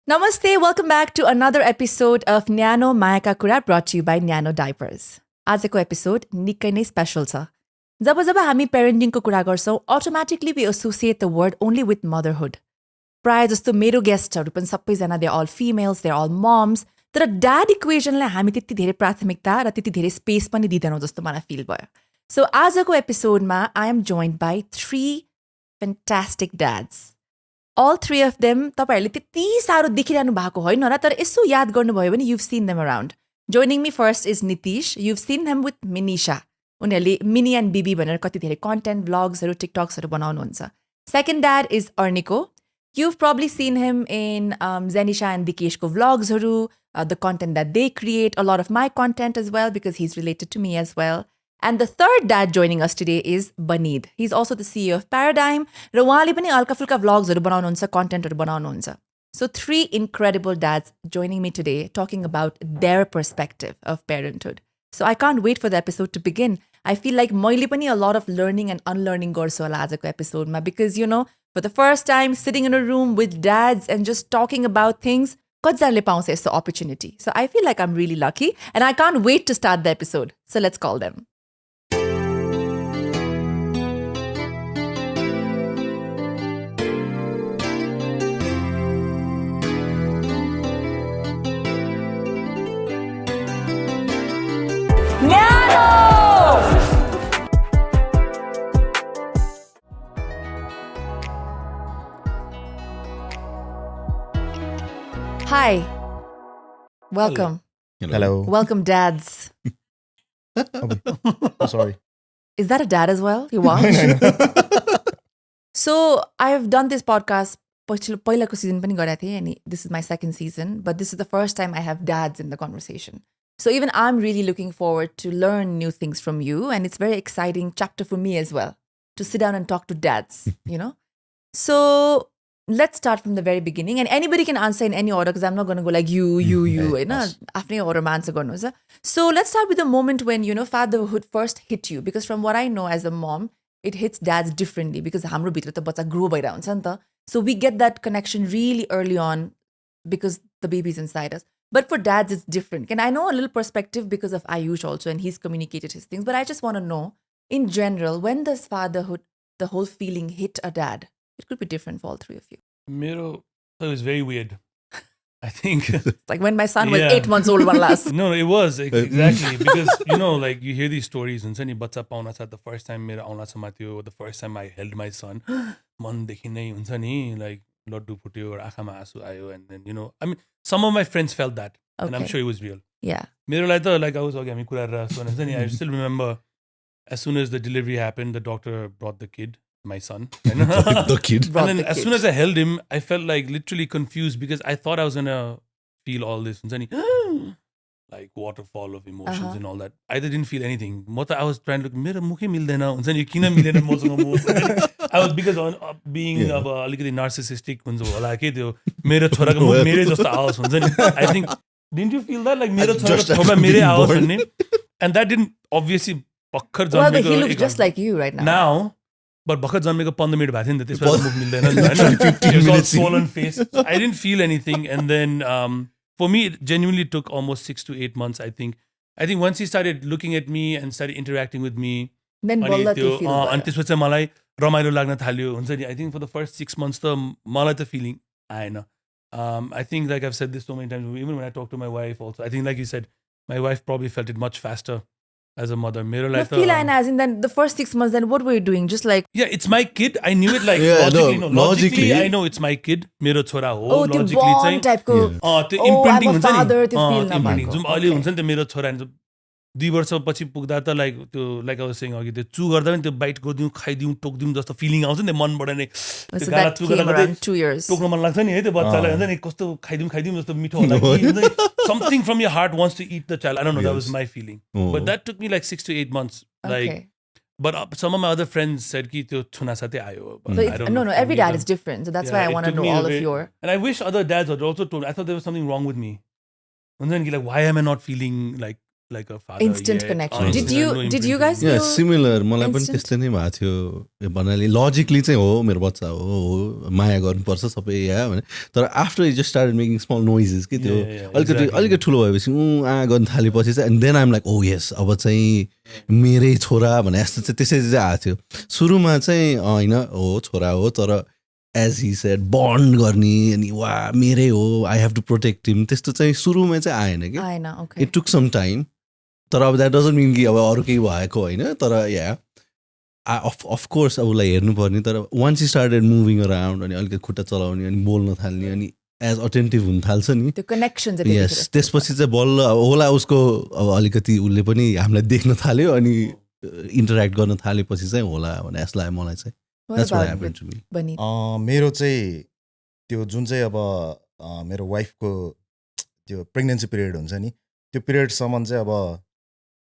Namaste, welcome back to another episode of Nyano Kura brought to you by Nyano Diapers. आजको episode निकै नै special छ जब जब हामी पेरेन्टिङको कुरा गर्छौँ automatically we associate the word only with motherhood प्रायः जस्तो मेरो गेस्टहरू पनि सबैजना they all females they all moms तर ड्याड इक्वेजनलाई हामी त्यति धेरै प्राथमिकता र त्यति धेरै स्पेस पनि दिँदैनौँ जस्तो मलाई फिल भयो सो आजको एपिसोडमा I am joined by 3 fantastic dads all three of them तपाईहरुले त्यति सारो देखिरहनु भएको होइन र तर यसो याद गर्नुभयो भने you've seen them around. Joining me first is Nitish. You've seen him with Minisha. उनीहरुले Mini and Bibi भनेर कति धेरै content vlogsहरु TikToksहरु बनाउनुहुन्छ. Second dad is Arniko. You've probably seen him in Zenisha and Dikeshko vlogsहरु, the content that they create, a lot of my content as well because he's related to me as well. And the third dad joining us today is Baneed. He's also the CEO of Paradigm. र उहाँले पनि हल्का-फुल्का vlogsहरु बनाउनुहुन्छ, contentहरु बनाउनुहुन्छ. So 3 incredible dads joining me today talking about their perspective of parenthood. So I can't wait for the episode to begin. I feel like मैले पनि a lot of learning and unlearning गर्छु होला आजको episodeमा because you know, for the first time sitting in a room with dads and just talking about things, कतिजनाले पाउँछ यस्तो opportunity. So I feel like I'm really lucky and I can't wait to start the episode. So let's call them. Nyano! Hi. Welcome. Hello. Welcome, dads. Oh, sorry. Is that a dad as well? You watch? So I've done this podcast. पहिलाको season पनि गरेको थिएँ and this is my second season, but this is the first time I have dads in the conversation. So even I'm really looking forward to learn new things from you. And it's a very exciting chapter for me as well, to sit down and talk to dads, you know? So let's start from the very beginning. And anybody can answer in any order because I'm not going to go like you, होइन आफ्नै orderमा answer गर्नुहोस्. So let's start with the moment when, you know, fatherhood first hit you. Because from what I know as a mom, it hits dads differently because हाम्रो भित्र त बच्चा grow भइरहेको हुन्छ नि त. So we get that connection really early on because the baby's inside us. But for dads, it's different. And I know a little perspective because of Ayush also, and he's communicated his things. But I just want to know, in general, when does fatherhood, the whole feeling hit a dad? It could be different for all three of you. So it was very weird. I think. Like when my son was 8 months old, one last. No, it was exactly because you know, like you hear these stories and suddenly bacha pauna cha the first time mera auna sama थियो, the first time I held my son, मन देखि नै हुन्छ नि, like लड्डु फुट्यो or आँखामा आँसु आयो, and then you know, I mean, some of my friends felt that, and I'm sure it was real. Yeah. मेरो लागि त like I was okay, हामी कुरा गरेर so and I still remember as soon as the delivery happened, the doctor brought the kid, my son, The kid. and then as soon as I held him, I felt like literally confused because I thought I was gonna feel all this, like waterfall of emotions and all that. I didn't feel anything. I was trying to look, मेरो मुखै मिल्दैन हुन्छ नि किन मिलेन मसँग म. I was because on being अब अलिकति narcissistic हुन्छ होला के त्यो मेरो छोराको मुख मेरै जस्तो आओस् हुन्छ नि. I think didn't you feel that like मेरो छोराको छोरा मेरै आओस् भन्ने, and that didn't obviously भर्खर Well, but जन्मेको he looks just like you right now. now. But भर्खर जन्मेको 15 मिनट भएको थियो नि त त्यसपछि मुख मिल्दैन. It was all swollen face. So I didn't feel anything, and then for me it genuinely took almost 6 to 8 months. I think once he started looking at me and started interacting with me, Then बल्ल त्यो feel भयो. अनि त्यसपछि मलाई रमाइलो लाग्न थाल्यो हुन्छ नि. I think for the first 6 months त मलाई त feeling आएन. I think like I've said this so many times, even when I talk to my wife also, I think like you said, my wife probably felt it much faster as a mother. मेरो No, लागि feel त as in then the first 6 months, then what were you doing? Just like, yeah, it's my kid. I knew it like Yeah, logically. no, No, logically, logically. I know it's my kid. मेरो छोरा हो. oh, त्यो Logically bond चाहिँ type को. त्यो Oh, imprinting I'm a हुन्छ नि. father, त्यो feel त्यो imprinting. नभएको. जुन अहिले Okay. हुन्छ नि त्यो मेरो छोरा 2 वर्षपछि पुग्दा त लाइक त्यो लाइक I was saying अघि त्यो चु गर्दा पनि त्यो बाइट गरिदिउँ खाइदिउँ टोक्दिउँ जस्तो फिलिङ आउँछ नि मनबाट नै. So त्यो गाला that चु came गर्दा around 2 years. टोक्न मन लाग्छ नि है त्यो बच्चालाई हुन्छ नि कस्तो खाइदिउँ जस्तो मिठो होला कि. Something from your heart wants to eat the child. I don't know, that was my feeling. But that took me like 6 to 8 months. Like, Okay. but some of my other friends said कि त्यो छुना साथै आयो. But So I it's, don't no, know. every dad is different. So that's why I it want to took know me all a of bit- your. And I wish other dads had also told me. I thought there was something wrong with me. And then like, why am I not feeling like like a father Instant yet. connection. Instant, no Did you guys Yeah, feel similar. मलाई पनि instant? त्यस्तै नै भएको थियो भन्नाले logically चाहिँ हो मेरो बच्चा हो माया गर्नुपर्छ सबै या भने तर after it just started making small noises कि त्यो अलिकति ठुलो भएपछि गर्न थालेपछि चाहिँ and then I'm like oh yes अब चाहिँ मेरै छोरा भने जस्तो चाहिँ त्यसरी चाहिँ आएको थियो सुरुमा चाहिँ होइन हो छोरा हो तर एज हि सेड बन्ड गर्ने अनि वा मेरै हो I have to protect him त्यस्तो चाहिँ सुरुमा चाहिँ आएन कि आएन okay it took some time तर अब द्याट डजन्ट मिन कि अब अरू केही भएको होइन तर या अफकोर्स अब उसलाई हेर्नुपर्ने तर once you started moving around अनि अलिकति खुट्टा चलाउने अनि बोल्न थाल्ने अनि एज अटेन्टिभ हुन थाल्छ नि त्यो कनेक्सन चाहिँ यस त्यसपछि चाहिँ बल्ल अब होला उसको अब अलिकति उसले पनि हामीलाई देख्न थाल्यो अनि इन्टरेक्ट गर्न थालेपछि चाहिँ होला भने जस्तो लाग्यो मलाई चाहिँ That's what happened to me. Baneed. मेरो चाहिँ त्यो जुन चाहिँ अब मेरो वाइफको त्यो प्रेग्नेन्सी पिरियड हुन्छ नि त्यो पिरियडसम्म चाहिँ अब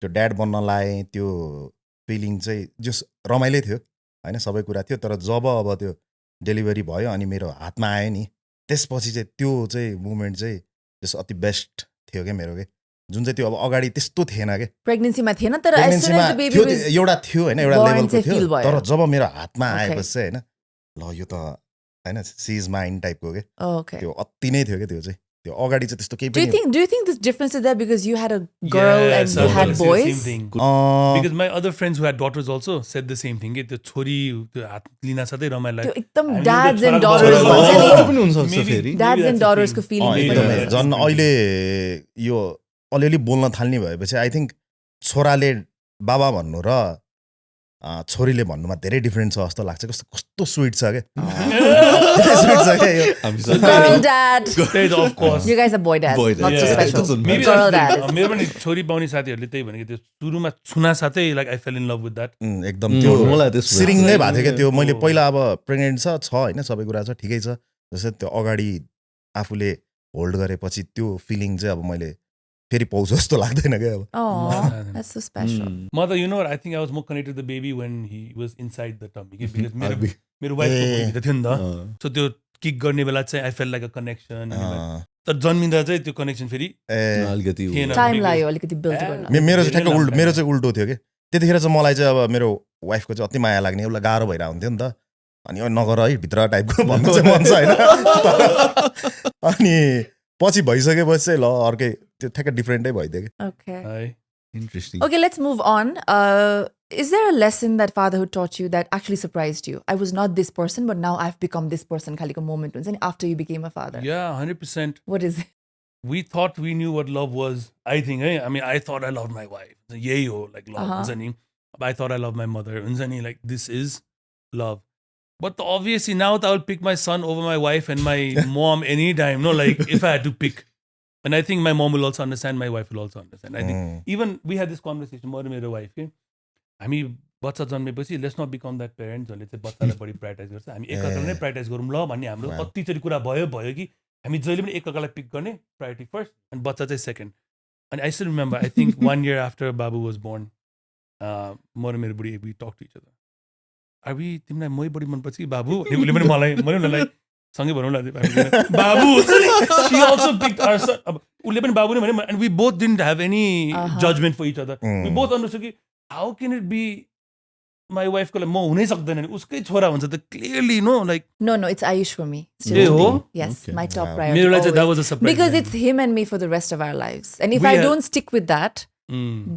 त्यो ड्याड बन्न लाएँ त्यो फिलिङ चाहिँ जस रमाइलो थियो होइन सबै कुरा थियो तर जब अब त्यो डेलिभरी भयो अनि मेरो हातमा आयो नि त्यसपछि चाहिँ त्यो चाहिँ मुमेन्ट चाहिँ त्यस अति बेस्ट थियो क्या मेरो के जुन चाहिँ त्यो अब अगाडि त्यस्तो थिएन क्या प्रेग्नेन्सीमा थिएन तर एउटा थियो होइन एउटा लेभलको थियो तर जब मेरो हातमा Okay. आएपछि चाहिँ होइन ल यो त होइन सी इज माइन्ड टाइपको के okay त्यो अति नै थियो क्या त्यो चाहिँ त्यो अगाडि चाहिँ त्यस्तो केही do you think this difference is there because you had a girl and you had boys Same thing. Because my other friends who had daughters also said the same thing. त्यो छोरी त्यो हात लिन साथै रमाइलो त्यो लाग्यो एकदम हामीले dads छोराको and daughters छोराको भन्छ नि पनि हुन सक्छ Maybe- फेरि dads that's and the daughters thing. को feeling एकदमै Yeah. झन् अहिले यो अलिअलि बोल्न थाल्ने भएपछि आई थिङ्क छोराले बाबा भन्नु र छोरीले भन्नुमा धेरै डिफ्रेन्ट छ जस्तो लाग्छ कस्तो स्विट छ क्या स्विट छ क्या यो girl dad Of course. you guys are boy dads Boy dad. not so Yeah. special Maybe girl that's dad the- मेरो पनि छोरी पाउने साथीहरूले त्यही भने त्यो सुरुमा छुना साथै like I fail in love with that एकदम त्यो मलाई त्यसो सिरिङ नै भएको थियो क्या त्यो Oh. मैले पहिला अब प्रेग्नेन्ट छ होइन सबै कुरा छ ठिकै छ जस्तै त्यो अगाडि आफूले होल्ड गरेपछि त्यो फिलिङ चाहिँ अब मैले फेरि पाउँछु जस्तो लाग्दैन क्या अब oh that's so special Mother, you know what? I think I was more connected to the baby when he was inside the tummy. Because मेरो वाइफको baby त थियो नि त सो त्यो किक गर्ने बेला चाहिँ I fail like a connection तर जन्मिँदा चाहिँ त्यो कनेक्सन फेरि ए अलिकति थिएन time लाग्यो अलिकति build गर्न मेरो चाहिँ ठ्याक्क उल्टो मेरो चाहिँ उल्टो थियो कि त्यतिखेर चाहिँ मलाई चाहिँ अब मेरो वाइफको चाहिँ अति माया लाग्ने उसलाई गाह्रो भइरहेको हुन्थ्यो नि त अनि नगर है भित्र टाइपको भन्नु चाहिँ मन छ होइन अनि पछि भइसकेपछि चाहिँ ल अर्कै त्यो ठ्याक्क डिफ्रेन्टै भइदियो कि okay interesting okay let's move on is there a lesson that fatherhood taught you that actually surprised you I was not this person but now I've become this person खालीको moment हुन्छ नि after you became a father Yeah, 100%. what is it We thought we knew what love was. I think, I mean, I thought I loved my wife. Yay, like love. हुन्छ नि. But I thought I loved my mother. हुन्छ नि, like this is love. But obviously now I will pick my son over my wife and my mom anytime. No, like if I had to pick. And I think my mom will also understand, my wife will also understand. I think even we had this conversation more मेरो wife के हामी बच्चा जन्मेपछि let's not become that parents जसले चाहिँ बच्चालाई बढी prioritise गर्छ हामी एकअर्कालाई नै प्रायोरिटाइज गरौँ ल भन्ने हाम्रो कतिचोटि कुरा भयो कि हामी जहिले पनि एकअर्कालाई पिक गर्ने प्रायोरिटी फर्स्ट अनि बच्चा चाहिँ सेकेन्ड अनि I still remember I think 1 year after बाबु वाज बोर्न म र मेरो बुढी we talk to each other अभी तिमीलाई मै बढी मनपर्छ कि बाबु उसले पनि मलाई मैले उनीहरूलाई सँगै भनौँ ल बाबु she also picked our son अब उसले पनि बाबु नै भन्यो and we both didn't have any judgement for each other we both understood कि how can it be my वाइफको लागि म हुनै सक्दैन नि उसकै छोरा हुन्छ त clearly no like no it's Ayush for me ए हो yes Okay. my top Wow. priority मेरो लागि चाहिँ always. that was a surprise because it's him and me for the rest of our lives and if We I had- don't stick with that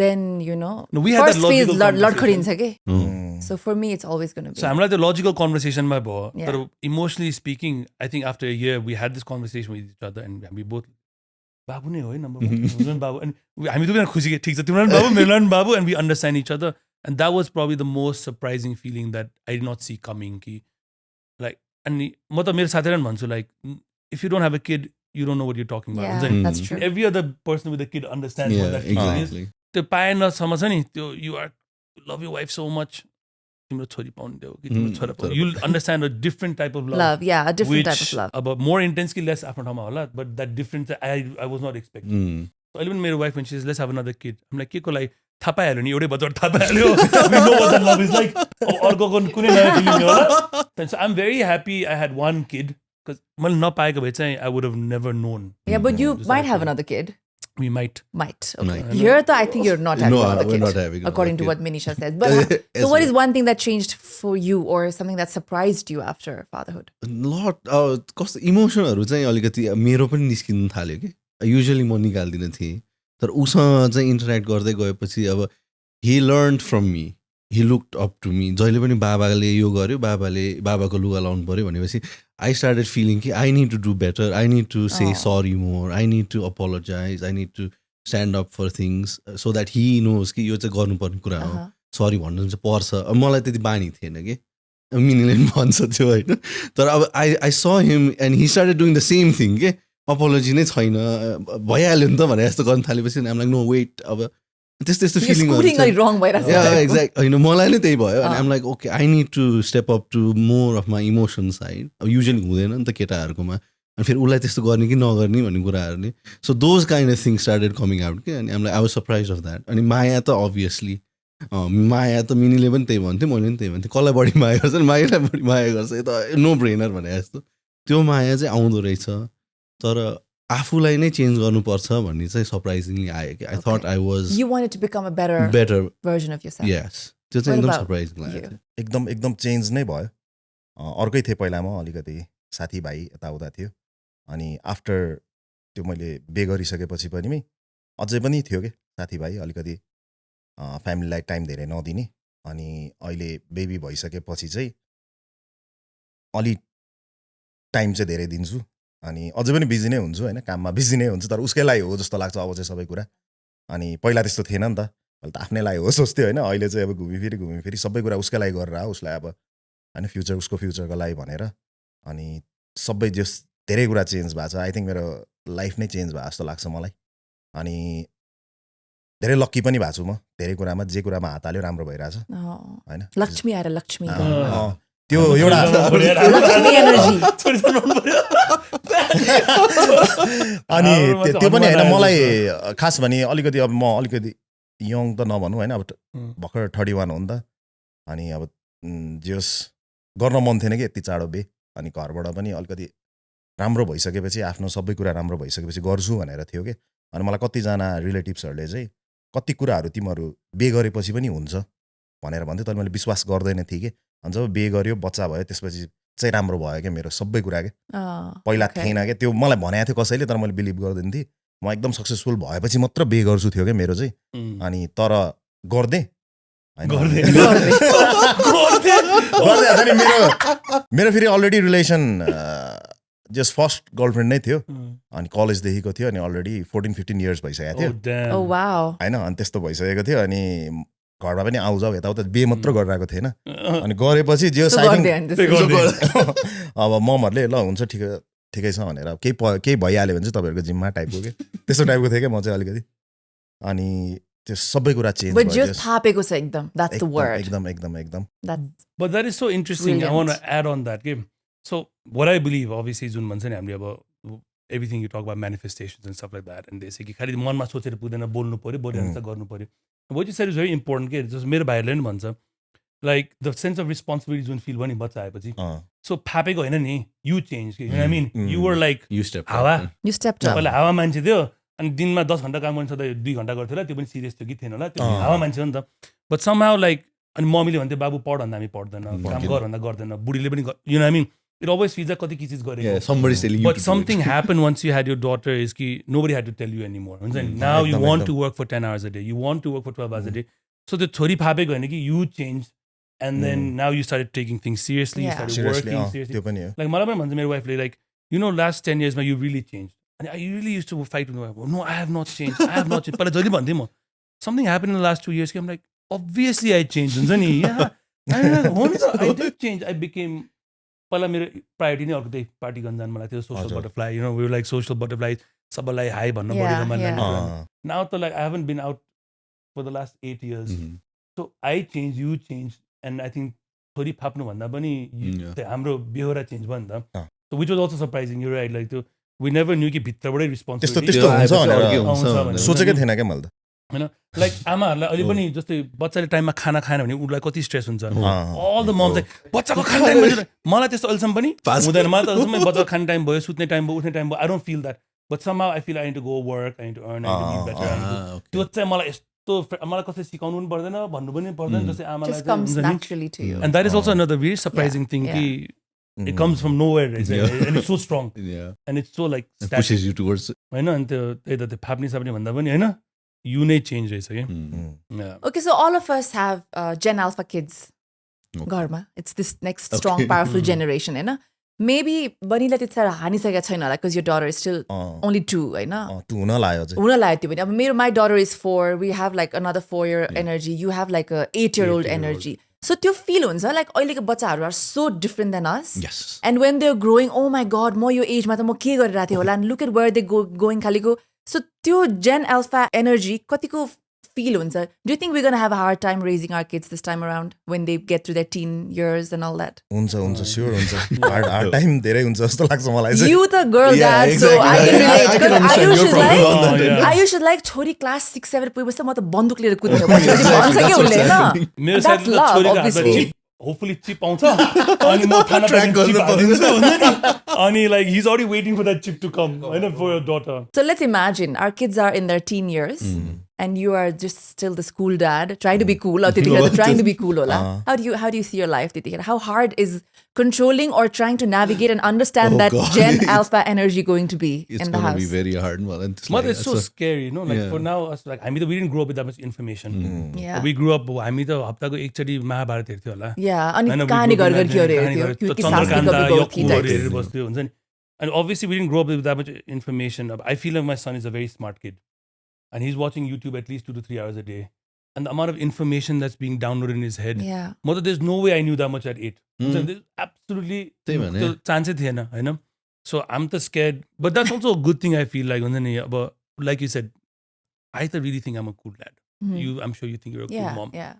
then you know No, we had that first phase logical लडखडिन्छ के Mm. so for me it's always going to be So हामीलाई त्यो logical कन्भर्सेसनमा भयो Yeah. तर emotionally speaking I think after a year we had this conversation with each other and हामी both बाबु नै हो है नम्बर बाबु अनि हामी दुवैजना खुसी के ठिक छ तिम्रो पनि बाबु मेरो पनि बाबु and we understand each other and that was probably the most surprising feeling that I did not see coming कि लाइक अनि म त मेरो साथीलाई पनि भन्छु like if you don't have a kid you don't know what you talking yeah हुन्छ नि that's true every other person with a kid understand Yeah, that feeling is exactly. त्यो पाएनसम्म छ नि त्यो you are love you wife so much तिम्रो छोरी पाउनु दियो कि तिम्रो छोरा पाउनु you'll understand a different type of love yeah a different type of which love अब मोर इन्टेन्स कि लेस आफ्नो ठाउँमा होला but that different I was not expecting अहिले पनि मेरो वाइफ भन्छ लेट्स हेभ अनदर किड हामीलाई के को लागि थाहा पाइहाल्यो नि एउटै बच्चाबाट थाहा पाइहाल्यो We know what that love is like. अर्कोको कुनै नयाँ फिलिङ होला so I am very happy I had one kid because मैले नपाएको भए चाहिँ I would have never known yeah but you might have another kid We might. Might. Okay. Might. Here, though, I think you're not having No, another we're kid, not having another according to kid. what Manisha says. But so, what is one thing that changed for you, or something that surprised you after fatherhood? Lot कस्तो इमोसनहरू चाहिँ अलिकति मेरो पनि निस्किनु थाल्यो कि usually म निकाल्दिनँ थिएँ तर उसँग चाहिँ इन्टरेक्ट गर्दै गएपछि अब he learn from me he looked up to me जहिले पनि बाबाले यो गर्यो बाबाको लुगा लाउनु पऱ्यो भनेपछि आई स्टार्टेड फिलिङ कि I need to do better I need to say sorry more I need to apologise I need to stand up for things so that he knows कि यो चाहिँ गर्नुपर्ने कुरा हो सरी भन्नु चाहिँ पर्छ अब मलाई त्यति बानी थिएन कि मिनीले पनि भन्छ त्यो होइन तर अब आई स him and he started doing the same thing के अपोलोजी नै छैन भइहाल्यो नि त भनेर यस्तो गर्नु थालेपछि आम लाइक नो वेट अब त्यस्तो फिलिङहरू एक्ज्याक्ट होइन मलाई नै त्यही भयो अनि um like okay I need to step up to more of my emotion side अब युजली हुँदैन नि त केटाहरूकोमा अनि फेरि उसलाई त्यस्तो गर्ने कि नगर्ने भन्ने कुराहरूले so those kind of thing started coming out कि अनि आमलाई I was surprise of that अनि माया त अभियसली माया त मिनीले पनि त्यही भन्थ्यो मैले पनि त्यही भन्थेँ कसलाई बढी माया गर्छ मायालाई बढी माया गर्छ यो त नो ब्रेनर भने जस्तो त्यो माया चाहिँ आउँदो रहेछ तर आफूलाई नै चेन्ज गर्नुपर्छ भन्ने चाहिँ सरप्राइजिङली आयो कि I thought I was You wanted to become a better version of yourself. यस त्यो चाहिँ एकदम सरप्राइजिङ लाग्यो एकदम चेन्ज नै भयो अर्कै थिएँ पहिला म अलिकति साथीभाइ यताउता थियो अनि आफ्टर त्यो मैले बे गरिसकेपछि पनि अझै पनि थियो कि साथीभाइ अलिकति फ्यामिलीलाई टाइम धेरै नदिने अनि अहिले बेबी भइसकेपछि चाहिँ अलि टाइम चाहिँ धेरै दिन्छु अनि अझै पनि बिजी नै हुन्छु होइन काममा बिजी नै हुन्छु तर उसकै लागि हो जस्तो लाग्छ अब चाहिँ सबै कुरा अनि पहिला त्यस्तो थिएन नि त अहिले त आफ्नै लागि हो सोच्थ्यो होइन अहिले चाहिँ अब घुमिफिरी सबै कुरा उसकै लागि गरेर आऊ उसलाई अब होइन उसको फ्युचरको लागि भनेर अनि सबै जस धेरै कुरा चेन्ज भएको छ आई थिङ्क मेरो लाइफ नै चेन्ज भयो जस्तो लाग्छ मलाई अनि धेरै लक्की पनि भएको छु म धेरै कुरामा जे कुरामा हात हाल्यो राम्रो भइरहेछ होइन लक्ष्मी आएर लक्ष्मी त्यो एउटा अनि त्यो पनि होइन मलाई खास भने अलिकति अब म अलिकति यङ त नभनौँ होइन अब भर्खर 31 हो नि त अनि अब जस गर्न मन थिएन कि यति चाँडो बे अनि घरबाट पनि अलिकति राम्रो भइसकेपछि आफ्नो सबै कुरा राम्रो भइसकेपछि गर्छु भनेर थियो कि अनि मलाई कतिजना रिलेटिभ्सहरूले चाहिँ कति कुराहरू तिमीहरू बे गरेपछि पनि हुन्छ भनेर भन्थ्यो तर मैले विश्वास गर्दैन थिएँ कि अनि जब बे गर्यो बच्चा भयो त्यसपछि चाहिँ राम्रो भयो क्या मेरो सबै कुरा के पहिला थिएन क्या त्यो मलाई भनेको थियो कसैले तर मैले बिलिभ गर्दैन थिएँ म एकदम सक्सेसफुल भएपछि मात्र बे गर्छु थियो क्या मेरो चाहिँ अनि तर गर्दै मेरो फेरि already relation just first girlfriend नै थियो अनि कलेजदेखिको थियो अनि अलरेडी 14-15 इयर्स भइसकेको थियो होइन अनि त्यस्तो भइसकेको थियो अनि घरमा पनि आउजाउ यताउता बे मात्र गरिरहेको थिएन अनि गरेपछि जे अब ममहरूले ल हुन्छ ठिकै छ भनेर केही भइहाल्यो भने चाहिँ तपाईँहरूको जिम्मा टाइपको के त्यस्तो टाइपको थियो क्या म चाहिँ अलिकति अनि त्यो सबै कुरा चेन्ज एकदम But that is so interesting. I want to add on that. So what I believe, obviously, जुन भन्छ नि हामीले अब everything you talk about manifestations and stuff like that, and they say कि खाली मनमा सोचेर पुग्दैन बोल्नु पर्यो बोलेर त गर्नु पर्यो. What you said is very important. के जस्तो मेरो भाइले पनि भन्छ like the sense of responsibility जुन feel भयो नि बच्चा आएपछि. So फापेको होइन नि you change. I mean you were like हावा. You stepped up. पहिला हावा मान्छे थियो अनि दिनमा 10 घण्टा काम गर्नु सधैँ 2 घण्टा गर्थ्यो होला त्यो पनि सिरियस थियो कि थिएन होला त्यो हावा मान्छे हो नि त. But somehow like अनि मम्मीले भन्थे बाबु पढ भन्दा हामी पढ्दैन काम गर भन्दा गर्दैन बुढीले पनि you know what I mean it always feels like कति किसिस गरेको but something happened once you had your daughter is कि nobody had to tell you anymore हुन्छ नि now you want to work for 10 hours a day you want to work for 12 hours a day so त्यो छोरी फापेको होइन कि you changed and then now you started taking things seriously you started working seriously like मलाई पनि भन्छ मेरो वाइफले like you know last 10 years you really changed and I really used to fight with my wife no I have not changed पहिला जहिले भन्थेँ म something happened in the last 2 years I'm like obviously I changed हुन्छ नि I did change I became पहिला मेरो priority नै अर्को त्यही पार्टी गर्न जानु मलाई थियो social butterfly you know we were like social butterflies सबैलाई हाई भन्न बढी रमाइलो now त like I haven't been out for the last 8 years so I changed you changed and I think छोरी फाप्नु भन्दा पनि हाम्रो बेहोरा चेन्ज भयो नि त so which was also surprising you're right like त्यो we never knew कि भित्रबाटै रेस्पोन्सिबिलिटी त्यस्तो हुन्छ भनेर सोचेकै थिएन क्या मैले त होइन लाइक आमाहरूलाई अहिले पनि जस्तै बच्चाले टाइममा खाना खाएन भने उसलाई कति स्ट्रेस हुन्छ अल द मम चाहिँ बच्चाको खाना टाइम भयो मलाई त्यस्तो अहिलेसम्म पनि हुँदैन मलाई त अहिलेसम्म बच्चाको खाने टाइम भयो सुत्ने टाइम भयो उठ्ने टाइम भयो I don't feel that but somehow I feel I need to go work, I need to earn, I need to be better, I need to okay. त्यो चाहिँ मलाई यस्तो मलाई कसैले सिकाउनु पनि पर्दैन भन्नु पनि पर्दैन जस्तै आमालाई Just चाहिँ comes हुन्छ नि naturally to you. and that is also another very surprising thing yeah. कि it comes from nowhere right? And it's so strong Yeah. and it's so like It static pushes you towards हैन अनि त्यो फाप्ने साप्ने भन्दा पनि हैन you नै change रहेछ के yeah. Okay, so all of us have Gen Alpha kids. Garma. It's this next strong, powerful generation, हैन? Maybe Baneedलाई त्यति साह्रो हानिसकेको छैन होला because your daughter is still only 2, हैन? त्यो हुन लाग्यो चाहिँ हुन लाग्यो त्यो पनि अब मेरो my daughter is 4, we have like another 4-year energy, you have like a 8-year-old energy. So त्यो feel हुन्छ like अहिलेको बच्चाहरू are so different than us. Yes. And when they're growing, oh my god, म यो एजमा त म के गरिरहेको थिएँ होला and look at where they going खालिको. So त्यो Gen Alpha energy कतिको feel हुन्छ? Do you think we're going to have a hard time raising our kids this time around when they get to their teen years and all that? हुन्छ sure हुन्छ hard time धेरै हुन्छ जस्तो लाग्छ मलाई चाहिँ You the girl Yeah, dad, so I exactly. can relate. I can Because understand Ayush your is problem like, on that. Ayush is like, छोरी class 6-7 पुगेपछि म त बन्दुक लिएर कुद्ने हो भन्छ के उसले हैन? मेरो That's साथीले love, छोरीको हातमा obviously. चिप होपफुली चिप आउँछ अनि म खाना Track चिप गर्नु हालिदिन्छु हुन्छ नि अनि like he's already waiting for that chip to come हैन for your daughter. So let's imagine our kids are in their teen years and you are just still the school dad trying to be cool or trying to be cool होला. How do you see your life त्यतिखेर? How hard is controlling or trying to navigate and understand that God. Gen Alpha energy going to be It's in the going to house? be very hard. Well, and But it's so scary, you know, like Yeah. for now us like we didn't grow up with that much information. Yeah. We grew up हामी त हप्ताको एकचोटी महाभारत हेर्थ्यो होला. Yeah, अनि हैन, we कहानी grew up घर in घर के कहानी हेर्थ्यो घर, क्योंकि चन्द्रकान्ता, सासनी कभी यक्कु types. हेरेर बस्थ्यो हुन्छ नि. And obviously we didn't grow up with that much information. I feel like my son is a very smart kid. And he's watching YouTube at least 2 to 3 hours a day. And the amount of information that's being downloaded in his head. Yeah. Mother, there's no way I knew that much at 8. So there's absolutely Same, no chance थिएन, हैन? So I'm the scared. But that's also a good thing I feel like. But like you said, I really think I'm a cool dad. I'm sure you think you're a cool mom. Yeah.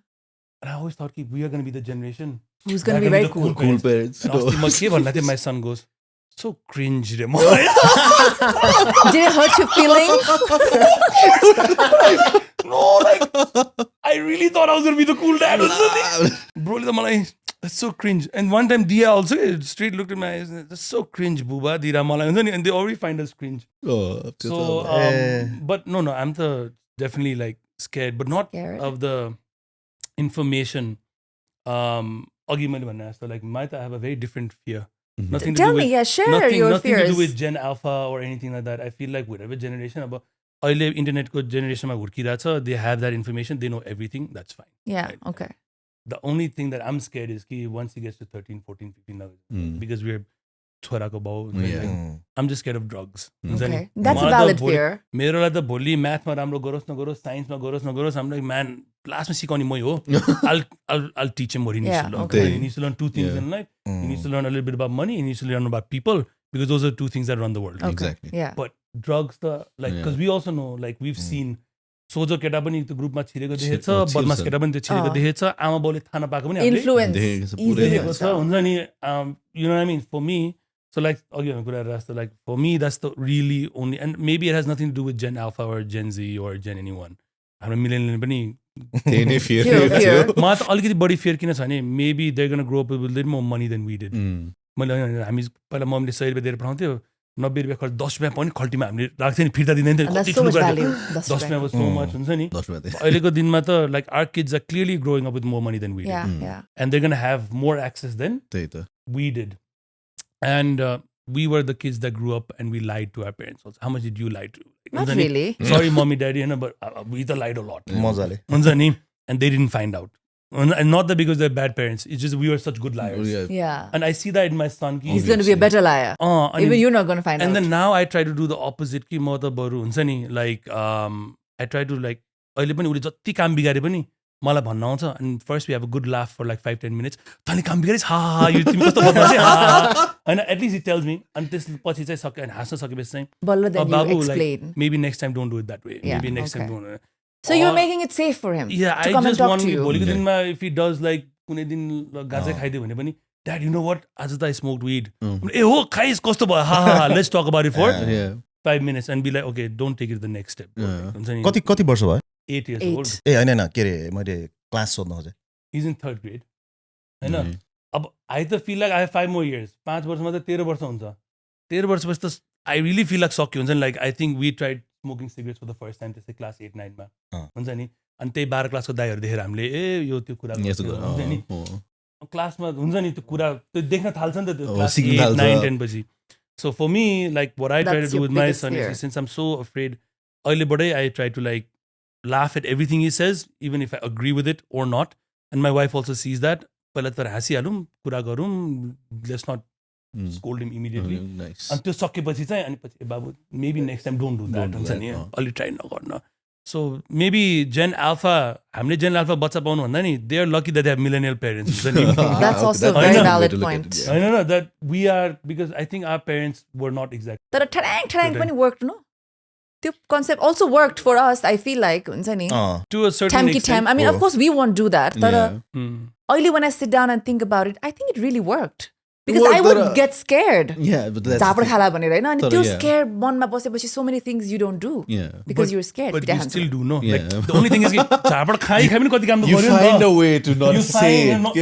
And I always thought we are going to be the generation. Who's going to be that are very gonna cool? cool parents. And अस्ति म के भन्दा थिएँ, my son goes, so cringe रे म. Did it hurt your feelings? No, like, I really thought I was going to be the cool dad. Bro, that's so cringe. And one time Dia also straight looked at my eyes, that's so cringe, Booba, Dira Malai. And they already find us cringe. Oh, So, but no, I'm definitely like scared, but not Scared? of the information argument. So like, I have a very different fear. Nothing to Tell do me, with, yeah, share your nothing fears. to do with Gen Alpha or anything like that. I feel like whatever generation, अब अहिले इन्टरनेटको जेनेरेसनमा हुर्किरहेछ, they have that information, they know everything, that's fine. Yeah, Right. okay. The only thing that I'm scared is कि once he gets to 13, 14, 15 now, because we're छोराको बाउ, like, I'm just scared of drugs. Okay. That's a valid fear. मेरो लागि त भोलि म्याथमा राम्रो गरोस् नगरोस्, साइन्समा गरोस् नगरोस्, I'm like, man, क्लासमा सिकाउने मै हो. I'll teach him what he needs Yeah, to learn. okay. He needs to learn 2 things in life. He needs to learn a little bit about money. He needs to learn about people, because those are 2 things that run the world. Okay. Exactly. Yeah. But drugs, because we also know, like we've seen, सोझो केटा पनि त्यो ग्रुपमा छिरेको देखेछ, बदमास केटा पनि त्यो छिरेको देखेछ, आमा बाउले थाहा नपाएको पनि हामीले Influence. Easily. देखेको छ, हुन्छ नि, you know what I mean? For me, so like, अघि हाम्रो कुरा राख्छ, like for me, that's the really only, and maybe it has nothing to do with Gen Alpha or Gen Z or Gen anyone. हाम्रो millennial पनि fear. Fear. मलाई त अलिकति बढी फेयर किन छ भने maybe they're going to grow up with a little more money than we did. मैले हामी पहिला मम्मीले 100 रुपियाँ दिएर पठाउँथ्यो, 90 रुपियाँ खर्च, 10 रुपियाँ पनि खल्टीमा हामीले राख्थ्यो नि, फिर्ता दिँदैन थियो, And that's कति so ठुलो much कुरा value. थियो. 10 रुपियाँ was so much, हुन्छ नि. That's अहिलेको दिनमा त like our kids are clearly growing up with more money than we did. Yeah, yeah. And they're going to have more access than we did. And we were the kids that grew up and we lied to our parents also. How much did you lie to? Not really. Sorry, mommy, daddy, but we lied a lot. मजाले हुन्छ नि, and they didn't find out. And not that because they're bad parents. It's just we were such good liars. Yeah. And I see that in my son. He's going to be a better liar. Even you're not going to find out. And then now I try to do the opposite. कि म त बरु हुन्छ नि, like I try to like अहिले पनि उले जति काम बिगारे पनि मलाई भन्न आउँछ, and first we have a good laugh for like 5-10 minutes. तैँले काम बिगारिस्, हा हा यो तिमी कस्तो बदमास है, हा. And at least he tells me, अनि त्यसपछि चाहिँ सक्यो, अनि हाँस्न सकेपछि चाहिँ Balla, then you बाबु, explain. like maybe next time don't do it that way. Yeah, Maybe next time okay. don't. So you're making it safe for him Yeah, to I come and just talk want to you. भोलिको दिनमा if he does like कुनै दिन गाँजा खाइदियो भने पनि, Dad, you know what? आज त I smoked weed. ए हो, खाइस्, कस्तो भयो, हा हा, let's talk about it for 5 minutes and be like, okay, don't take it to the next step. हुन्छ नि, कति वर्ष भयो 8 years old. ए होइन के अरे मैले क्लास सोध्नु खोजेँ He's in 3rd grade. हैन, अब I त feel like I have 5 more years. 5 वर्षमा त 13 वर्ष हुन्छ. 13 वर्षपछि त I really feel like सक्यो हुन्छ नि like I think we tried smoking cigarettes for the first time त्यसै क्लास 8-9 हुन्छ नि अनि त्यही 12 क्लासको दाइहरू देखेर हामीले यो त्यो कुरा हुन्छ नि क्लासमा हुन्छ नि त्यो कुरा त्यो देख्न थाल्छ नि त त्यो क्लास 8-9-10 पछि so for me like what I try to do with my son is since I'm so afraid अहिलेबाटै I try to like laugh at everything he says even if I agree with it or not and my wife also sees that पहिला त हाँसिहालौँ कुरा गरौँ let's not scold him immediately अनि त्यो सकेपछि चाहिँ अनि पछि बाबु maybe next time don't do that हुन्छ नि अलि ट्राई नगर्न सो मेबी जेन अल्फा हामीले जेन अल्फा बच्चा पाउनु भन्दा नि they are lucky that they have millennial parents हुन्छ नि That's also a very valid point. होइन न that we are because I think our parents were not exact तर ठ्याङ पनि वर्क नो त्यो concept also work for us I feel like हुन्छ नि टु अ सर्टेन टाइम कि time I mean of course we won't do that तर अहिले when I sit down and think about it, I think it really worked. Because I would get scared. Yeah, but that's झापड खाला भनेर हैन अनि त्यो yeah. scared मनमा बसेपछि so many things you don't do because you're scared. But you still do, no? Like, the only thing is कि झापड खाइ पनि कति काम त You गर्यो नि find त a way to not say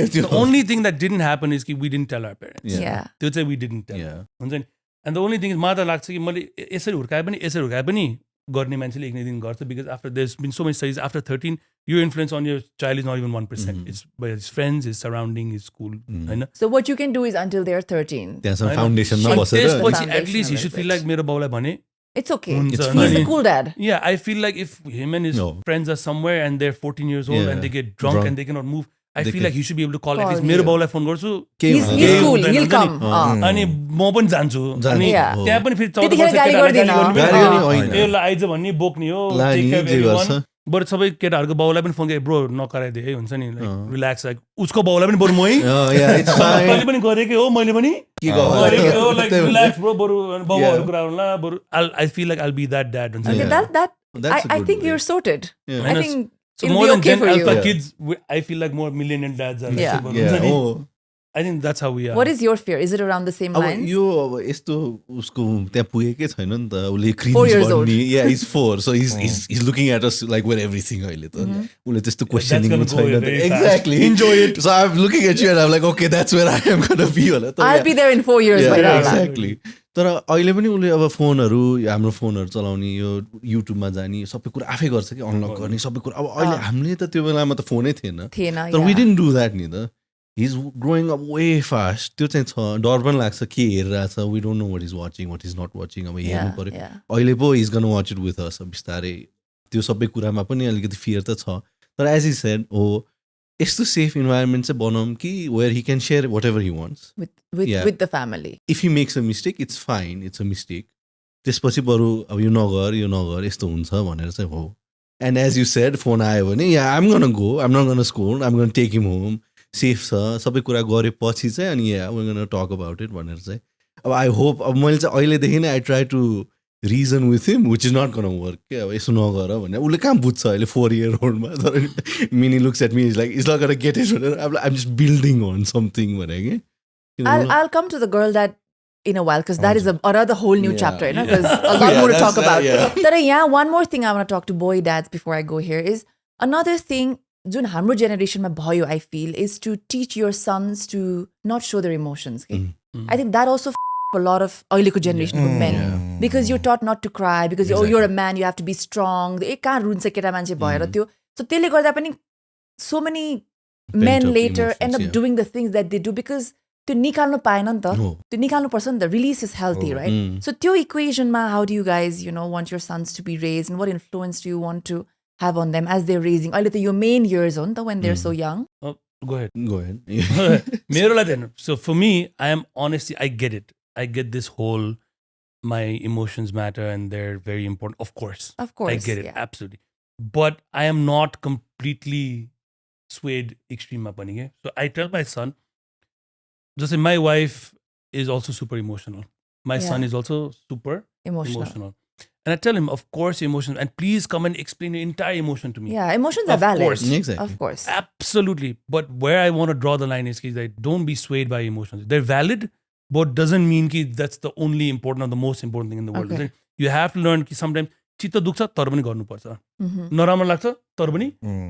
it. The only thing that didn't happen is कि we didn't tell our parents. Yeah. त्यो चाहिँ we didn't tell. Yeah. हुन्छ नि and the only thing is मलाई त लाग्छ कि मैले यसरी हुर्काए पनि गर्ने मान्छेले एक दिन गर्छ because after there's been so many studies after 13 your influence on your child is not even 1%. It's by his friends, his surrounding, his school. हैन So what you can do is until they're 13. त्यहाँ some foundation मा बसेर त्यसपछि at least he should feel like मेरो बाउलाई भने It's okay. It's He's a cool dad. Yeah, I feel like if him and his friends are somewhere and they're 14 years old and they get drunk and they cannot move, I feel like he should be able to call at least मेरो बाउलाई phone गर्छु He's cool. He'll come. अनि म पनि जान्छु अनि त्यहाँ पनि फेरि त्यतिखेर गाली गर्दिन ए ल आइज भन्ने बोक्ने हो बरु सबै केटाहरूको बाउलाई पनि फोन गरे ब्रो नकराइदिए है हुन्छ नि रिल्याक्स लाइक उसको बाउलाई पनि बरु मै मैले पनि गरेकै हो मैले पनि गरेकै हो लाइक रिल्याक्स ब्रो बरु बाउहरू कुरा गर्नुला बरु I feel like I'll be that dad हुन्छ I think you're sorted. I think so it'll more be than okay 10 for alpha you. kids I feel like more millennial dads are Yeah. I think that's how we are. What is your fear? Is it around the same अब lines? यो अब यस्तो उसको त्यहाँ पुगेकै छैन नि त उसले 4 years old. Yeah, he's 4 so he's looking at us like we're everything अहिले त उसले त्यस्तो क्वेशनिङ छैन exactly Enjoy it. so I'm looking at you and I'm like okay that's where I am going to be होला त I'll be there in 4 years. yeah, by now. exactly तर अहिले पनि उसले अब फोनहरू हाम्रो फोनहरू चलाउने यो युट्युबमा जाने सबै कुरा आफै गर्छ कि अनलक गर्ने सबै कुरा अब अहिले हामीले त त्यो बेलामा त फोनै थिएन तर we didn't do that नि त he's growing up way fast त्यो चाहिँ छ डर पनि लाग्छ के हेरिरहेछ we don't know what he's watching what he's not watching अब हेर्नु पर्यो अहिले पो he's gonna watch it with us बिस्तारै त्यो सबै कुरामा पनि अलिकति फियर त छ तर as he said यस्तो सेफ इन्भाइरोमेन्ट चाहिँ बनाऊँ कि where he can share whatever he wants with the family. if he makes a mistake it's fine it's a mistake त्यसपछि बरु अब यो नगर यस्तो हुन्छ भनेर चाहिँ हो and as you said phone आयो भने yeah I'm gonna go I'm not gonna scold I'm gonna take him home safe छ सबै कुरा गरेपछि चाहिँ अनि yeah we're gonna talk about it भनेर चाहिँ अब I hope अब मैले चाहिँ अहिलेदेखि नै I try to reason with him which is not gonna work के अब यसो नगर भने उसले कहाँ बुझ्छ अहिले 4-year-old मा तर Minnie looks at me he's like he's not gonna get it I'm just building on something भने के I'll come to the girl dad in a while because that is another whole new chapter, you know, because a lot more to talk about. But yeah, one more thing I want to talk to boy dads before I go here is another thing जुन हाम्रो जेनेरेसनमा भयो I feel is to teach your sons to not show their emotions. I think that also a lot of अहिलेको जेनेरेसनको men because you're taught not to cry because you're a man you have to be strong कहाँ रुन्छ केटा मान्छे भएर त्यो so त्यसले गर्दा पनि so many men later end up doing the things that they do because त्यो निकाल्नु पाएन नि त त्यो निकाल्नु पर्छ नि त release is healthy right so त्यो equationमा how do you guys you know want your sons to be raised and what influence do you want to have on them as they're raising अहिले त your main years हो नि त when they're so young go ahead मेरो लागि हैन so for me I am honestly I get this whole my emotions matter and they're very important of course I get it absolutely but I am not completely swayed extreme ma pani ke so I tell my son just say my wife is also super emotional my son is also super emotional and I tell him, of course, emotions, and please come and explain your entire emotion to me. Yeah, emotions are valid. Exactly. Of course. Absolutely. But where I want to draw the line is that don't be swayed by emotions. They're valid, but doesn't mean that that's the only important or the most important thing in the world. Okay. You have to learn that sometimes चित्त दुख्छ तर पनि गर्नुपर्छ नराम्रो लाग्छ तर पनि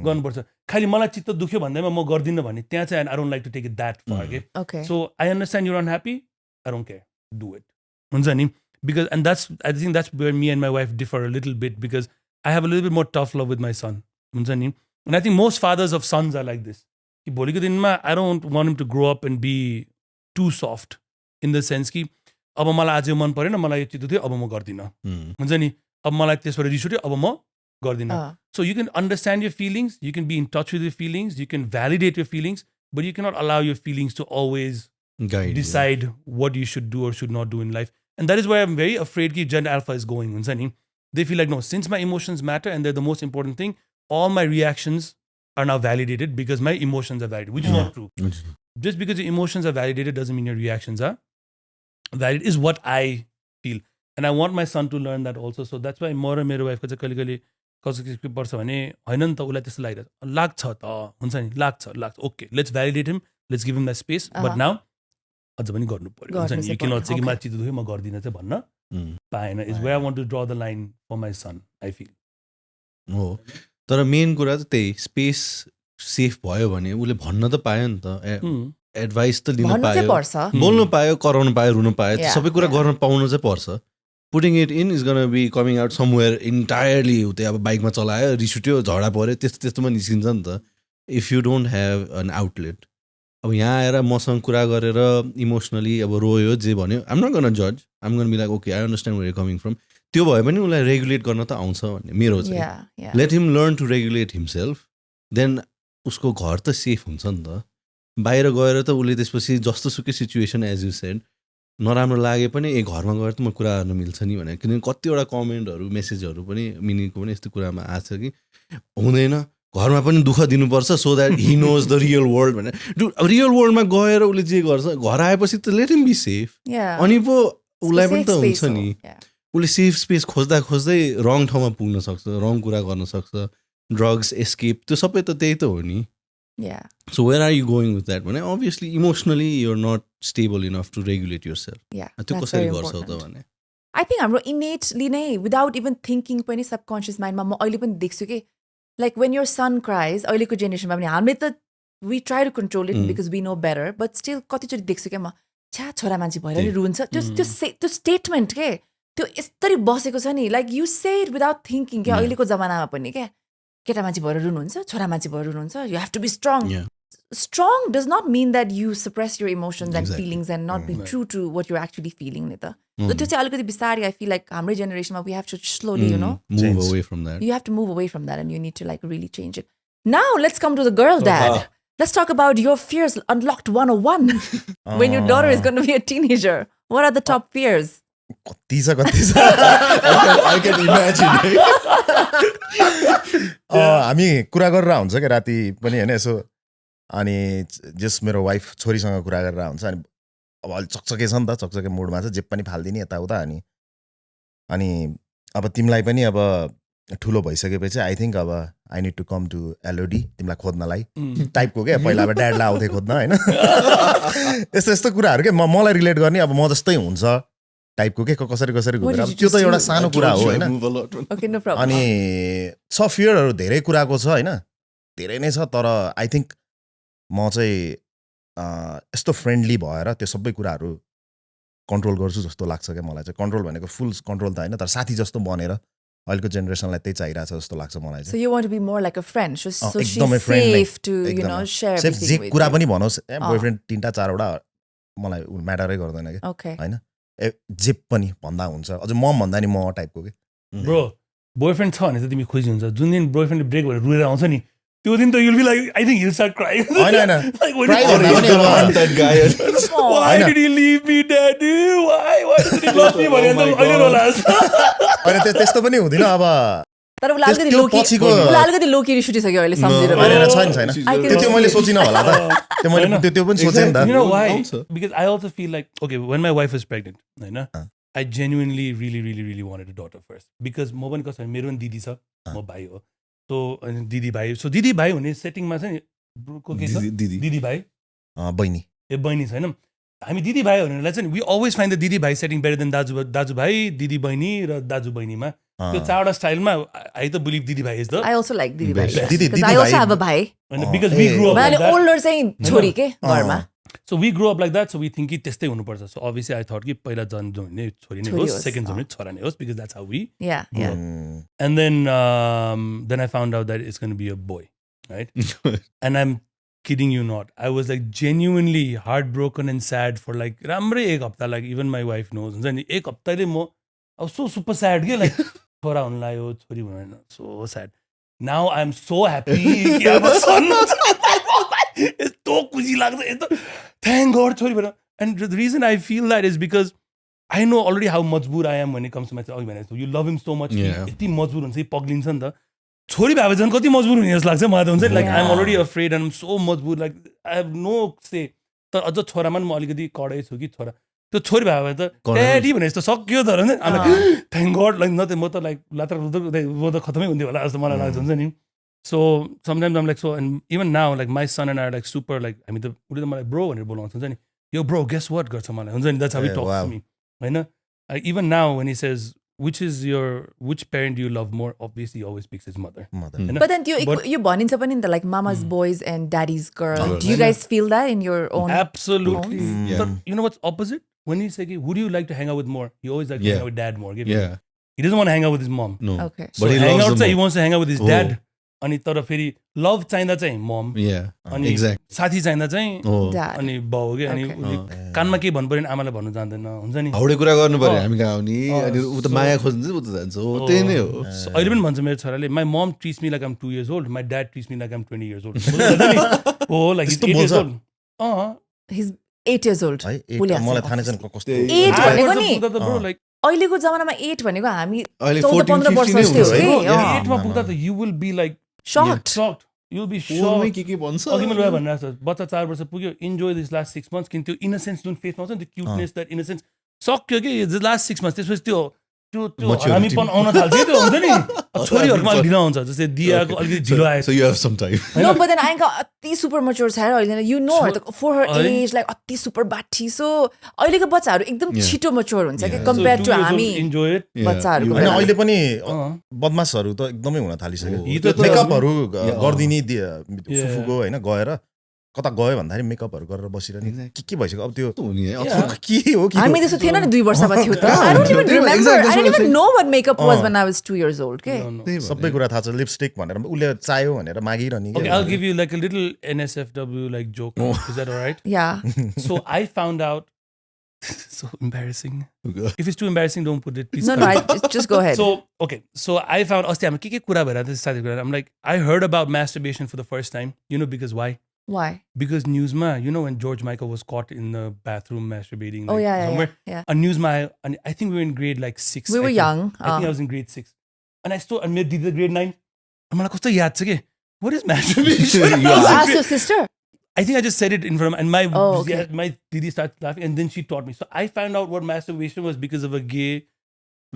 गर्नुपर्छ खाली मलाई चित्त दुख्यो भन्दैमा म गर्दिन भने त्यहाँ चाहिँ I don't like to take it that far. Okay. So I understand you're unhappy. I don't care. Do it. हुन्छ नि because I think that's where me and my wife differ a little bit, because I have a little bit more tough love with my son. And I think most fathers of sons are like this. I don't want him to grow up and be too soft, in the sense कि अब मलाई आज मन परेन, मलाई यो चिज थियो, अब म गर्दिन, हुन्छ नि, अब मलाई त्यसबाट रिस उठ्यो, अब म गर्दिन. So you can understand your feelings, you can be in touch with your feelings, you can validate your feelings, but you cannot allow your feelings to always decide what you should do or should not do in life. And that is why I'm very afraid that Gen Alpha is going. हुन्छ नि, they feel like, no, since my emotions matter and they're the most important thing, all my reactions are now validated because my emotions are validated, which is not true. Just because your emotions are validated doesn't mean your reactions are valid, is what I feel. And I want my son to learn that also. So that's why म र मेरो वाइफको चाहिँ कहिले कहिले कसो पर्छ भने होइन नि त, उसलाई त्यस्तो लागिरहेको लाग्छ त, हुन्छ नि, लाग्छ, okay, let's validate him, let's give him the space, but now अझ पनि गर्नु पर्यो, हुन्छ नि, किन चाहिँ कि मलाई चिज दुख्यो म गर्दिनँ चाहिँ भन्न पाएन, is where I want to draw the line for my son, I feel. हो, तर मेन कुरा त त्यही, स्पेस सेफ भयो भने उसले भन्न त पायो नि त, एडभाइस त लिन पायो, बोल्नु पायो, कराउनु पायो, रुनु पायो, सबै कुरा गर्न पाउनु चाहिँ पर्छ. Putting it in is gonna be coming out somewhere entirely, त्यही अब बाइकमा चलायो, रिस उठ्यो, झगडा पऱ्यो, त्यस्तोमा निस्किन्छ नि त. If you don't have an outlet, अब यहाँ आएर मसँग कुरा गरेर इमोसनली अब रोयो, जे भन्यो, आइम नट गन जज, I'm gonna be like okay, I understand where you coming from. त्यो भयो भने उसलाई रेगुलेट गर्न त आउँछ भन्ने मेरो चाहिँ. Let him learn to regulate himself, then उसको घर त सेफ हुन्छ नि त. बाहिर गएर त उसले त्यसपछि जस्तो सुकै सिचुएसन, एज यु सेड, नराम्रो लागे पनि घरमा गएर त म कुरा गर्न मिल्छ नि भनेर, किनकि कतिवटा कमेन्टहरू, मेसेजहरू पनि मिनिङको पनि यस्तो कुरामा आएको छ कि हुँदैन, घरमा पनि दुःख दिनुपर्छ, so that he knows the real world भनेर. रियल वर्ल्डमा गएर उसले जे गर्छ, घर आएपछि त लेट हिम बी सेफ, अनि पो उसलाई पनि त हुन्छ नि. उसले सेफ स्पेस खोज्दा खोज्दै रङ ठाउँमा पुग्न सक्छ, रङ कुरा गर्न सक्छ, ड्रग्स, एस्केप, त्यो सबै त त्यही त हो नि. So where are you going with that? When obviously emotionally you're not stable enough to regulate yourself. That's very important. I think हाम्रो innately नै, without even thinking पनि subconscious mind मा म अहिले पनि देख्छु कि, like when your son cries, अहिलेको जेनेरेसनमा पनि हामीले त we try to control it because we know better, but still कतिचोटि देख्छु क्या म, छ्या छोरा मान्छे भएर नि रुन्छ, त्यो स्टेटमेन्ट के, त्यो यस्तरी बसेको छ नि, like you say it without thinking क्या, अहिलेको जमानामा पनि क्या, केटा मान्छे भएर रुनुहुन्छ, छोरा मान्छे भएर रुनुहुन्छ, you have to be strong. Strong does not mean that you suppress your emotions and feelings and not be true to what you're actually feeling. So त्यो चाहिँ अलिकति बिस्तारै, I feel like हाम्रो जेनेरेसनमा we have to slowly, you know, move away from that. You have to move away from that and you need to like really change it. Now let's come to the girl dad. Let's talk about your fears unlocked 101 when your daughter is going to be a teenager. What are the top fears? कति छ I can imagine. हामी कुरा गरेर हुन्छ क्या राति पनि होइन, यसो, अनि जस मेरो वाइफ छोरीसँग कुरा गरेर हुन्छ, अनि अब अलिक चकचके छ नि त, चकचके मुडमा छ, जे पनि फालिदिने यताउता, अनि अब तिमीलाई पनि अब ठुलो भइसकेपछि आई थिङ्क अब I need to come to LOD तिमीलाई खोज्नलाई टाइपको क्या. पहिला अब ड्याडलाई आउँथे खोज्न होइन, यस्तो यस्तो कुराहरू के मलाई रिलेट गर्ने, अब म जस्तै हुन्छ टाइपको के, कसरी घुमेर, अब त्यो त एउटा सानो कुरा हो होइन. अनि छ फियरहरू धेरै कुराको छ होइन, धेरै नै छ, तर आई थिङ्क म चाहिँ यस्तो फ्रेन्डली भएर त्यो सबै कुराहरू कन्ट्रोल गर्छु जस्तो लाग्छ क्या मलाई चाहिँ. कन्ट्रोल भनेको फुल कन्ट्रोल त होइन, तर साथी जस्तो बनेर अहिलेको जेनेरेसनलाई त्यही चाहिरहेछ जस्तो लाग्छ मलाई चाहिँ. So you want to be more like a friend, so she's safe to, you know, share everything with you. जे कुरा पनि भनोस्, बोयफ्रेन्ड 3-4वटा मलाई म्याटरै गर्दैन कि होइन, जे पनि भन्दा हुन्छ, अझ म भन्दा नि म टाइपको के. ब्रो बोयफ्रेन्ड छ भने चाहिँ तिमी खुसी हुन्छ, जुन दिन बोयफ्रेन्डले ब्रेक भएर रुएर आउँछ नि, त्यो दिन त you'll be like, I think he'll start crying. होइन Why did he leave me, daddy? Why did he love me? अहिले रोला होइन, त्यस्तो पनि हुँदैन. अब तर उसलाई अलिकति लोकी रिस उठिसक्यो अहिले सम्झेर, छैन त्यो मैले सोचिनँ होला त, त्यो पनि सोचेँ नि त. You know why? Because I also feel like, okay, when my wife was pregnant, होइन, I genuinely really wanted a daughter first, because म पनि कसरी, मेरो पनि दिदी छ, म भाइ हो, so दिदी भाइ हुने सेटिङमा चाहिँ को के छ, दिदी भाइ बहिनी, बहिनी छैन, हामी दिदी भाइ हुनेलाई चाहिँ we always find the दिदी भाइ setting better than दाजु भाइ, दिदी बहिनी र दाजु बहिनीमा. त्यो चारवटा स्टाइलमा I त believe दिदी भाइ is the. I also like दिदी भाइ because I also have a भाइ, because we grew up like that. older चाहिँ छोरी के घरमा. So we grew up like that, so we think कि त्यस्तै हुनुपर्छ. So obviously I thought कि पहिला जन्म हुने छोरी नै होस्, second जन्म छोरा नै होस्, because that's how we Yeah, yeah. And then I found out that it's going to be a boy, right? And I'm kidding you not. I was like genuinely heartbroken and sad for like ramrai ek hafta, like even my wife knows. हुन्छ नि एक हप्ताले म I was so super sad के like छोरा हुन लाग्यो, छोरी हुन लाग्यो, so sad. Now I'm so happy कि अब son यस्तो खुसी लाग्छ, यस्तो thank God छोरी भएर. And the reason I feel that is because I know already how मजबुर I am when it comes to my child. You love him so much. यति मजबुर हुन्छ, पग्लिन्छ नि त. छोरी भए झन् कति मजबुर हुने जस्तो लाग्छ मलाई त, हुन्छ नि. Like I'm already afraid and I'm so मजबुर, like I have no say. तर अझ छोरामा म अलिकति कडै छु कि छोरा. त्यो छोरी भए त ड्याडी भने जस्तो सक्यो तर नि. I'm like thank God, like न त म त like लात्र म त खतमै हुन्थ्यो होला जस्तो मलाई लाग्छ, हुन्छ नि. So sometimes I'm like, so, and even now like my son and I are like super like, I mean the उसले त मलाई bro भनेर बोलाउँछ, हुन्छ नि. Yo bro, guess what गर्छ मलाई, हुन्छ नि. That's how he talks to me. होइन. Even now when he says which parent do you love more, obviously he always picks his mother. But then you भनिन्छ पनि नि त, like mama's boys and daddy's girl. Do you guys feel that in your own? Absolutely. But you know what's opposite? When you say, who do you like to hang out with more? You always like to hang out with dad more. He doesn't want to hang out with his mom. No. Okay. So hang out he wants to hang out with his dad. अनि तर फेरि love चाहिँदा चाहिँ मम, अनि साथी चाहिँदा चाहिँ अनि बाउ के, अनि कानमा के भन्नु पर्यो आमालाई भन्नु जान्दैन, हुन्छ नि. हाउडे कुरा गर्नु पर्यो हामी कहाँ आउने, अनि उ त माया खोज्नु चाहिँ उ त जान्छ, हो त्यही नै हो. अहिले पनि भन्छ मेरो छोराले, my mom treats me like I'm 2 years old, my dad treats me like I'm 20 years old. Oh, like he's 8 years old. He's 8 years old. मलाई थाहा नै छैन कस्तो 8 भनेको नि like अहिलेको जमानामा 8 भनेको हामी 14-15 वर्ष जस्तै हो के. 8 मा पुग्दा त you will be like shocked. You'll be shocked. के भन्छ अघि मैले भनिरहेको छ, बच्चा 4 वर्ष पुग्यो, enjoy this last 6 months, किन त्यो innocence जुन फेसमा आउँछ नि, त्यो cuteness, that innocence सक्यो कि the last 6 months. त्यसपछि त्यो हरामीपन आउन थाल्छ, त्यो हुन्छ नि. छोरीहरुमा अलिक ढिलो आउँछ, जस्तै दियाको अलिकति ढिलो आयो. So you have some time. No, but then Anka अति super mature छ अहिले, you know her for her age, like अति super बाठी. So अहिलेको बच्चाहरु एकदम छिटो mature हुन्छ के compared to हामी बच्चाहरुको. हैन अहिले पनि बदमाशहरु त एकदमै हुन थालिसक्यो. मेकअपहरु गर्दिनी फुफुको हैन गएर कता गयो भन्दाखेरि मेकअपहरु गरेर बसिरहने के भइसक्यो अब त्यो के हो कि हामी त्यस्तो थिएन नि 2 वर्षमा थियो त. I don't even remember. I didn't even know what makeup was when I was 2 years old. Okay. सबै कुरा थाहा छ, लिपस्टिक भनेर उले चाह्यो भनेर मागिरहने. Okay, I'll give you like a little NSFW like joke. Is that all right? Yeah. So I found out so embarrassing. If it's too embarrassing, don't put it. Please. No, just go ahead. So okay, so I found अस्ति हामी के कुरा भइरहेको थियो साथी कुरा. I'm like, I heard about masturbation for the first time. You know because why? Why? Because newsma, you know when George Michael was caught in the bathroom masturbating. Like, somewhere. Yeah. On newsma, and I think we were in grade like 6. We were young. I think I was in grade 6. And I still, and my didi grade 9. I'm like, what is masturbation? You asked your sister? I think I just said it in front of and my didi started laughing and then she taught me. So I found out what masturbation was because of a gay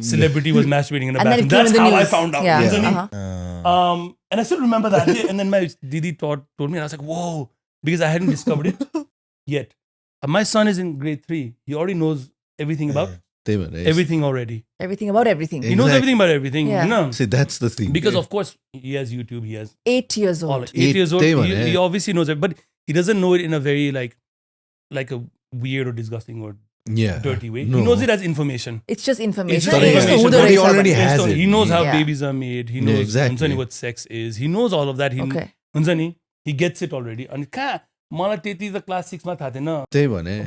celebrity was masturbating in a bathroom. That's how I found out. Yeah. And I still remember that. And then my didi told me, and I was like, whoa, because I hadn't discovered it yet. My son is in grade 3. He already knows everything about everything already. Everything about everything. He knows everything about everything. Yeah. You know? See, that's the thing. Because of course, he has YouTube. He has 8 years old. 8 years old. He obviously knows it, but he doesn't know it in a very like a weird or disgusting or dirty way. No. He knows it as information. It's just information. It's just information. But he already has it. He knows how babies are made. He knows exactly what sex is. He knows all of that. He gets it already. And मलाई त्यति त class 6 मा थाहा थिएन. त्यही भने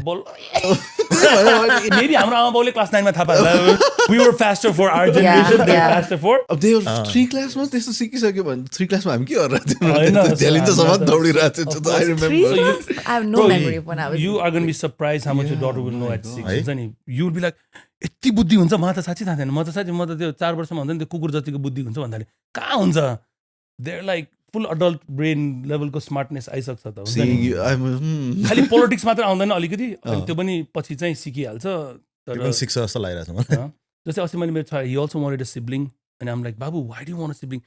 maybe हाम्रो आमा बाउले क्लास 9 मा थाहा पाएला. We were faster for our generation. They were faster for. अब they were 3 क्लास मा त्यस्तो सिकिसक्यो भने 3 क्लास मा हामी के गरिरहेको थियौ? झ्यालिन्छ सम्म दौडिरहेको थियो. I remember. I have no memory of when I was. You are going to be surprised how much your daughter will know at 6. हुन्छ नि. You will be like यति बुद्धि हुन्छ म त साच्चै थाहा थिएन. म त त्यो 4 वर्षमा हुन्छ नि त्यो कुकुर जतिको बुद्धि हुन्छ भन्दाखेरि कहाँ हुन्छ? They're like full adult brain level को smartness आइसक्छ त हुन्छ नि. खाली पोलिटिक्स मात्र आउँदैन अलिकति, अनि त्यो पनि पछि चाहिँ सिकिहाल्छ. तर शिक्षा जस्तो लागिरहेछ मलाई. जस्तै अस्ति मैले मेरो he also wanted a sibling and I'm like, बाबु why do you want a sibling?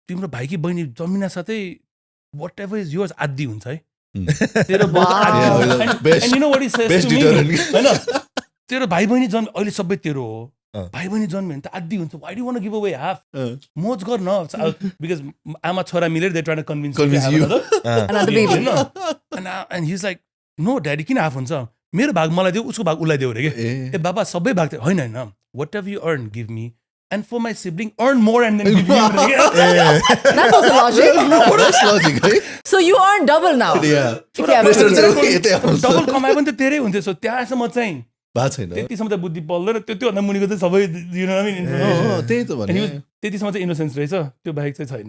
तिम्रो भाइ कि बहिनी जन्मिन साथै whatever is yours आदि हुन्छ है. तेरो and you know what he says to me? हैन तेरो भाइ बहिनी जन्म अहिले सबै तेरो हो. भाइ बहिनी जन्म्यो भने त आदि हुन्छ. Why do you want to give away half? मोज गर न. Because आमा छोरा मिलेर they trying to convince you another baby. And he's like, no daddy किन हाफ हुन्छ मेरो भाग मलाई दियो उसको भाग उसलाई दियो अरे के ए बाबा सबै भाग होइन होइन whatever you earn give me and for my sibling earn more and then give me That's also logic. So you earn double now. Yeah. If you have kids. Double कमाए पनि त धेरै हुन्थ्यो सो त्यहाँसम्म चाहिँ भएको छैन त्यतिसम्म त बुद्धि पल्दैन त्योभन्दा मुनिको चाहिँ सबै त्यही त भने त्यतिसम्म चाहिँ इनोसेन्स रहेछ त्यो बाहेक चाहिँ छैन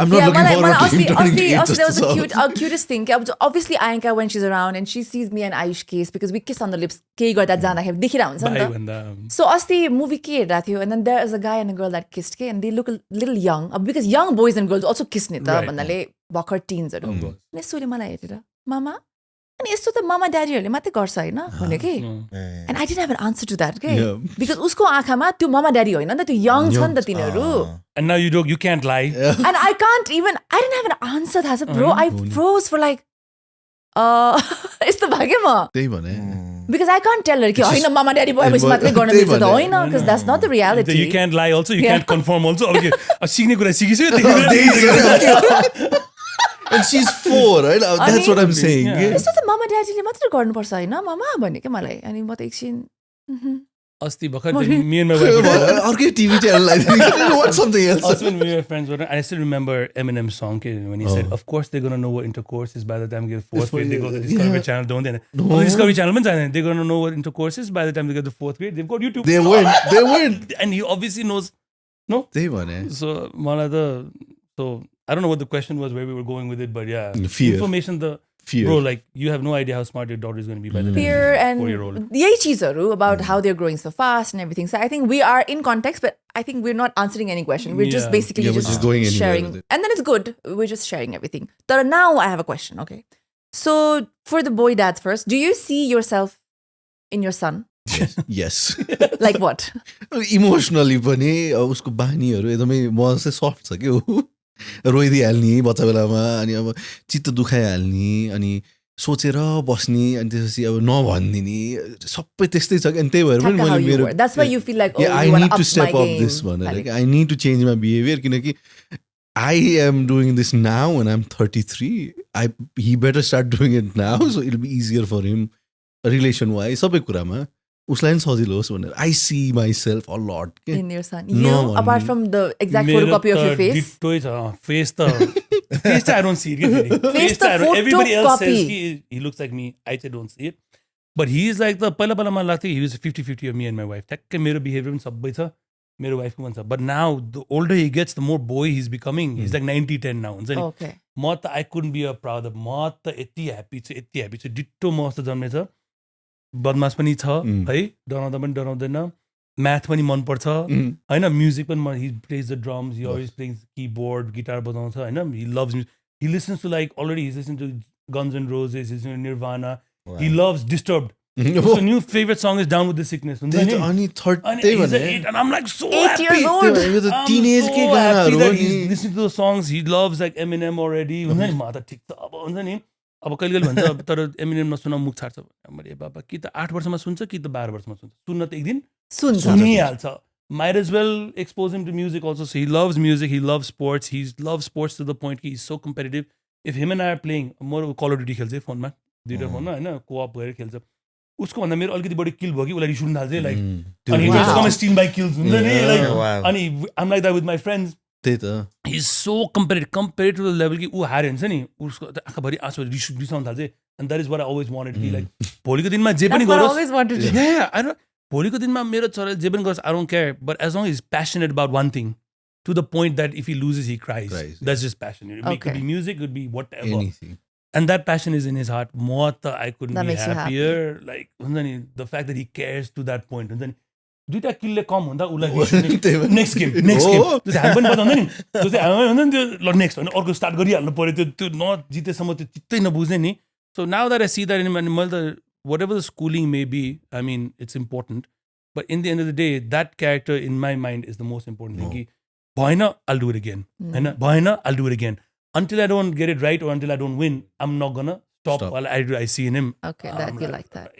I'm not looking forward to him turning to Also, there was just a cutest thing. Obviously, Ayanka, when she's around and she sees me and Ayush kiss because we kiss on the lips. केही गर्दा जाँदाखेरि देखिरहेको हुन्छ नि त भन्दा So अस्ति movie के हेरिरहेको थियो and then there is a guy and a girl that kissed and they look a little young because young boys and girls also kiss नि त भन्नाले भर्खर teensहरू अनि यसोले मलाई हेरेर मामा अनि यस्तो त मामा ड्याडीहरूले मात्रै गर्छ होइन भन्यो कि and I didn't have an answer to that के because उसको आँखामा त्यो मामा ड्याडी होइन नि त त्यो young छ नि त तिनीहरू and now you can't lie and I didn't have an answer थाहा छ bro I froze for like यस्तो भयो क्या म त्यही भने because I can't tell her कि होइन मामा ड्याडी भएपछि मात्रै गर्न मिल्छ त होइन because that's not the reality you can't lie also you can't conform also अब सिक्ने कुरा सिकिसक्यो And she's 4 right that's what I'm saying यस्तो त मामा ड्याडीले मात्रै गर्नुपर्छ होइन मामा भन्यो क्या मलाई अनि म त एकछिन अस्ति भर्खर me and my wife अर्कै टिभी च्यानल लगाइदिनु want something else husband we were friends and I still remember Eminem's song when he said of course they're going to know what intercourse is by the time they get fourth grade they go to the Discovery Channel don't they Discovery Channel पनि जाँदैन they're going to know what intercourse is by the time they get to fourth grade they've got YouTube they win and he obviously knows no त्यही भने so मलाई त so I don't know what the question was where we were going with it but yeah fear information the fear bro like you have no idea how smart your daughter is going to be by the time fear she's and 4-year-old यही चिजहरू about how they're growing so fast and everything so I think we are in context but I think we're not answering any question we're just basically we're just going anywhere sharing with it. and then it's good we're just sharing everything but now I have a question okay so for the boy dads first do you see yourself in your son yes like what emotionally पनि उसको बानीहरू एकदमै म चाहिँ soft छ कि ऊ रोइदिइहाल्ने बच्चा बेलामा अनि अब चित्त दुखाइहाल्ने अनि सोचेर बस्ने अनि त्यसपछि अब नभनिदिने सबै त्यस्तै छ कि अनि त्यही भएर पनि मैले मेरो that's why you feel like oh I need to step up this भनेर I need to change my behavior किनकि I am doing this now when I'm 33 he better start doing it now so it'll be easier for him relation wise सबै कुरामा उसलाई पनि सजिलो होस् भनेर I see myself a lot in your son you apart from the exact photocopy of your face ditto छ face I don't see it face the everybody else says he looks like me I don't see it but he is like the पहिला लाग्थ्यो he was 50-50 of me and my wife ठ्याक्कै मेरो behaviour पनि सबै छ मेरो वाइफको पनि छ but now the older he gets the more boy he's becoming he's like 90-10 now हुन्छ नि म त I couldn't be a proud of म त यति ह्याप्पी छु डिट्टो म जस्तो जन्मेछ बदमास पनि छ है डराउँदा पनि डराउँदैन म्याथ पनि मनपर्छ होइन म्युजिक पनि he plays the drums he always plays keyboard guitar बजाउँछ होइन he loves music he listens to like already he's listening to Guns N' Roses he's listening to Nirvana he loves Disturbed so new favorite song is Down with the Sickness अनि 30 and I'm like so 8 years old यो त teenage के गानाहरु हो नि he's listening to those songs he loves like Eminem already हुन्छ नि म त ठिक छ अब हुन्छ नि अब कहिले भन्छ तर Eminem नसुना मुख छाड्छ भने बाबा कि त 8 वर्षमा सुन्छ कि त 12 वर्षमा सुन्छ सुन्न त एक दिन सुनिहाल्छ might as well expose him to music also so he loves music he loves sports he loves sports to the point he's so competitive if him and I are playing more Call of Duty खेल्छ फोनमा दुईटा फोनमा हैन कोअप गरेर खेल्छ उसको भन्दा मेरो अलिकति बढी किल भयो कि उलाई रिस उठ्न थाल्छ लाइक अनि he just come and steal my kills हुन्छ नि लाइक अनि I'm like that with my friends त्यही त he is so competitive to the level कि उ हारे हुन्छ नि उसको आँखाभरि आँसु रिसाउन थाल्छ and that is what I always wanted to be like भोलिको दिनमा जे पनि गरोस् I don't भोलिको दिनमा मेरो छोराले जे पनि गरोस् I don't care but as long as he's passionate about one thing to the point that if he loses he cries. That's just passion. It could be music, it could be whatever. Anything. And that passion is in his heart. I couldn't that be happier. Like the fact that he cares to that point. And then दुईटा किलले कम हुँदा उसलाई next game जस्तै हामी पनि बताउँदैन नि जस्तै हामी भन्दा नि त्यो ल नेक्स्ट भने अर्को स्टार्ट गरिहाल्नु पर्यो त्यो नजितेसम्म त्यो चित्तै नबुझ्ने नि so now that I see that मैले त whatever the schooling may be, I mean, it's important. But in the end of the day, that character in my mind is the most important thing. Bhaina, I'll do it again. Bhaina, I'll do it again. Until I don't get it right or until I don't win, I'm not gonna stop. While I see in him. Okay, that you like that.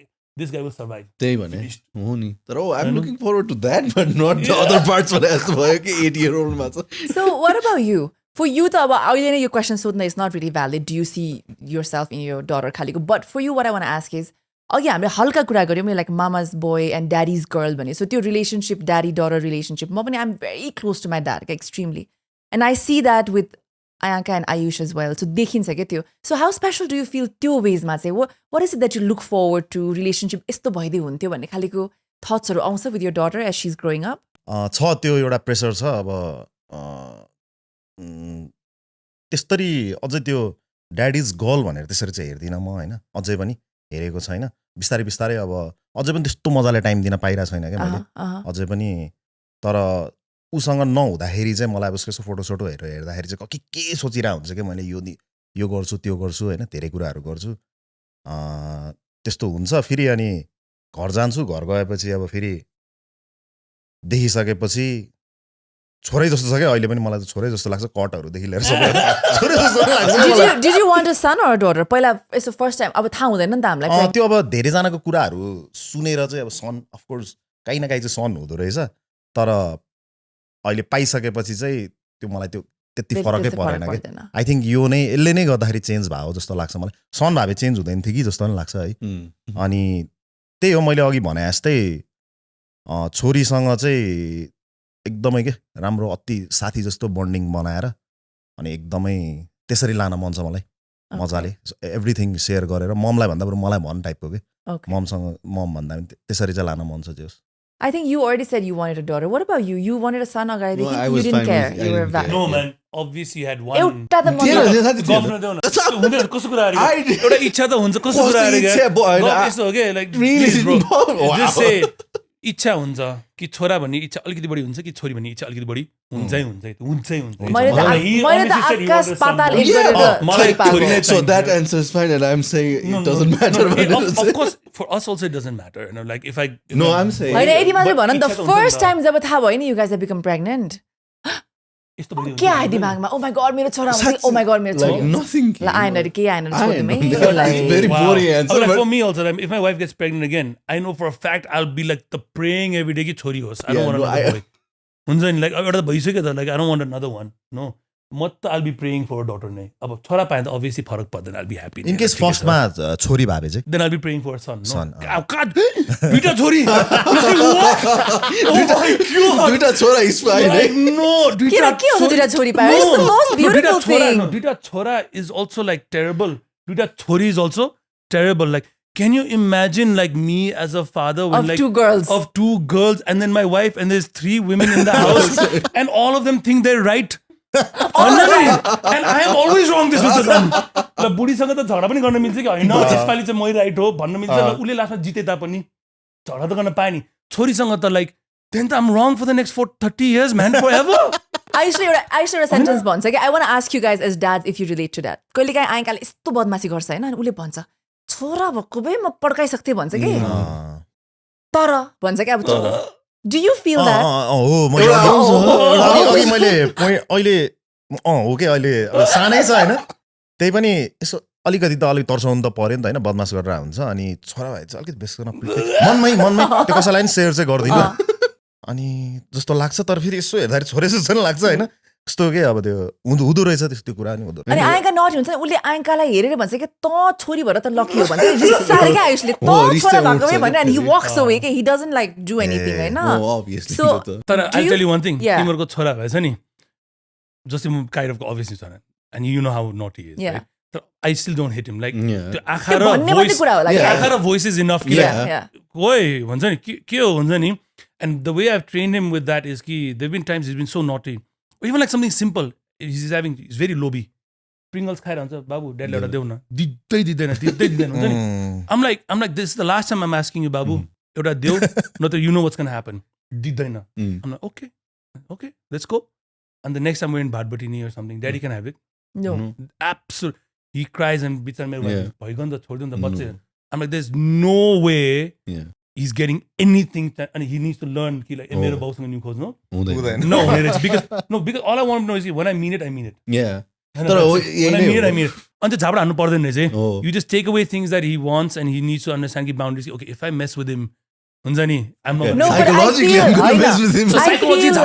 This guy will survive. I'm looking forward to that, but not the other parts. 8-year-old. So what about you? For you, your question is not really valid. Do you see yourself in your daughter? But for you, what I want to ask is, हामीले हल्का कुरा गऱ्यौँ like mama's boy and daddy's girl भने. So त्यो relationship, daddy-daughter relationship, I'm very close to my dad, extremely. And I see that with Priyanka and Ayush as well. So देखिन्छ के त्यो. So how special do you feel त्यो ways मा चाहिँ? What is it that you look forward to relationship यस्तो भइदियो हुन्थ्यो भन्ने खालीको thoughtsहरू आउँछ with your daughter as she's growing up? छ त्यो एउटा प्रेसर छ अब त्यस्तरी अझै त्यो ड्याड इज गर्ल भनेर त्यसरी चाहिँ हेर्दिनँ म होइन अझै पनि हेरेको छैन बिस्तारै बिस्तारै अब अझै पनि त्यस्तो मजाले टाइम दिन पाइरहेको छैन क्या मैले अझै पनि तर उसँग नहुँदाखेरि चाहिँ मलाई अब उसको फोटोसोटो हेर्दाखेरि चाहिँ के सोचिरहेको हुन्छ कि मैले यो गर्छु त्यो गर्छु होइन धेरै कुराहरू गर्छु त्यस्तो हुन्छ फेरि अनि घर जान्छु घर गएपछि अब फेरि देखिसकेपछि छोरै जस्तो छ क्या अहिले पनि मलाई त छोरै जस्तो लाग्छ कटहरूदेखि लिएर सबै छोरै जस्तो लाग्छ Did you want a son or a daughter? पहिला यसो फर्स्ट टाइम अब थाहा हुँदैन नि त हामीलाई त्यो अब धेरैजनाको कुराहरू सुनेर चाहिँ अब सन अफकोर्स काहीँ न काहीँ चाहिँ सन हुँदो रहेछ तर अहिले पाइसकेपछि चाहिँ त्यो मलाई त्यो त्यति फरकै परेन कि आई थिङ्क यो नै यसले नै गर्दाखेरि चेन्ज भयो जस्तो लाग्छ मलाई सन भए चेन्ज हुँदैन थियो कि जस्तो पनि लाग्छ है अनि त्यही हो मैले अघि भने जस्तै छोरीसँग चाहिँ एकदमै के राम्रो अति साथी जस्तो बन्डिङ बनाएर अनि एकदमै त्यसरी लान मन छ मलाई मजाले एभ्रिथिङ सेयर गरेर ममलाई भन्दा बरु मलाई भन् टाइपको के ममसँग मम भन्दा पनि त्यसरी चाहिँ लान मन छ जोस् I think you already said you wanted a daughter. What about you? You wanted a son or you didn't care? You were valid. No man, obviously you had one. एउटा त हुँदैन कस्तो कुरा एउटा इच्छा त हुन्छ कस्तो कुरा यस्तो हो के लाइक just say इच्छा हुन्छ कि छोरा भन्ने इच्छा अलिकति बढी हुन्छ कि छोरी भन्ने इच्छा अलिकति बढी हुन्छै मैले त आकाश पाताल एक गरेर छोरी नै So that answer is fine and I'm saying it doesn't matter. Of course for us also it doesn't matter, you know, like if I No, I'm saying होइन यति मात्र भन नि the first time जब थाहा भयो नि you guys have become pregnant के आयो दिमागमा oh my god मेरो छोरा हुन्छ oh my god मेरो छोरी like nothing ल आएन के आएन छोरीमै very boring answer like but for me also if my wife gets pregnant again I know for a fact I'll be like the praying every day कि छोरी होस् I don't want another boy हुन्छ नि like एउटा त भइसक्यो त like I don't want another one no म त I'll be praying for a daughter नै अब छोरा पाए त obviously फरक पर्दैन I'll be happy in case फर्स्टमा छोरी भए चाहिँ then I'll be praying for a son दुईटा छोरी दुईटा छोरा is fine no दुईटा छोरी पायो it's the most beautiful thing दुईटा छोरा is also like terrible दुईटा छोरी is also terrible like can you imagine like me as a father when, of like, two girls and then my wife and there's 3 women in the house and all of them think they're right and I am always wrong this was the ल बुढीसँग त झगडा पनि गर्न मिल्छ कि होइन यसपालि चाहिँ मै राइट हो भन्न मिल्छ र उसले लास्टमा जिते तापनि झगडा त गर्न पाए नि छोरीसँग त like then I'm wrong for the next 30 years man forever Actually एउटा sentence भन्छ कि I want to ask you guys as dads if you relate to that कहिलेकाहीँ आइकाले यस्तो बदमासी गर्छ होइन अनि उसले भन्छ छोरा भएको भए म पड्काइसक्थेँ भन्छ कि तर भन्छ कि अब Do you feel that? हो मैले अहिले हो कि अहिले सानै छ होइन त्यही पनि यसो अलिकति त अलिक तर्साउनु त पर्यो नि त होइन बदमास गरेर हुन्छ अनि छोरा भए चाहिँ अलिकति बेस गर्न मनमै त्यो कसैलाई पनि सेयर चाहिँ गर्दिनँ अनि जस्तो लाग्छ तर फेरि यसो हेर्दाखेरि छोरे जस्तो लाग्छ होइन कस्तो के अब त्यो हुँदो रहेछ त्यस्तो कुरा नि हुँदो अनि आइका नट हुन्छ उसले आइकालाई हेरेर भन्छ कि त छोरी भएर त लकी हो भन्छ रिसाएर क्या आयुषले त छोरा भएको भए भनेर and he walks away कि he doesn't like do anything हैन obviously so तर I'll tell you one thing तिमीहरुको छोरा भएछ नि जस्तै म kind of obviously छ and you know how naughty he is right तर I still don't hit him like त्यो आँखा र voice is enough कि ओइ भन्छ नि के हो भन्छ नि and the way I've trained him with that is कि there've been times he's been so naughty or even like something simple he's very loby Pringles खाएर हुन्छ बाबु ड्याडले एउटा देऊ न दिदैन हुन्छ नि I'm like this is the last time I'm asking you बाबु एउटा देऊ न त you know what's going to happen दिदैन I'm like okay let's go and the next time we're in Bhattarai or something daddy can have it no absolutely he cries and बिचार मेरो भइगयो नि त छोडिदिनु त बच्चे I'm like there's no way he's getting anything and he needs to learn कि like मेरो बाउसँग न्यू खोज्नु no because all I want to know is when I mean it yeah when I mean it अन्त झापडा हान्नु पर्दैन चाहिँ you just take away things that he wants and he needs to understand the boundaries okay if I mess with him हुन्छ नि I'm not No, but I Psychologically, feel, I'm gonna mess with him. So psychology is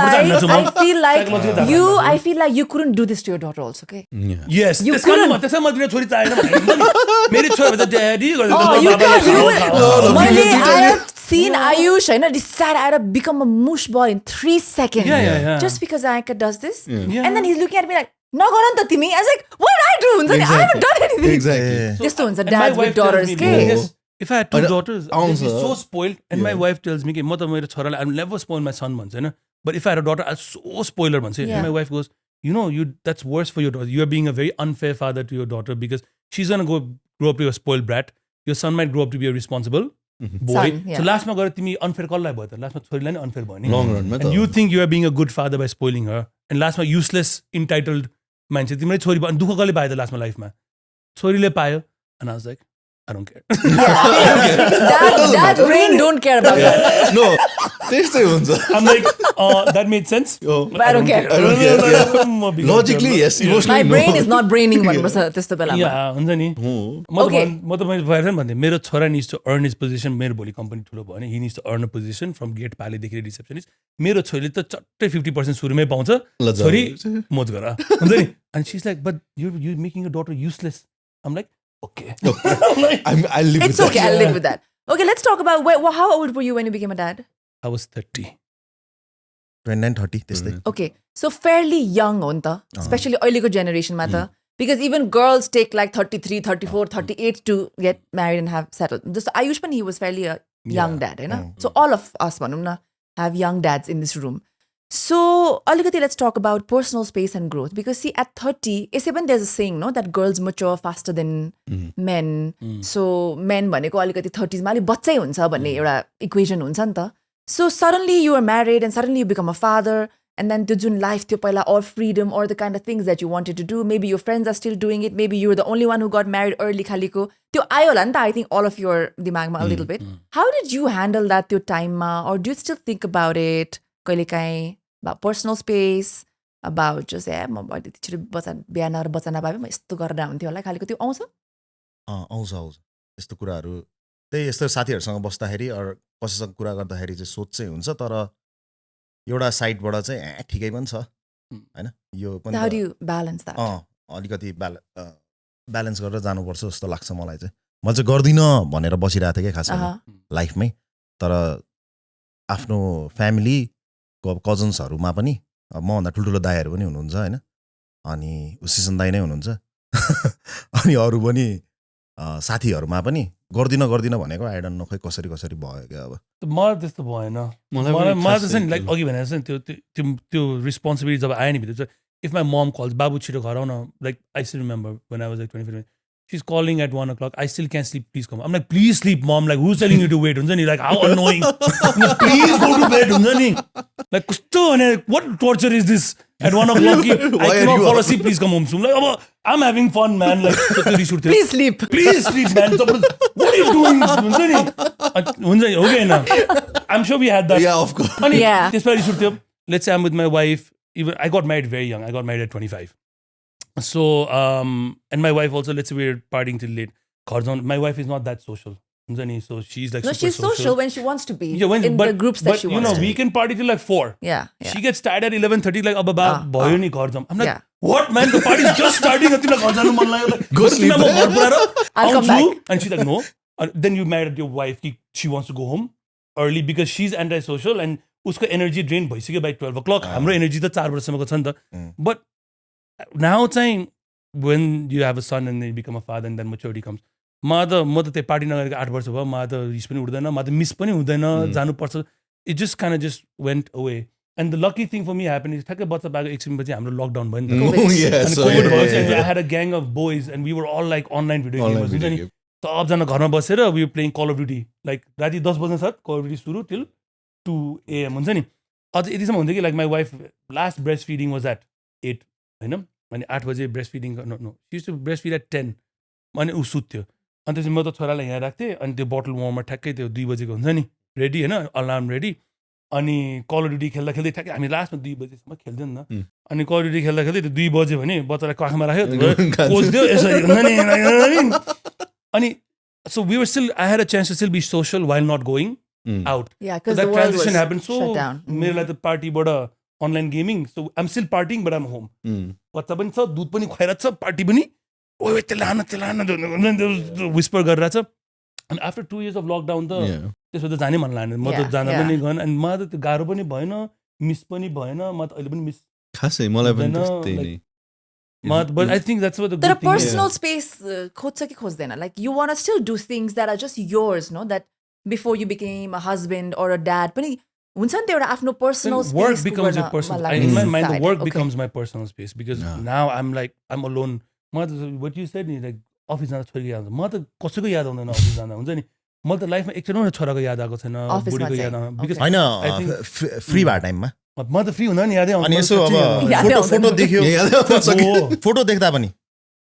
I feel like you couldn't do this to your daughter also, okay? Yes. You त्यसकारण couldn't. त्यसमा मैले छोरी चाहिएन भने मेरी छोरी त daddy Oh, you can't. I have seen Ayush, decide to become a mush ball in 3 seconds. Yeah. Just because Anka does this. Yeah. And then he's looking at me like, no, I was like, what did I do? I haven't done anything. Exactly. Just to And dads my with wife tells daughters. me, Okay? yes, if I had 2 daughters, I would be आउँछ. so spoiled. And my wife tells me, म त मेरो छोरालाई I'll never spoil my son भन्छ हैन. But if I had a daughter, I'll so spoil her भन्छ. Yeah. And my wife goes, you know, that's worse for your daughter. You are being a very unfair father to your daughter because she's going to grow up to be a spoiled brat. Your son might grow up to be a responsible boy. Son, yeah. So lastमा गएर तिमी unfair कसलाई भयो त? Lastमा छोरीलाई नै unfair भयो नि. Long run मा And you think you are being a good father by spoiling her. And lastमा useless, entitled मान्छे तिमीले छोरी भयो. अनि दुःख कसले पायो त लास्टमा लाइफमा? छोरीले पायो. And I was like, I don't care. That brain don't care about that. No, त्यस्तै हुन्छ. I'm like, that made sense. But I don't care. I don't care, yeah. म बिगार Logically, yes. My Emotionally, brain no. is not braining भन्नुपर्छ त्यस्तो बेलामा. Yeah, हुन्छ नि. Okay. म त मैले भएर भन्दै मेरो छोरा needs to earn his position. मेरो भोलि कम्पनी ठुलो भयो भने he needs to earn a position from gate पालेदेखि रिसेप्सनिस्ट. मेरो छोरीले त चट्टै 50% सुरुमै पाउँछ. ल जाऊ. छोरी मोज गर. हुन्छ नि. And she's like, but you're making your daughter useless. I'm like, okay. I'll live with It's that. okay, I'll live with that. Okay, let's talk about how old were you when you became a dad? I was 30. 29-30 त्यस्तै. Okay, so fairly young हो नि त, especially अहिलेको generationमा त. Because even girls take like 33, 34, 38 to get married and have settled. Just Ayush पनि he was fairly a young dad, हैन? So all of us भनौँ न have young dads in this room. So अलिकति let's talk about personal space and growth. Because see at 30, यसै पनि there's a saying, no, that girls mature faster than men. So men भनेको अलिकति 30s मा अलिक बच्चै हुन्छ भन्ने एउटा equation हुन्छ नि त. So suddenly you are married and suddenly you become a father. And then त्यो जुन life थियो पहिला or freedom or the kind of things that you wanted to do. Maybe your friends are still doing it. Maybe you were the only one who got married early खालिको. त्यो आयो होला नि त, I think all of your दिमागमा a little bit. How did you handle that त्यो टाइममा? Or do you still think about it? कहिलेकाहीँ about personal space, about just म अहिले छिटो बिहा नगरेर बच्चा नपाए म यस्तो गरेर हुन्थ्यो होला खालिको त्यो आउँछ? आउँछ यस्तो कुराहरू त्यही यस्तो साथीहरूसँग बस्दाखेरि अरू कसैसँग कुरा गर्दाखेरि चाहिँ सोच चाहिँ हुन्छ तर एउटा साइडबाट चाहिँ ठिकै पनि छ हैन यो पनि How do you balance that? अलिकति ब्यालेन्स गरेर जानुपर्छ जस्तो लाग्छ मलाई चाहिँ. म चाहिँ गर्दिनँ भनेर बसिरहेको थिएँ क्या खासमा लाइफमै. तर आफ्नो फ्यामिली कजन्सहरूमा पनि मभन्दा ठुल्ठुलो दाइहरू पनि हुनुहुन्छ होइन. अनि सिसन दाइ नै हुनुहुन्छ. अनि अरू पनि साथीहरूमा पनि गर्दिनँ भनेको आई डोन्ट नो खै कसरी भयो क्या. अब मलाई त्यस्तो भएन. मलाई चाहिँ नि लाइक अघि भनेर चाहिँ त्यो रिस्पोन्सिबिलिटी जब आयो नि भित्र चाहिँ इफ माई मम कल्स बाबु छिटो घर आउन like I still remember when I was like 25 she's calling at 1 o'clock. I still can't sleep. Please come. I'm like, please sleep, mom. Like, who's telling you to wait? Like, how annoying. Like, please go to bed. Like, what torture is this? At 1 o'clock, I cannot fall asleep. Please come home soon. Like, I'm having fun, man. Like, please sleep. Please sleep, man. What are you doing? Okay, now. I'm sure we had that. Yeah, of course. Yeah. Let's say I'm with my wife. Even I got married very young. I got married at 25. So, and my wife also, let's say we're partying till late. My wife is not that social. So she's like, no, super she's social when she wants to be. Yeah, in the groups that she wants to be. we can party till like 4. Yeah. She gets tired at 11:30, like, I'm like, what, man? The party's just starting. Go sleep. I'll come back. And she's like, no. Then you married your wife. She wants to go home early because she's antisocial and usko energy drain bhaisakyo by 12 o'clock. Hamro energy ta 4 barshamako cha ni ta. But now चाहिँ when you have a son and then you become a father and then maturity comes, म त त्यही party नगरेको 8 वर्ष भयो. म त रिस पनि उठ्दैन, म त मिस पनि हुँदैन, जानुपर्छ. It just kind of just went away. And the lucky thing for me happened is ठ्याक्कै बच्चा पाएको एकछिनपछि हाम्रो लकडाउन भयो नि त. COVID भयो. I had a gang of boys and we were all like online video gamers. हुन्छ नि, सबजना घरमा बसेर we were playing Call of Duty. Like राति 10 बज्न साथ Call of Duty सुरु till 2 AM हुन्छ नि. अझ यतिसम्म हुन्थ्यो कि like my wife last breastfeeding was at 8 हैन. अनि 8 बजे breast feeding no she used to breast feed at 10. अनि ऊ सुत्थ्यो. अनि त्यसपछि म त छोरालाई यहाँ राख्थेँ. अनि त्यो बोटल वार्मर ठ्याक्कै त्यो 2 बजेको हुन्छ नि रेडी होइन, अलार्म रेडी. अनि कल अफ ड्युटी खेल्दा खेल्दै ठ्याक्कै हामी लास्टमा 2 बजेसम्म खेल्थ्यौँ नि त. अनि कल अफ ड्युटी खेल्दा खेल्दै त्यो 2 बज्यो भने बच्चालाई काखमा राख्यो कोच्दियो यसरी हुन्छ नि. अनि so we were still, I had a chance to still be social while not going out. Yeah, So because that the world transition was happened. So shut down. मेरो लागि त पार्टीबाट online gaming, so I'm still parting but I'm home. बच्चा पनि छ, दुध पनि खुवाइरहेको छ, पार्टी पनि ओए त्यसलाई हान विस्पर गरिरहेछ. अनि आफ्टर 2 years of lockdown त त्यसो त जानै मन लागेन. म त जान पनि गएन. अनि मलाई त त्यो गाह्रो पनि भएन, मिस पनि भएन. म त अहिले पनि मिस खासै मलाई पनि त्यस्तै नै. But I think that's what the तर good thing is. personal space खोज्छ कि खोज्दैन? Like you want to still do things that are just yours, no? That before you became a husband or a dad, पनि हुन्छ नि त एउटा आफ्नो personal space. Work becomes your personal. In my mind, the work becomes my personal space because Yeah. now I'm alone. What you said, like office जाँदा छोरीको याद आउँछ. म त कसैको याद आउँदैन अफिस जाँदा, हुन्छ नि. म त लाइफमा एकचोटि पनि छोराको याद आएको छैन, बुढीको याद आउँछ. Because होइन फ्री भए टाइममा म त फ्री हुँदा नि यादै आउँछ. अनि यसो अब यादै फोटो देख्यो हो. फोटो देख्दा पनि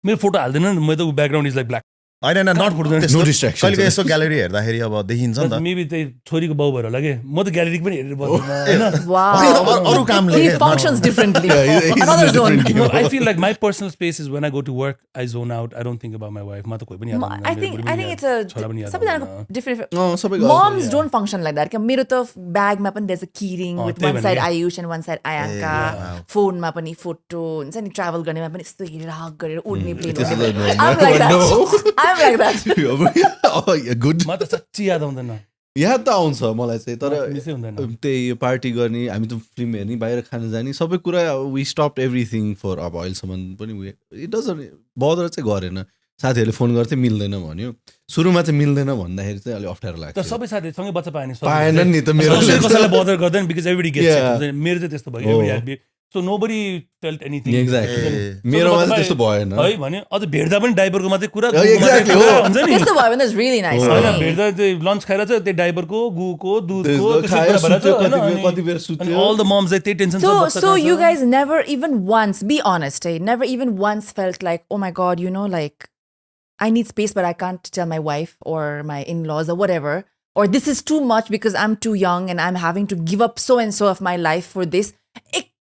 मेरो फोटो हाल्दैन नि, मेरो ब्याकग्राउन्ड इज लाइक ब्ल्याक. होइन Not put them- No distractions. कहिले यसो ग्यालेरी हेर्दाखेरि अब देखिन्छ नि त मेबी त्यही छोरीको बाउ भएर होला के. म त ग्यालेरी पनि हेरेर बस्दैन होइन. Wow. अरू कामले He के, functions differently. he's in a Another zone. different game. No, I feel like my personal space is when I go to work, I zone out. I don't think about my wife. म त कोही पनि याद आउँदैन. I think it's a छोरा पनि याद सबैजनाको आउँदैन. different. सबैको Moms don't function like that. मेरो त ब्यागमा पनि there's a key ring with त्यही one भने side क्या. Ayush and one side Ayanka. फोनमा पनि फोटो हुन्छ नि, ट्राभल गर्नेमा पनि यस्तो हेरेर हक गरेर उड्ने plain. This is like, no, I'm like that. no. I'm like that. Good म त साँच्ची याद आउँदैन. याद त आउँछ मलाई चाहिँ, तर मिसै हुँदैन. त्यही पार्टी गर्ने, हामी त फिल्म हेर्ने, बाहिर खान जाने, सबै कुरा वी स्टप एभ्रिथिङ फर अब अहिलेसम्म पनि इट डजन्ट बदर चाहिँ गरेन. साथीहरूले फोन गर्थे मिल्दैन भन्यो, सुरुमा चाहिँ मिल्दैन भन्दाखेरि चाहिँ अलिक अप्ठ्यारो लाग्छ. तर सबै साथीसँगै बच्चा पाएन पाएनन् नि त मेरो कसैलाई बदर गर्दैन because every gets Yeah. It. मेरो चाहिँ त्यस्तो भयो. So nobody felt anything. Exactly मेरोमा चाहिँ त्यस्तो भएन है भने अझ भेट्दा पनि डाइपरको मात्रै कुरा exactly, हो. हुन्छ नि. त्यस्तो भयो भने that's really nice. होइन भेट्दा त्यो लन्च खाएर चाहिँ त्यो डाइपरको गुको दुधको खाएर सुत्यो, कति बेर सुत्यो. अल द मम्स चाहिँ त्यही टेन्सन छ. So you guys never even once, be honest, never even once felt like, oh my God, like I need space but I can't tell my wife or my in-laws or whatever, or this is too much because I'm too young and I'm having to give up so and so of my life for this.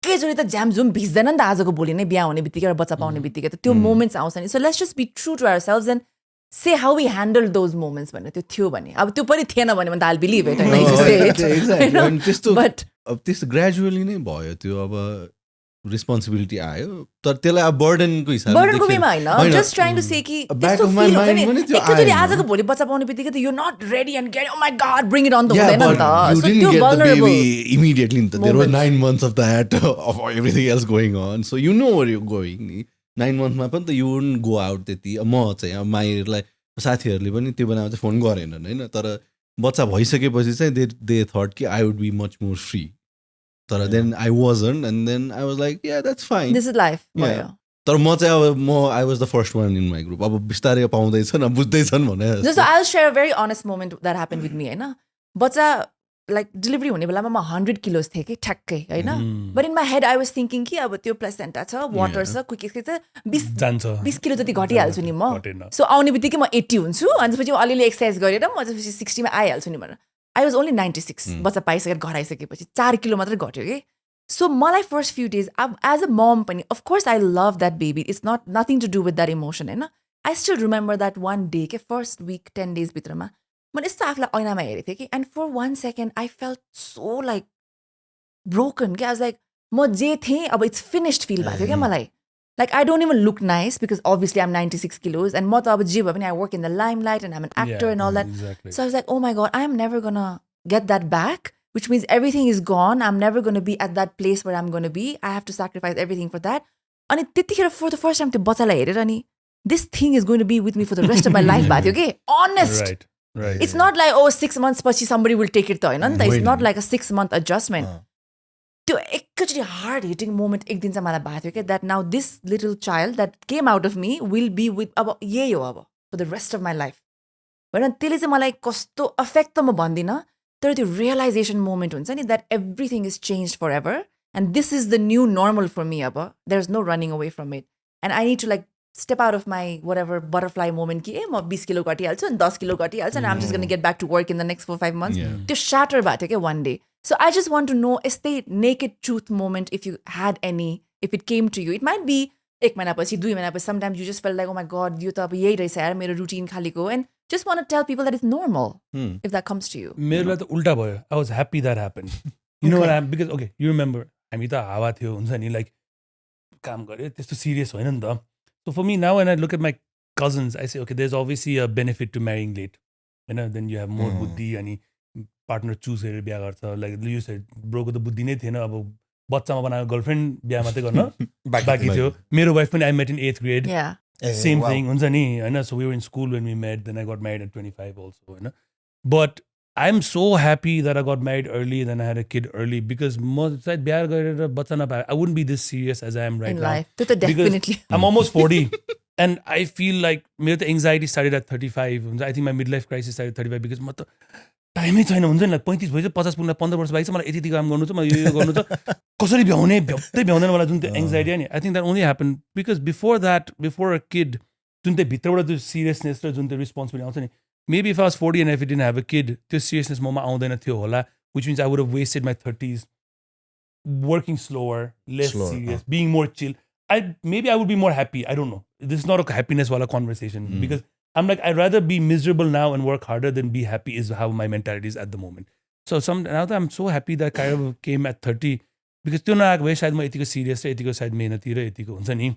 एकैचोटि त झ्यामझुम भिज्दैन नि त आजको भोलि नै बिहा हुने बित्तिकै र बच्चा पाउने बित्तिकै त त्यो मोमेन्ट्स आउँछ नि. So let's just be true to ourselves and say how we handle those moments भनेर. त्यो थियो भने अब त्यो पनि थिएन भने त आई बिलिभ इट होइन. त्यस्तो बट अब त्यस्तो ग्रेजुअली नै भयो त्यो. अब रेस्पोन्सिबिलिटी आयो तर त्यसलाई अब बर्डनको हिसाबले बर्डनको वेमा होइन, जस्ट ट्राइङ टु से कि त्यस्तो फिल हुन्छ नि एकैचोटि आजको भोलि बच्चा पाउने बित्तिकै त you not ready and get oh my God bring it on त हुँदैन नि त. सो त्यो vulnerable immediately नि त. There were 9 months of that of everything else going on, so you know where you're going नि. 9 monthsमा पनि त you wouldn't go out त्यति. म चाहिँ अब माइहरूलाई साथीहरूले पनि त्यो बेलामा चाहिँ फोन गरेनन् होइन, तर बच्चा भइसकेपछि चाहिँ they thought कि I would be much more free. तर then I wasn't and then I was like yeah that's fine. This is life. Yeah. तर म चाहिँ अब I was the first one in my group. अब बिस्तारै पाउँदैछन् बुझ्दैछन् भने जस्तो I'll share a very honest moment that happened with me होइन. बच्चा लाइक डेलिभरी हुने बेलामा म 100 kilos थिएँ कि ठ्याक्कै होइन. But in my head I was thinking कि अब त्यो प्लेसेन्टा छ, वाटर छ, के छ 20 किलो जति घटिहाल्छु नि म. सो आउने बित्तिकै म 80 हुन्छु अनि त्यसपछि अलिअलि एक्सर्साइज गरेर म त्यसपछि 60मा आइहाल्छु नि भनेर. आई वाज ओन्ली 96 बच्चा पाइसकेर घर आइसकेपछि 4 किलो मात्रै घट्यो कि. सो मलाई फर्स्ट फ्यु डेज अब एज अ मम पनि of course I love that baby, it's nothing to do with that emotion होइन. I still remember that one day के फर्स्ट विक 10 days भित्रमा मैले यस्तो आफूलाई ऐनामा हेरेको थिएँ कि and for 1 second I felt so like broken क्या. आई वाज लाइक म जे थिएँ अब इट्स फिनिस्ड फिल भएको थियो क्या मलाई. Like I don't even look nice because obviously I'm 96 kilos and म त अब जे भयो भने I work in the limelight and I'm an actor and all that. Exactly. So I was like, oh my God, I'm never gonna get that back, which means everything is gone. I'm never gonna be at that place where I'm gonna be. I have to sacrifice everything for that. अनि त्यतिखेर for the first time त्यो बच्चालाई हेरेर अनि this thing is going to be with me for the rest of my life भएको थियो कि. Honest. Right. It's not like oh 6 months पछि somebody will take it त होइन नि त. It's not like a 6-month adjustment. त्यो एकैचोटि हार्ड हिटिङ मोमेन्ट एक दिन चाहिँ मलाई भएको थियो क्या. That now this little child that came out of me will be with अब यही हो अब for the rest of my life होइन. त्यसले चाहिँ मलाई कस्तो अफेक्ट त म भन्दिनँ तर त्यो रियलाइजेसन मोमेन्ट हुन्छ नि that everything is change for ever and this is the new normal for me. अब there is no running away from it and I need to like step out of my whatever butterfly moment कि ए म 20 kilo घटिहाल्छु अनि 10 kilo घटिहाल्छु and I'm just going to get back to work in the next 4-5 months. त्यो shatter भएको थियो क्या one day. So I just want to know, यस्तै naked truth moment, if you had any, if it came to you. It might be 1 महिनापछि 2 महिनापछि, sometimes you just felt like, oh my God, यो त अब यही रहेछ यार मेरो routine खालीको, and just want to tell people that it's normal if that comes to you. मेरो लागि त उल्टा भयो. I was happy that happened. You know what I'm because okay, you remember हामी त हावा थियो हुन्छ नि like काम गरे त्यस्तो serious होइन नि त. So for me now when I look at my cousins I say okay there's obviously a benefit to marrying late. You know then you have more बुद्धि अनि partner choose गरेर बिहा गर्छ. Like you said ब्रोको त बुद्धि नै थिएन अब बच्चामा बनाएको गर्लफ्रेन्ड बिहा मात्रै गर्न बाँकी थियो. मेरो वाइफ पनि I met in 8th grade. Yeah. Same thing हुन्छ नि हैन. So we were in school when we met, then I got married at 25 also हैन. But I'm so happy that I got married early, then I had a kid early because म सायद बिहा गरेर बच्चा नपाए I wouldn't be this serious as I am right In now. life. त्यो त definitely. I'm almost 40 and I feel like मेरो त anxiety started at 35 हुन्छ. I think my midlife crisis started at 35 because म त टाइमै छैन हुन्छ नि 35 भइसक्यो 50 पुग्न 15 वर्ष बाइक छ मलाई यति काम गर्नु छ म यो गर्नु छ कसरी भ्याउने भ्याउँदैन मलाई जुन त्यो एङ्जाइटी नि I think that only happened because before a kid जुन त्यो भित्रबाट त्यो सिरियसनेस र जुन त्यो रेस्पोन्सिबिलिटी आउँछ नि maybe if I was 40 and if I didn't have a kid त्यो सिरियसनेस ममा आउँदैन थियो होला which means I would have wasted my 30s working slower less serious being more chill maybe I would be more happy I don't know this is not a happiness wala conversation because I'm like I'd rather be miserable now and work harder than be happy is how my mentality is at the moment. So now that I'm so happy that kind of came at 30 because त्यो नआएको भए सायद म यतिको serious र यतिको सायद मेहनती र यतिको हुन्छ नि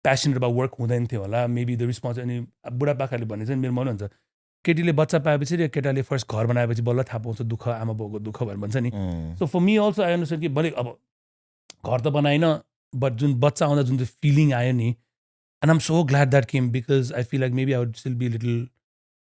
प्यासनेट अबाउट वर्क हुँदैन थियो होला मेबी द रेस्पोन्स अनि बुढापाकाले भने चाहिँ मेरो मन हुन्छ केटीले बच्चा पाएपछि र केटाले फर्स्ट घर बनाएपछि बल्ल थाहा पाउँछ दुःख आमा बाउको दुःख भनेर भन्छ नि. So for me also I understand कि भले अब घर त बनाइन बट जुन बच्चा आउँदा जुन त्यो फिलिङ आयो नि and I'm so glad that came because I feel like maybe I would still be a little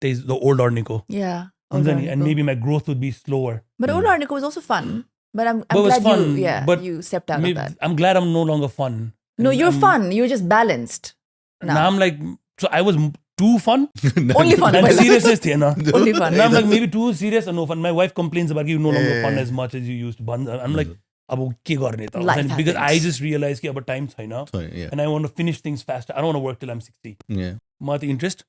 the old Arniko. Yeah. Old Arniko. And maybe my growth would be slower. But old Arniko was also fun. But I'm glad you stepped out of that. I'm glad I'm no longer fun. No, you're fun. You're just balanced. Now I'm like, so I was too fun. Only fun. And seriousness thing, na. Only fun. Now I'm like maybe too serious and no fun. My wife complains about you no longer fun as much as you used to. I'm like, अब के गर्ने त because I just realized कि अब time छैन and I want to finish things faster. I don't want to work till I'm 60. म त interest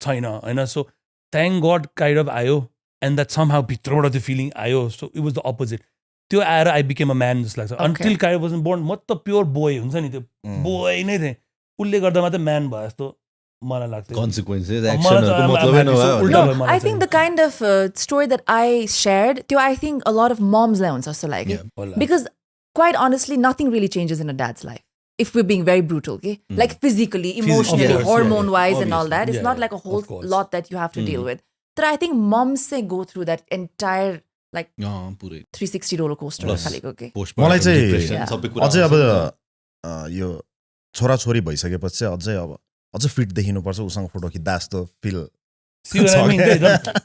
छैन हैन. So thank God kind of आयो and that somehow भित्रबाट त्यो फिलिङ आयो. So it was the opposite. त्यो आएर I became a man जस्तो लाग्छ. Until kind of wasn't born म त प्योर बोय हुन्छ नि त्यो बोय नै थिएँ. उसले गर्दा मात्रै म्यान भयो जस्तो मलाई लाग्छ. Consequences, actionहरुको मतलबै नभयो. No, I think the kind of story that I shared, I think a lot of moms लाई हुन्छ जस्तो लाग्यो. Because quite honestly, nothing really changes in a dad's life. If we're being very brutal, okay? Like physically, emotionally, hormone-wise and all that. It's not like a whole lot that you have to deal with. But I think moms say go through that entire like 360 roller coaster. मलाई चाहिँ अझै अब यो छोराछोरी भइसकेपछि अझै अब अझै फिट देखिनुपर्छ उसँग फोटो खिच्दा जस्तो फिल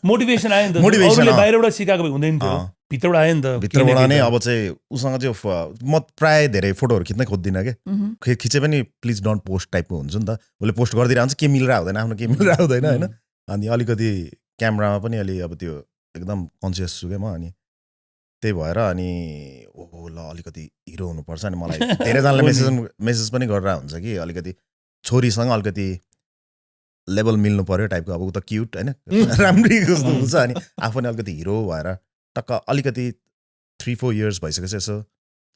मोटिभेसन आयो नि त. अरूले बाहिरबाट सिकाएको हुँदैन थियो भित्रबाट आयो नि त. भित्रबाट नै अब चाहिँ उसँग चाहिँ म प्राय धेरै फोटोहरू खिच्नै खोज्दिनँ क्या. खिचे पनि प्लिज डोन्ट पोस्ट टाइपको हुन्छ नि त. उसले पोस्ट गरिदिइरहन्छ के मिलेर हुँदैन आफ्नो के मिलेर हुँदैन होइन. अनि अलिकति क्यामेरामा पनि अलि अब त्यो एकदम कन्सियस छु क्या म. अनि त्यही भएर अनि ओहो ल अलिकति हिरो हुनुपर्छ. अनि मलाई धेरैजनाले मेसेज पनि गरेर हुन्छ कि अलिकति छोरीसँग अलिकति लेभल मिल्नु पर्यो टाइपको. अब ऊ त क्युट होइन राम्री जस्तो हुन्छ. अनि आफू पनि अलिकति हिरो भएर टक्क अलिकति 3-4 years भइसकेपछि यसो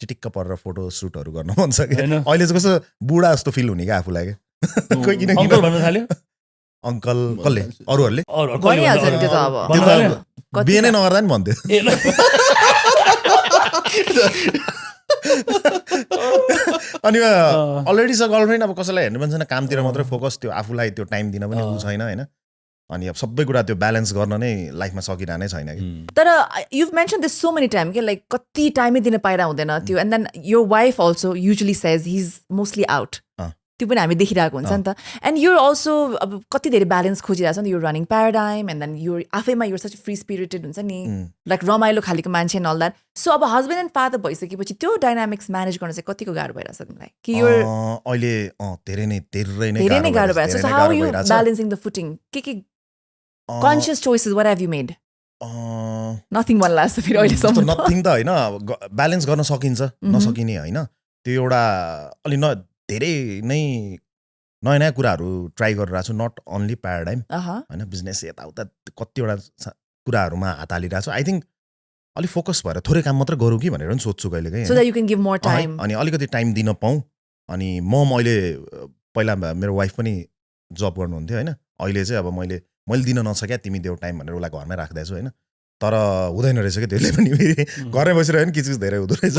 चिटिक्क परेर फोटो सुटहरू गर्न मन छ कि. अहिले चाहिँ कस्तो बुढा जस्तो फिल हुने क्या आफूलाई क्या. कोही किन अङ्कल भन्न थाल्यो. अङ्कल कसले अरूहरूले बिहे नै नगर्दा नि भन्थ्यो. अनि अलरेडी छ गर्लफ्रेन्ड. अब कसैलाई हेर्नु मन छैन कामतिर मात्रै फोकस. त्यो आफूलाई त्यो टाइम दिन पनि ऊ छैन होइन. अनि अब सबै कुरा त्यो ब्यालेन्स गर्न नै लाइफमा सकिरहनै छैन कि. तर you've mentioned this so many times के like कति टाइमै दिन पाइरा हुँदैन त्यो. And then your wife also usually says he's mostly out. त्यो पनि हामी देखिरहेको हुन्छ नि त. And you're also अब कति धेरै ब्यालेन्स खोजिरहेको छ नि. You're running Paradigm and then you're आफैमा you're such a free spirited हुन्छ नि. Like रमाइलो खालीको मान्छे and all that. So अब husband and father भइसकेपछि त्यो डाइनामिक्स म्यानेज गर्न चाहिँ कतिको गाह्रो भइरहेछ तिमीलाई कि अहिले धेरै नै गाह्रो भइरहेछ. So how are you balancing the footing? के conscious choices what have you made? Nothing one last फेरि अहिलेसम्म नथिङ त होइन. ब्यालेन्स गर्न सकिन्छ नसकिने होइन. त्यो एउटा अलि धेरै नै नयाँ नयाँ कुराहरू ट्राई गरिरहेको छु. नट ओन्ली प्याराडाइम होइन बिजनेस यताउता कतिवटा कुराहरूमा हात हालिरहेको छु. आई थिङ्क अलिक फोकस भएर थोरै काम मात्र गरौँ कि भनेर पनि सोध्छु कहिले काहीँ. So that you can give more time. अनि अलिकति टाइम दिन पाऊँ. अनि म अहिले पहिला मेरो वाइफ पनि जब गर्नुहुन्थ्यो होइन. अहिले चाहिँ अब मैले मैले दिन नसक्या तिमी देऊ टाइम भनेर उसलाई घरमै राख्दैछु होइन तर हुँदैन रहेछ क्या त्यसले पनि फेरि घरमै बसिरह्यो नि किचकिच धेरै हुँदो रहेछ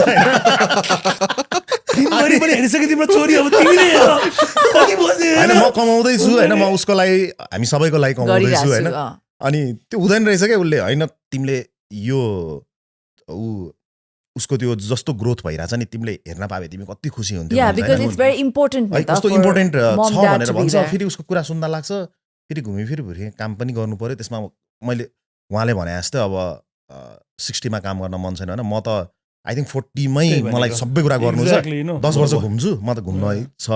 होइन म कमाउँदैछु होइन म उसको लागि हामी सबैको लागि कमाउँदैछु होइन अनि त्यो हुँदैन रहेछ क्या उसले होइन तिमीले यो उसको त्यो जस्तो ग्रोथ भइरहेछ नि तिमीले हेर्न पाए तिमी कति खुसी हुन्थ्यौ कस्तो इम्पोर्टेन्ट छ भनेर भन्छ फेरि उसको कुरा सुन्दा लाग्छ फेरि घुमिफिरि काम पनि गर्नु पर्यो त्यसमा मैले उहाँले भने जस्तै अब 60 मा काम गर्न मन छैन होइन म त आई थिङ्क 40 मै मलाई सबै कुरा गर्नु छ 10 वर्ष घुम्छु म त घुम्न छ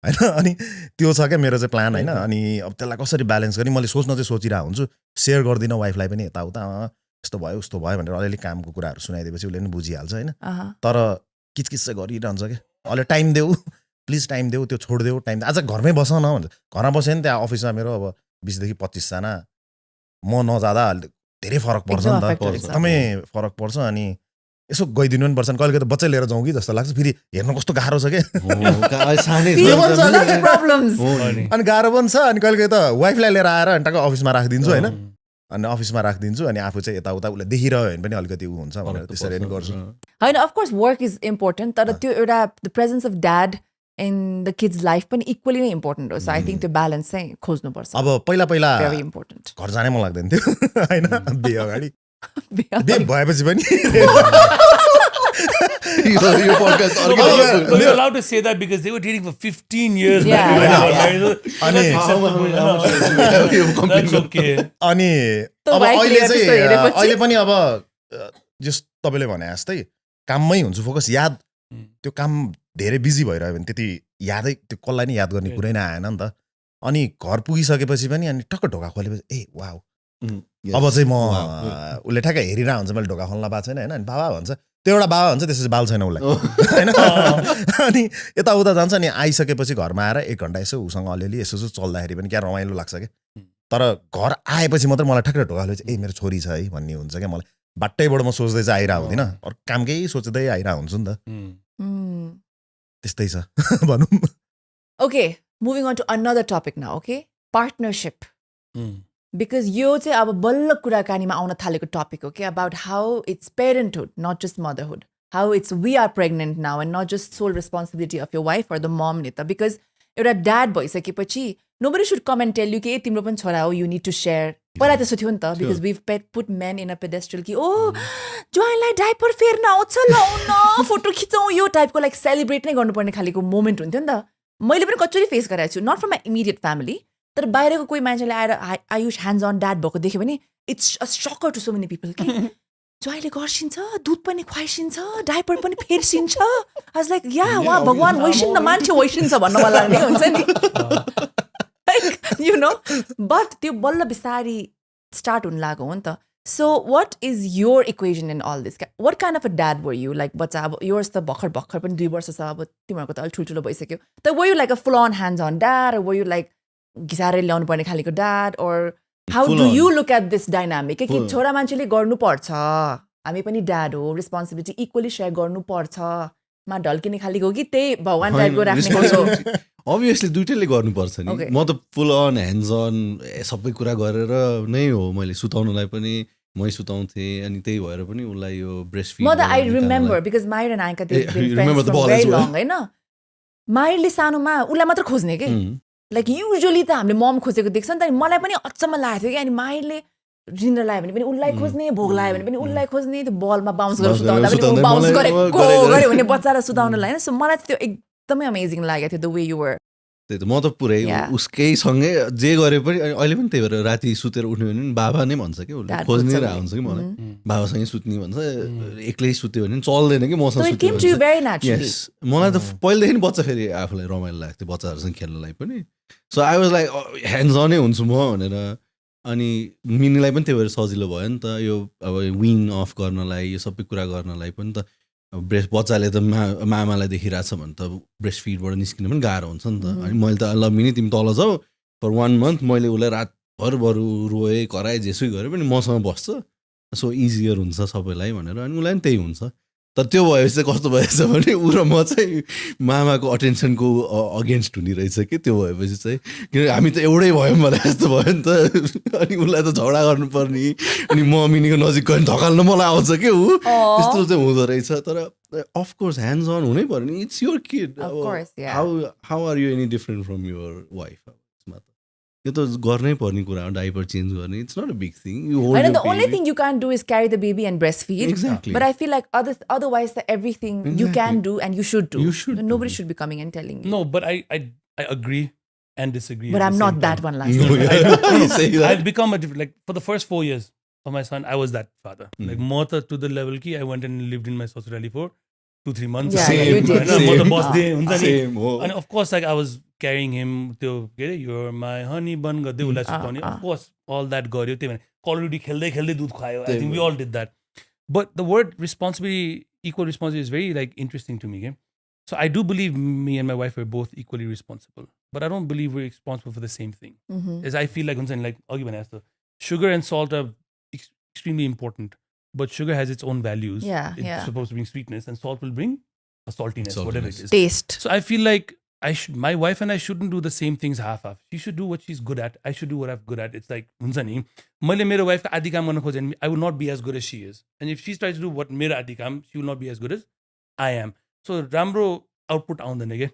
होइन अनि त्यो छ क्या मेरो चाहिँ प्लान होइन अनि अब त्यसलाई कसरी ब्यालेन्स गर्ने मैले सोच्न चाहिँ सोचिरहेको हुन्छु सेयर गर्दिनँ वाइफलाई पनि यताउता यस्तो भयो उस्तो भयो भनेर अलिअलि कामको कुराहरू सुनाइदिएपछि उसले पनि बुझिहाल्छ होइन तर किचकिच चाहिँ गरिरहन्छ क्या अहिले टाइम देऊ प्लिज टाइम देऊ त्यो छोडिदेऊ टाइम आज घरमै बस न भन्छ घरमा बस्यो नि त्यहाँ अफिसमा मेरो अब 20 देखि 25 जना म नजाँदा धेरै फरक पर्छ नि त एकदमै फरक पर्छ अनि यसो गइदिनु पनि पर्छ कहिले त बच्चा लिएर जाउँ कि जस्तो लाग्छ फेरि हेर्न कस्तो गाह्रो छ क्या अनि गाह्रो पनि छ अनि कहिले त वाइफलाई लिएर आएर टक्क अफिसमा राखिदिन्छु होइन अनि अफिसमा राखिदिन्छु अनि आफू चाहिँ यताउता उसले देखिरह्यो भने पनि अलिकति ऊ हुन्छ भनेर त्यसरी नै गर्छु होइन अफकोर्स वर्क इज इम्पोर्टेन्ट तर त्यो एउटा the presence of dad in the kids life पनि इक्वली नै इम्पोर्टेन्ट हो सो आई थिङ्क त्यो ब्यालेन्स चाहिँ खोज्नुपर्छ अब पहिला भेरी इम्पोर्टेन्ट घर जानै मन लाग्दैन थियो होइन बिहे अगाडि बिहे भएपछि पनि You're allowed to say that because they were dating for 15 years. That's okay. अनि अब अहिले पनि अब जस तपाईँले भने जस्तै काममै हुन्छु फोकस याद त्यो काम धेरै बिजी भइरह्यो भने त्यति यादै त्यो कसलाई नै याद गर्ने कुरै नै आएन नि त अनि घर पुगिसकेपछि पनि अनि टक्क ढोका खोलेपछि ए वाउ अब चाहिँ म उसले ठ्याक्कै हेरिरहेको हुन्छ मैले ढोका खोल्न पाएको छैन होइन अनि बाबा भन्छ त्यो एउटा बाबा भन्छ त्यसपछि बाल छैन उसलाई होइन अनि यताउता जान्छ अनि आइसकेपछि घरमा आएर 1 घन्टा यसो उसँग अलिअलि यसो चल्दाखेरि पनि क्या रमाइलो लाग्छ क्या तर घर आएपछि मात्रै मलाई ठ्याक्कै ढोका खोलेपछि ए मेरो छोरी छ है भन्ने हुन्छ क्या मलाई बाटैबाट म सोच्दै चाहिँ आइरहेको हुँदिनँ अरू कामकै सोच्दै आइरहेको हुन्छु नि त त्यस्तै छ भनौँ okay moving on to another topic now okay partnership because यो चाहिँ अब बल्ल कुराकानीमा आउन थालेको टपिक हो कि about how it's parenthood not just motherhood how it's we are pregnant now and not just sole responsibility of your wife or the mom नि त बिकज एउटा ड्याड भइसकेपछि nobody should come and tell you कि तिम्रो पनि छोरा हो you need to share पहिला त्यस्तो थियो नि त because we put men in a pedestal कि ओ ज्वाइँलाई डाइपर फेर्न आउँछ लाउन फोटो खिचौँ यो टाइपको लाइक सेलिब्रेट नै गर्नुपर्ने खालेको मोमेन्ट हुन्थ्यो नि त मैले पनि कचोरी फेस गरेको छु not from my immediate family तर बाहिरको कोही मान्छेले आएर आयुष ह्यान्ड्स अन ड्याड भएको देख्यो भने it's a sucker to so many people कि ज्वाइँले गर्छिन्छ दुध पनि खुवाइसिन्छ डाइपर पनि फेर्सिन्छ आज लाइक या उहाँ भगवान् वैशिन्न मान्छे वैशिन्छ भन्न मन लाग्ने हुन्छ नि यु नो बट त्यो बल्ल बिस्तारी स्टार्ट हुन लाग्यो हो नि त so what is your equation in all this what kind of a dad were you like बच्चा अब योर्स त भर्खर पनि 2 वर्ष छ अब तिमीहरूको त अलिक ठुल्ठुलो भइसक्यो त were you like a full on hands on dad were you like घिसारै ल्याउनु पर्ने खालेको dad or how do you look at this dynamic कि छोरा मान्छेले गर्नुपर्छ हामी पनि ड्याड हो रेस्पोन्सिबिलिटी इक्वली सेयर गर्नुपर्छ मा ढल्किने खालेको कि त्यही भगवान् टाइपको राख्ने खालको अभियसली दुइटैले गर्नुपर्छ नि म त फुल अन ह्यान्ड्स अन सबै कुरा गरेर नै हो मैले सुताउनलाई पनि मै सुताउँथेँ अनि त्यही भएर पनि उसलाई यो ब्रेस्ट फिड म त I remember because Myra and Aika they friends for very long हैन मायरले सानोमा उसलाई मात्र खोज्ने के लाइक युजुअली त हामीले मम खोजेको देख्छ नि त मलाई पनि अचम्म लागेको थियो कि अनि मायरले डिनर लगायो भने पनि उसलाई खोज्ने भोग लगायो भने पनि उसलाई खोज्ने त्यो बलमा बााउन्स गरेर सुताउँदा पनि बााउन्स गरेको गऱ्यो भने बच्चालाई सुताउनलाई होइन सो मलाई त्यो एकदमै अमेजिङ लागेको थियो द वे यु वर त्यही त म त पुरै उसकैसँगै जे गरे पनि अहिले पनि त्यही भएर राति सुतेर उठ्यो भने बाबा नै भन्छ कि उसले खोज्ने हुन्छ कि मलाई बाबासँगै सुत्ने भन्छ एक्लै सुत्यो भने चल्दैन कि मसँग सुत्यो मलाई त पहिलेदेखि बच्चा फेरि आफूलाई रमाइलो लाग्थ्यो बच्चाहरूसँग खेल्नलाई पनि so I was like hands अनै हुन्छु म भनेर अनि मिनीलाई पनि त्यही भएर सजिलो भयो नि त यो अब विङ अफ गर्नलाई यो सबै कुरा गर्नलाई पनि त ब्रेस्ट बच्चाले त मामालाई देखिरहेछ भने त ब्रेस्ट फिडबाट निस्किनु पनि गाह्रो हुन्छ नि त अनि मैले त ल मिनी तिमी तल जाऊ फर 1 month मैले उसलाई रातभर बरु रोएँ कराएँ जेसुकै गरेँ पनि मसँग बस्छ सो इजियर हुन्छ सबैलाई भनेर अनि उसलाई पनि त्यही हुन्छ तर त्यो भएपछि चाहिँ कस्तो भएछ भने ऊ र म चाहिँ मामाको अटेन्सनको अगेन्स्ट हुने रहेछ कि त्यो भएपछि चाहिँ किनकि हामी त एउटै भयौँ भने जस्तो भयो नि त अनि उसलाई त झगडा गर्नुपर्ने अनि मम्मीको नजिक गयो भने धकाल्न मलाई आउँछ कि ऊ त्यस्तो चाहिँ हुँदो रहेछ तर अफकोर्स ह्यान्ड्स अन हुनै पर्यो नि it's your kid how are you any different from your wife त्यो त गर्नै पर्ने कुरा हो डाइपर चेन्ज गर्ने it's not a big thing you hold the only thing you can't do is carry the baby and breastfeed. Exactly. But I feel like otherwise everything you can do and you should do. You should Nobody do. should be coming and telling you. No, but I agree and disagree. But at I'm the not same that time. one last time. You say that. I've become a different, like for the first 4 years of my son, I was that father. Like more to the level ki I went and lived in my society for 2-3 months. Yeah, Same, you did. same. More boss day हुन्छ नि. Same, oh. And of course like I was carrying him त्यो के अरे you're my honey bun गर्दै उसलाई सुताउने. Of course all that गर्यो त्यही भने Call of Duty खेल्दै खेल्दै दुध खुवायो. I think we all did that. But the word responsibility, equal responsibility is very like interesting to me. Okay? So I do believe me and my wife are both equally responsible. But I don't believe we're responsible for the same thing. As I feel like हुन्छ नि like अघि भने जस्तो sugar and salt are extremely important. But sugar has its own values. It's supposed to bring sweetness and salt will bring a saltiness, whatever it is. Taste. So I feel like my wife and I shouldn't do the same things half-half. She should do what she's good at. I should do what I'm good at. It's like, हुन्छ नि मैले मेरो wife को आदि काम गर्न खोजेँ भने I would not be as good as she is. And if she tries to do what मेरो आदि काम, she will not be as good as I am. So राम्रो output आउँदैन के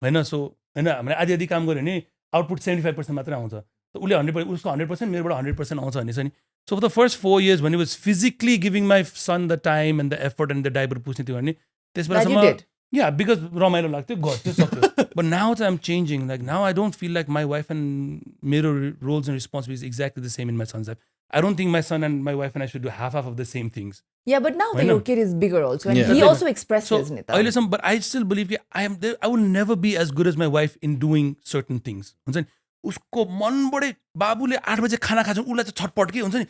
होइन. So होइन हामीले आदि काम गऱ्यो भने output 75% मात्रै आउँछ. So उसले 100% उसको 100% मेरोबाट 100% आउँछ भने चाहिँ नि. So for the first 4 years when he was physically giving my son the time and the effort and the diaper पुस्ने थियो भने That you did. Yeah, because रमाइलो लाग्थ्यो गर्थ्यो सक्थ्यो. But now I'm changing. Like now I don't feel like my wife and मेरो roles and responsibilities exactly the same in my son's life. I don't think my son and my wife and I should do half of the same things. Yeah, but now your kid is bigger also. And he also expresses it. But I still believe I will never be as good as my wife in doing certain things. हुन्छ नि उसको मनबाटै बाबुले 8 बजे खाना खान्छ उसलाई चाहिँ छटपट के हुन्छ नि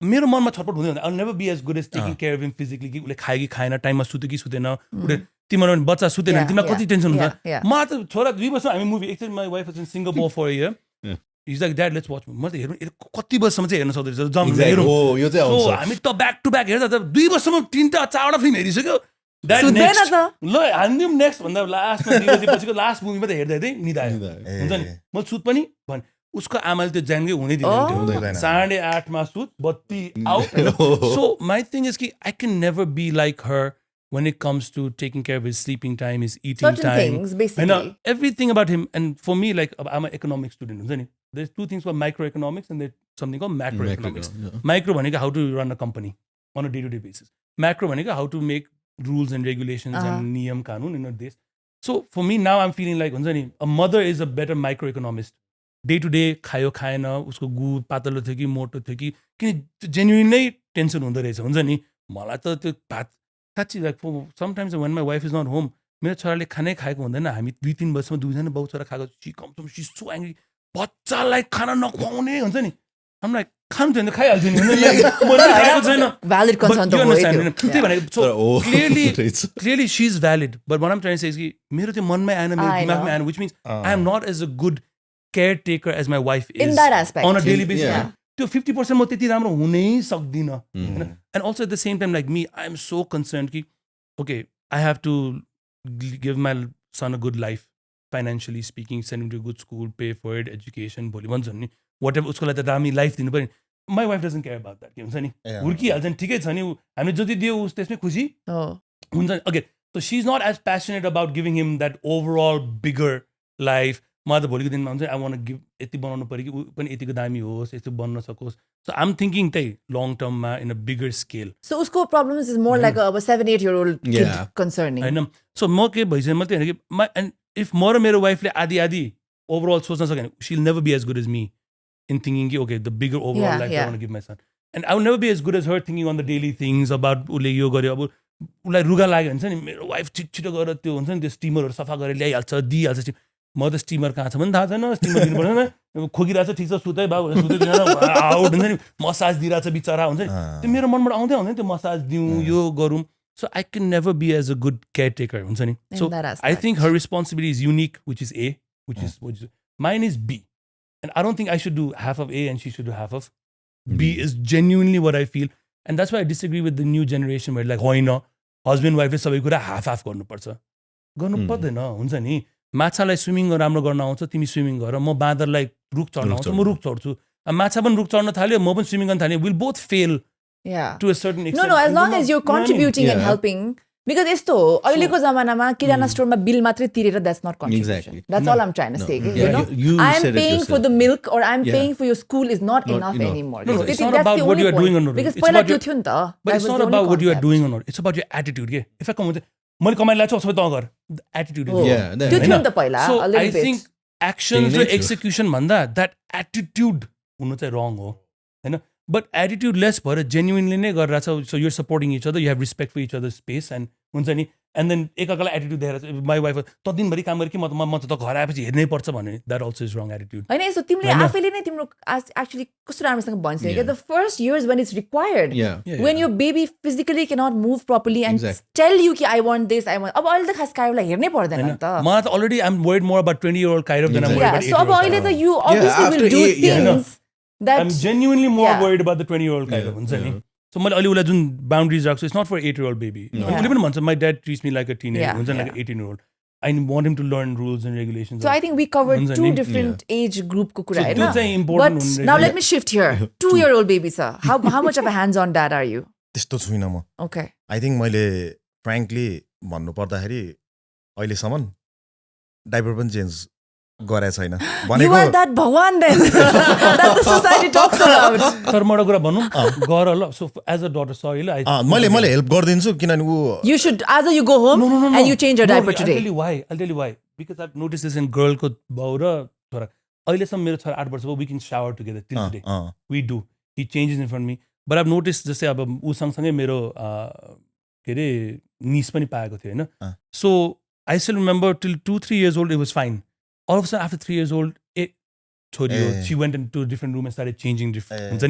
मेरो मनमा छटपट हुँदै हुन्छ. I'll never be as good as taking care of him physically कि उसले खायो कि खाएन टाइममा सुत्यो कि सुतेन उसले तिम्रो बच्चा सुतेन तिमीलाई कति टेन्सन हुन्छ. म त छोरा 2 वर्ष हामी मुभी एकचोटि my wife was in Singapore for a year. He's like dad let's watch movie. म त हेर्नु कति वर्षसम्म चाहिँ हेर्न सक्दैछ जम्मै हेरौँ. यो चाहिँ आउँछ. So हामी त ब्याक टु ब्याक हेर्दा त 2 वर्षसम्म 3-4वटा फिल्म हेरिसक्यो. ल हान्दिउँ नेक्स्ट भन्दा लास्टमा 2 बजेपछिको लास्ट मुभी मात्रै हेर्दै हेर्दै निदायो हुन्छ नि. म सुत पनि भने उसको आमाले त्यो ज्यानकै हुनै दिँदैन. 8:30मा सुत बत्ती out. So my thing is कि I can never be like her when it comes to taking care of his sleeping time, his eating Certain time. things, basically. Everything about him. And for me, like I'm an economics student. हुन्छ नि. There's 2 things called microeconomics and there's something called macroeconomics. Micro भनेको how to run a company on a day-to-day basis. Macro भनेको how to make rules and regulations and niyam kanun in a day. So for me now I'm feeling like हुन्छ नि a mother is a better microeconomist. Day to day खायो खाएन उसको good पातलो थियो कि मोटो थियो कि किन जेन्युइन नै टेन्सन हुँदो रहेछ हुन्छ नि. मलाई त त्यो भात साँच्ची like sometimes when my wife is not home मेरो छोराले खानै खाएको हुँदैन. हामी 2-3 वर्षमा 2जना बाउ छोरा खाएको she comes she so angry बच्चालाई खाना नखुवाउने हुन्छ नि. I'm like खानु थियो भने खाइहाल्थ्यो नि मैले खाएको छैन. Valid concern त हो. त्यही भनेको so clearly she's valid. But what I'm trying to say is कि मेरो त्यो मनमै आएन मेरो दिमागमै आएन which means I am not as a good caretaker as my wife is In that aspect. on a daily basis. Yeah. त्यो 50% म त्यति राम्रो हुनै सक्दिनँ. And also at the same time like me I am so concerned कि okay I have to give my son a good life financially speaking, send him to a good school, pay for it, education भोलि भन्छ नि whatever उसको लागि त दामी life दिनु पर्यो. My wife doesn't care about that के हुन्छ नि हुर्किहाल्छ नि ठिकै छ नि हामीले जति दियो उस त्यसमै खुसी हुन्छ नि. Okay so she's not as passionate about giving him that overall bigger life. म त भोलिको दिनमा हुन्छ I want to give यति बनाउनु पर्यो कि ऊ पनि यतिको दामी होस् यस्तो बन्न सकोस्. So I'm thinking त्यही long term मा in a bigger scale. So उसको problems is more like a 7-8-year-old kid concerning. होइन so म के भइसक्यो म त्यही कि and if म र मेरो वाइफले आदि overall सोच्न सक्यो भने she'll never be as good as me in thinking कि okay the bigger overall life I want to give my son. And I will never be as good as her thinking on the daily things about उसले यो गर्यो अब उसलाई रुगा लाग्यो हुन्छ नि मेरो वाइफ छिटो गरेर त्यो हुन्छ नि त्यो स्टिमरहरू सफा गरेर ल्याइहाल्छ दिइहाल्छ. म त स्टिमर कहाँ छ भने थाहा छैन. स्टिमर दिनु पर्दैन खोकिरहेको छ ठिक छ सुतै बाबु सुतै आउट हुन्छ नि मसाज दिइरहेको छ बिचरा हुन्छ नि. त्यो मेरो मनबाट आउँदै आउँदैन त्यो मसाज दिउँ यो गरौँ. So I can never be as a good caretaker हुन्छ नि. So I think her responsibility is unique which is A which is mine is B. And I don't think I should do half of A and she should do half of B is genuinely what I feel. And that's why I disagree with the new generation where like होइन husband वाइफले सबै कुरा half गर्नुपर्छ गर्नु पर्दैन हुन्छ नि माछालाई swimming राम्रो गर्न आउँछ तिमी स्विमिङ गर म बाँदरलाई रुख चढ्न आउँछ म रुख चढ्छु माछा पनि रुख चढ्न थाल्यो म पनि स्विमिङ गर्न थाल्यो will both fail to a certain extent No, as long as you're contributing and helping. Because यस्तो हो अहिलेको जमानामा किराना स्टोरमा बिल मात्रै तिरेर that's not contribution. That's all I'm trying to say. You know, I'm paying for the milk or I'm paying for your school is not enough anymore. No, it's not about what you are doing or not. Because पहिला त्यो थियो नि त. But it's not about what you are doing or not. It's about your attitude. If I come with मैले कमाइ ल्याएको छु सबै तँ गर एटिट्युड त्यो थियो नि त पहिला. So I think action र execution भन्दा that attitude हुनु चाहिँ wrong हो हैन But attitude less भएर genuinely नै गरिरहेछ so you're supporting each other you have respect for each other's space and हुन्छ नि and then एकअर्कालाई एटिट्युड देखाएर my wife त दिनभरि काम गरे कि म त घर आएपछि हेर्नै पर्छ भने that also is wrong attitude हैन यसो तिमीले आफैले नै तिम्रो actually कस्तो राम्रोसँग भन्छौ के the first years when it's required when your baby physically cannot move properly and tell you कि I want this I want अब अहिले त खास काइरोलाई हेर्नै पर्दैन नि त मलाई त already I'm worried more about 20-year-old Kairav than I'm worried about 8-year-old so अब अहिले त you obviously will do things that I'm genuinely more worried about the 20-year-old Kairav हुन्छ नि So मैले अहिले उसलाई जुन boundaries राख्छु it's not for 8-year-old baby उसले पनि भन्छ my dad treats me like a teenager हुन्छ नि like an 18-year-old I want him to learn rules and regulations So I think we covered two different age group को कुरा हैन त्यो चाहिँ important But now let me shift here 2-year-old baby sir how much of a hands-on dad are you त्यस्तो छुइनँ म Okay I think मैले frankly भन्नु पर्दाखेरि अहिलेसम्म डाइपर पनि चेन्ज गरे छैन You are that भगवान then that the society talks about तर म एउटा कुरा भनौँ गर ल so as a daughter sorry ल मैले हेल्प गरिदिन्छु किनभने ऊ You should as you go home and you change your diaper today I'll tell you why because I've noticed this in girl को बाउ र छोरा अहिलेसम्म मेरो छोरा 8 वर्षको we can shower together till today we do he changes in front of me but I've noticed जस्तै अब ऊ सँगसँगै मेरो के अरे niece पनि पाएको थियो हैन so I still remember till 2-3 years old it was fine all of a sudden after 3 years old she went into a different room and started changing different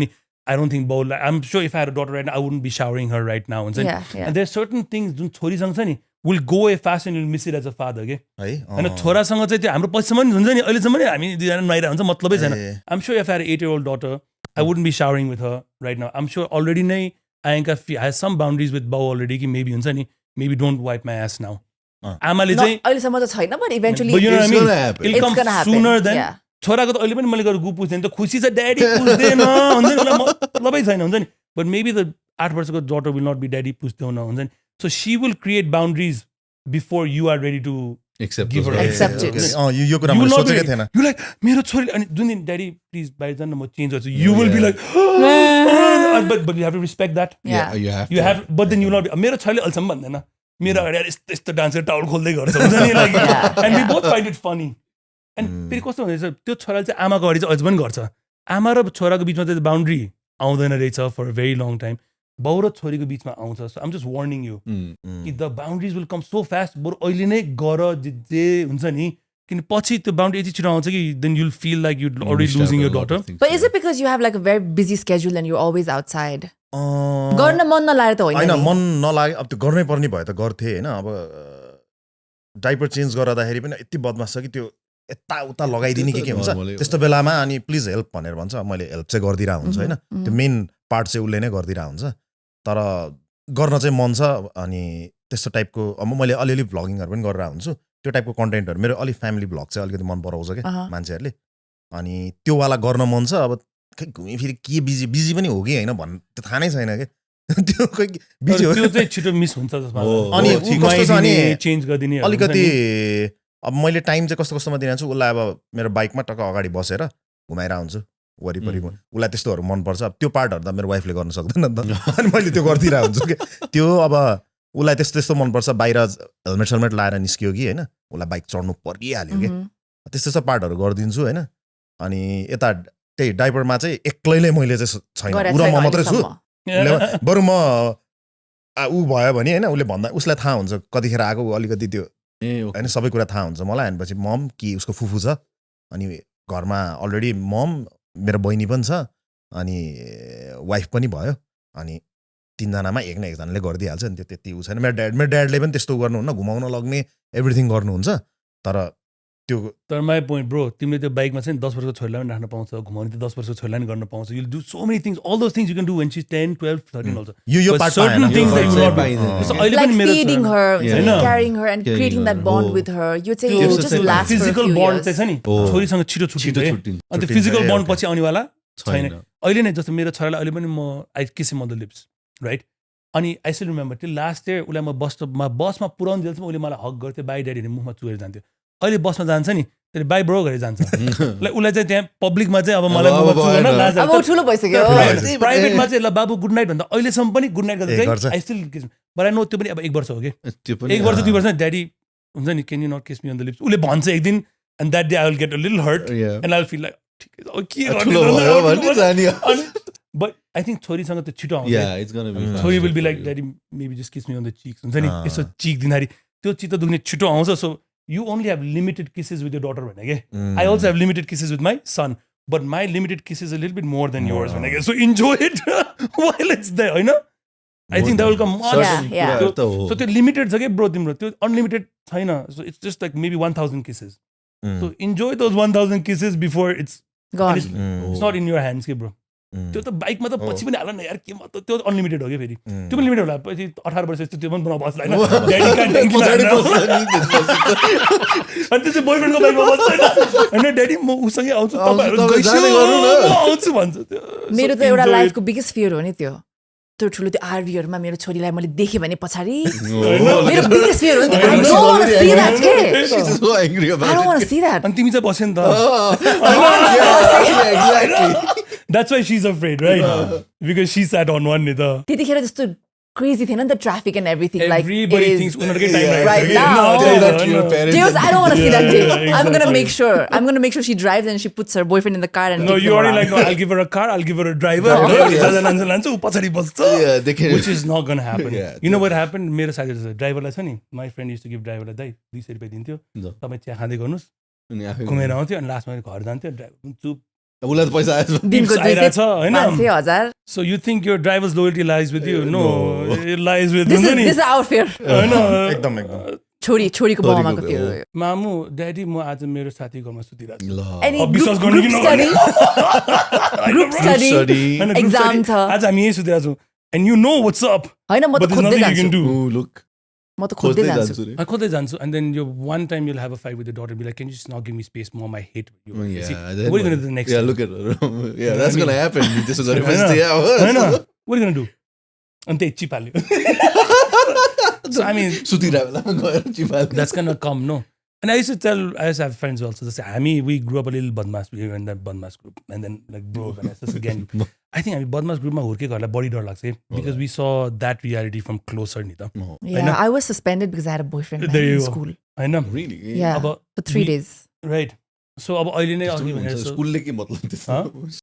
I don't think both I'm sure if I had a daughter right now I wouldn't be showering her right now and there's certain things जुन छोरीसँग छ नि will go away fast and you'll miss it as a father के हैन छोरासँग चाहिँ त्यो हाम्रो पछिसम्म हुन्छ नि अहिलेसम्म नि हामी दुईजना नुहाइरा हुन्छ मतलबै छैन I'm sure if I had an 8-year-old daughter I wouldn't be showering with her right now I'm sure already नै Priyanka has some boundaries with बाउ already कि maybe हुन्छ नि maybe don't wipe my ass now आमाले चाहिँ अहिलेसम्म त छैन but eventually but you know what I mean it's gonna happen sooner than छोराको त अहिले पनि मैले गएर गु पुछ्दैन त खुसी छ ड्याडी पुछ्दैन हुन्छ नि उसलाई मतलबै छैन हुन्छ नि but maybe the 8 वर्षको daughter will not be daddy पुछ्दैन हुन्छ नि so she will create boundaries before you are ready to give her accept it यो कुरा मैले सोचेकै थिएन you like मेरो छोरी अनि जुन दिन ड्याडी प्लिज बाहिर जान म चेन्ज गर्छु you will be like but you have to respect that you have but then you will not be मेरो छोरीले अहिलेसम्म भन्दैन मेरो अगाडि यस्तो डान्सर टाउल खोल्दै गर्छ हुन्छ नि like and we both find it funny and फेरि कस्तो हुँदैछ त्यो छोराले चाहिँ आमाको अगाडि चाहिँ अझ पनि गर्छ आमा र छोराको बिचमा चाहिँ बााउन्ड्री आउँदैन रहेछ फर भेरी लङ टाइम बाउ र छोरीको बिचमा आउँछ so um just warning you कि the boundaries will come so fast बरु अहिले नै गर जे हुन्छ नि किन पछि त्यो बााउन्ड्री यति छिटो आउँछ कि then you'll feel like you already losing your daughter But is it because you have like a very busy schedule and you're always outside? गर्न मन नलाएर त होइन हैन मन नलागे अब त्यो गर्नै पर्ने भयो त गर्थे हैन अब डाइपर चेन्ज गराउँदाखेरि पनि यति बदमास छ कि त्यो यता उता लगाइदिने के हुन्छ त्यस्तो बेलामा अनि प्लिज हेल्प भनेर भन्छ मैले हेल्प चाहिँ गरिदिरहेको हुन्छ हैन त्यो मेन पार्ट चाहिँ उसले नै गरिदिरहेको हुन्छ तर गर्न चाहिँ मन छ अनि त्यस्तो टाइपको अब मैले अलिअलि भ्लगिङहरू पनि गरिरहेको हुन्छु त्यो टाइपको कन्टेन्टहरू मेरो अलिक फ्यामिली भ्लग चाहिँ अलिकति मन पराउँछ क्या मान्छेहरूले अनि त्यो वाला गर्न मन छ अब खै घुमी फेरि के बिजी पनि हो कि हैन भन् त्यो थाहा नै छैन के त्यो खै बिजी हो त्यो चाहिँ छिटो मिस हुन्छ जसमा अनि कस्तो छ अनि चेन्ज गरिदिने अलिकति अब मैले टाइम चाहिँ कस्तो कस्तोमा दिन्छु उसलाई अब मेरो बाइकमा टक्क अगाडि बसेर घुमाइरहेको हुन्छु वरिपरि उसलाई त्यस्तोहरू मनपर्छ अब त्यो पार्टहरू त मेरो वाइफले गर्न सक्दैन नि त अनि मैले त्यो गरिदिरहेको हुन्छु कि त्यो अब उसलाई त्यस्तो त्यस्तो मनपर्छ बाहिर हेलमेट सेलमेट लाएर निस्कियो कि होइन उसलाई बाइक चढ्नु परिहाल्यो कि त्यस्तो त्यस्तो पार्टहरू गरिदिन्छु होइन अनि यता त्यही डाइपरमा चाहिँ एक्लैले मैले चाहिँ छैन पुरा म मात्रै छु बरु म ऊ भयो भने होइन उसले भन्दा उसलाई थाहा हुन्छ कतिखेर आएको अलिकति त्यो होइन सबै कुरा थाहा हुन्छ मलाई भनेपछि मम कि उसको फुफू छ अनि घरमा अलरेडी मम मेरो बहिनी पनि छ अनि वाइफ पनि भयो अनि तीनजनामा एक न एकजनाले गरिदिइहाल्छ नि त्यो त्यति ऊ छैन मेरो ड्याडले पनि त्यस्तो गर्नुहुन्न घुमाउन लग्ने एभ्रिथिङ गर्नुहुन्छ तर त्यो तर माई पोइन्ट ब्रो तिमीले त्यो बाइकमा चाहिँ 10 वर्षको छोरीलाई पनि राख्न पाउँछ घुमाउने त्यो 10 वर्षको छोरीलाई पनि गर्न पाउँछ you'll do so many things all those things you can do when she's 10 12 13 also यो but part certain पाएन things that you will not do so अहिले Like पनि मेरो feeding her, Yeah. carrying her and creating that bond with her. You say Yes, you yes, just yes. last for a physical few bond years. चाहिँ छ नि Oh. छोरीसँग छिटो छुट्टिन्छ है छुट्टिन्छ अन्त छुट्टिन्छ, फिजिकल ए, बन्ड okay. पछि आउनेवाला छैन छैन अहिले नै जस्तो मेरो छोरालाई अहिले पनि म I kiss him on the lips right अनि आई स्टिल रिमेम्बर त्यो लास्ट इयर उसलाई म बसमा पुऱ्याउनु जेलसम्म उसले मलाई हक गर्थ्यो बाई ड्याडी मुखमा चुहेर जान्थ्यो अहिले बसमा जान्छ नि त्यसले बाई ब्रो गरेर जान्छ उसलाई चाहिँ त्यहाँ पब्लिकमा चाहिँ अब मलाई अब भएन। अब ऊ ठुलो भइसक्यो प्राइभेटमा चाहिँ ल बाबु गुड नाइट भन्दा अहिलेसम्म पनि गुड नाइट ए, गर्छ। गर्दा I still kiss but I know त्यो पनि अब 1 वर्ष हो कि त्यो पनि 1 वर्ष 2 वर्ष ड्याडी हुन्छ नि can you not kiss me on the lips उसले भन्छ एक दिन and that day I will get a little hurt Yeah. And I will feel like ठिकै छ अब के ठुलो भयो भने जाने बट आई थिङ्क छोरीसँग त्यो छिटो आउँछ Yeah, it's gonna be fast. छोरी will be like daddy maybe just kiss me on the cheeks हुन्छ नि यसो चिक दिँदाखेरि त्यो चित्त दुख्ने छिटो आउँछ so you only have limited kisses with your daughter भने के I also have limited kisses with my son but my limited kisses a little bit more than yours भने के so enjoy it while it's there होइन I think that will come Yeah, yeah. कुराहरू त हो। So त्यो limited छ कि bro तिम्रो त्यो अनलिमिटेड छैन so it's just like maybe 1000 kisses so enjoy those 1000 kisses before it's Gone. It's not in your hands के ब्रो त्यो त बाइकमा त पछि पनि हाल न यार केमा त त्यो अनलिमिटेड हो कि फेरि त्यो पनि लिमिटेड होला पछि 18 वर्ष यस्तो त्यो पनि बनाउ बस्ला अनि त्यो चाहिँ बोयफ्रेन्डको बाइकमा बस्छ होइन ड्याडी म उसँगै आउँछु तपाईँहरू तपाईँ जाने गइसक्यो, गर्नु न। म आउँछु भन्छ त्यो मेरो So त एउटा enjoy it. लाइफको बिगेस्ट फियर हो नि त्यो ठुलो त्यो आरभीहरूमा मेरो छोरीलाई मैले देखेँ भने पछाडि मेरो बिगेस्ट फियर हो नि त्यो। I don't want to see that के She's so angry about I don't it. want to see that. अनि तिमी चाहिँ बस्यो नि त Yeah, exactly. That's why she is afraid right because she sat on one नि त त्यतिखेर जस्तो क्रेजी थिएन नि त traffic and everything like everybody thinks उनीहरूकै right time now. Tell that to your parents. Deus, I don't want to see that day. Yeah, I'm gonna exactly. make sure she drives and she puts her boyfriend in the car and No, takes you them already around. like, no, I'll give her a car, I'll give her a driver. लान्छ ऊ पछाडि बस्छ Yeah, they can. which is not gonna happen. Yeah, You know what happened? मेरो साथी ड्राइभरलाई छ नि my friend used to give ड्राइभरलाई दाइ 200 रुपियाँ दिन्थ्यो ल। तपाईँ चिया खाँदै गर्नुहोस् अनि आफै घुमेर आउँथ्यो अनि लास्टमा घर जान्थ्यो ड्राइभर चुप उसलाई त पैसा आएछ दिनको tips आइरहेछ होइन 5,000. so you think your driver's loyalty lies with you no it lies with This हुन्छ is नि this is our fear. होइन एकदम एकदम छोरीको बाउमाको छोरीको fear हो हो। यो. मामु ड्याडी म आज मेरो साथी घरमा सुतिरहेको छु ल Any अब group, विश्वास गर्नु कि group नगर्नु? study? Group study. study. होइन, group Exam study, छ. आज हामी यही सुतिरहेको छौँ and you know what's up होइन म but त there's खोज्दै nothing you can जान्छु do look म त खोज्दै खोज्दै जान्छु जान्छु रे I खोज्दै जान्छु and then you one time you'll have a fight with your daughter be like can you just not give me space mom I hate you Yeah, See, then what are you gonna do the next yeah time? look at her yeah that's gonna happen त्यसो गरेपछि होइन? yeah होइन what are you gonna do अनि त्यही cheap हाल्यो so I mean सुतिरहेको बेलामा गएर चिपाल that's gonna come no and I used to tell I used to have friends also जस्तै हामी we grew up a little badmash we were in that badmash group and then like bro and just again I think हामी badmash ग्रुपमा हुर्केकोहरूलाई बढी डर लाग्छ because we saw that reality from closer नि त Yeah, I was suspended because I had a boyfriend There you in go. school. होइन really Yeah, अब for 3 we- days. Right so अब अहिले नै अघि भनेर so- स्कुलले के मतलब त्यस्तो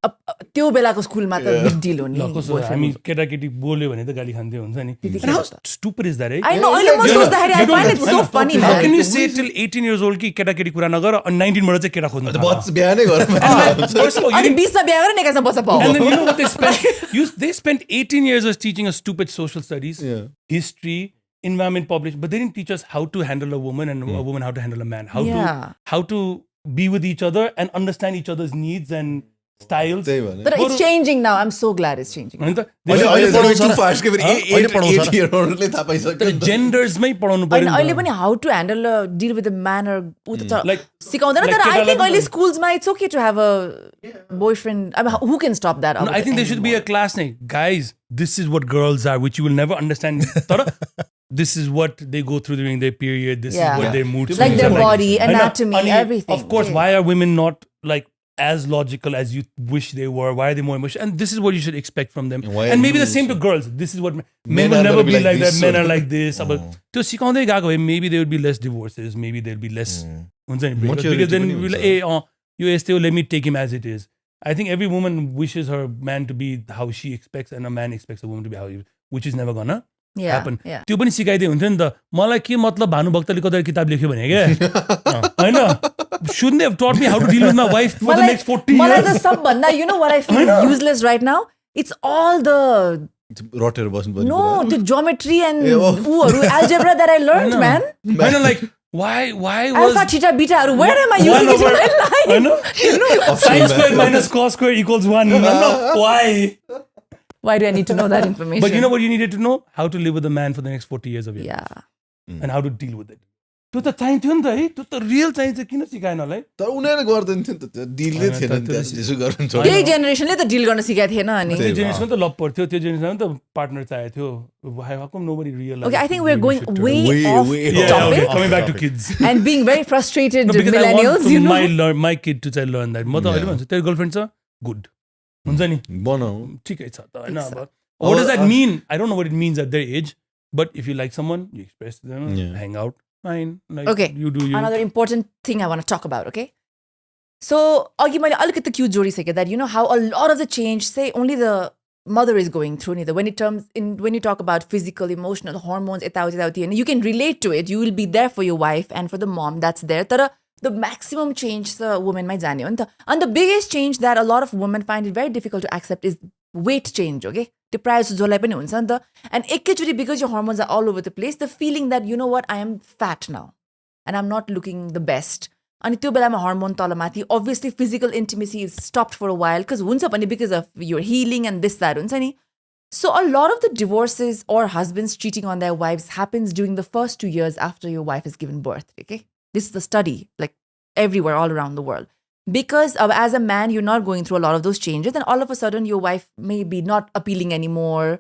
अब त्यो बेलाको स्कुलमा त बिग डिल हो नि ल कस्तो boyfriend. हामी केटाकेटी बोल्यो भने त गाली खान्थ्यो हुन्छ नि त्यतिखेर And how त. stupid is that right? I know, अहिले म You know, सोच्दाखेरि I you don't- find it so funny, How can man. you say till 18 years old कि केटाकेटी कुरा नगर अनि 19 बाट चाहिँ केटा खोज्नु थाल्छ? बच बिहानै गरेर First of all, you अनि didn't- 20 मा बिहा गरेर निकाल्छ बस्छ पाऊ and then you know what they spent? They spent 18 years as teaching us stupid social studies, Yeah. history, environment, publish, but they didn't teach us how to handle a woman and a woman how to handle a man, Yeah. how to be with each other and understand each other's needs and styles. त्यही भने तर it's changing now. I'm so glad it's changing. होइन त? अहिले अहिले अहिले पढाउँछ to र? फास्ट के फेरि अहिले पढाउँछ र? 8 इयरहरूले थाहा पाइसक्यो नि त। जेन्डर्समै पढाउनु अनि पर्यो नि अहिले त। पनि how to handle deal with a man or ऊ त Like- सिकाउँदैन like तर I केटालाई think अहिले पनि- schools मा it's okay to have a boyfriend. I mean, who can stop that? No, I think there should be a class name. Guys, this is what girls are, which you will never understand. तर this is what they go through during their period. This Yeah. is what their mood Like swings their are body, होइन? anatomy, अनि everything. Of course, Yeah. why are women not like as logical as you wish they were? Why are they more emotional? And this is what you should expect from them. And why are And maybe the you same to girls. This is what men are will never gonna be be like like that. this, Men so- are like this. अब त्यो सिकाउँदै गएको भए maybe there would be less divorces. Maybe there would be less हुन्छ नि breakups. Maturity Because then पनि we'll हुन्छ। यो यस्तै हो, let me take him as it is. I think every woman wishes her man to be how she expects and a man expects a woman to be how he, which is never gonna Yeah, happen. yeah. त्यो पनि सिकाइदिए हुन्थ्यो नि त मलाई के मतलब भानुभक्तले कतै किताब लेख्यो भने क्या होइन shouldn't they have taught me how to deal with my wife for the next 40 मलाई त years? सबभन्दा you know what I feel is useless right now? It's all the रटेर बस्नु पर्ने no कुरा। the geometry and Yeah, oh. ऊहरू algebra that I learned, man. होइन like Why Alpha, was theta, beta, where am I using it in my life? I know. Sin square minus cos square equals 1. Why? Why do I need to know that information? But you know what you needed to know? How to live with a man for the next 40 years of your life. Yeah. And how to deal with it. त्यो त चाहिन्थ्यो नि त है त्यो त real चाहिन्छ किन सिकाएन होला है तर उनीहरूले गर्दैन थियो नि त डिलले थिएन नि त्यहाँ त्यसो गर्नु छोड्यो त्यही जेनेरेसनले त डिल गर्न सिकाएको थिएन अनि त्यो जेनेरेसनमा त लभ पर्थ्यो त्यो जेनेरेसनमा त पार्टनर चाहिएको थियो how come nobody realized Okay, I think we're going way off way the off. topic coming back to kids and being very frustrated No, because millennials, I you know. want my kid to learn that. म त अहिले भन्छु तेरो girlfriend छ good हुन्छ नि बनाऊ ठिकै छ त होइन अब what does that mean? I don't know what it means at their age, but if you like someone you express to them, hang out, fine, like Okay, you do you. Another important thing I want to talk about, okay? So, अघि मैले अलिकति Q जोडिसकेँ that you know how a lot of the change, say only the mother is going through neither when you talk about physical, emotional, hormones, etauti, and you can relate to it. You will be there for your wife and for the mom that's there. तर the maximum change the woman might जाने हो नि त. And the biggest change that a lot of women find it very difficult to accept is weight change, okay? त्यो प्रायः जस्तो जसलाई पनि हुन्छ नि त. And एकैचोटि because your hormones are all over the place, the feeling that you know what, I am fat now and I'm not looking the best. अनि त्यो बेलामा hormone तलमाथि obviously physical intimacy is stopped for a while because हुन्छ पनि because of your healing and this that हुन्छ नि. So a lot of the divorces or husbands cheating on their wives happens during the first 2 years after your wife has given birth, okay? This is the study, like everywhere, all around the world. Because as a man, you're not going through a lot of those changes, and all of a sudden your wife may be not appealing anymore,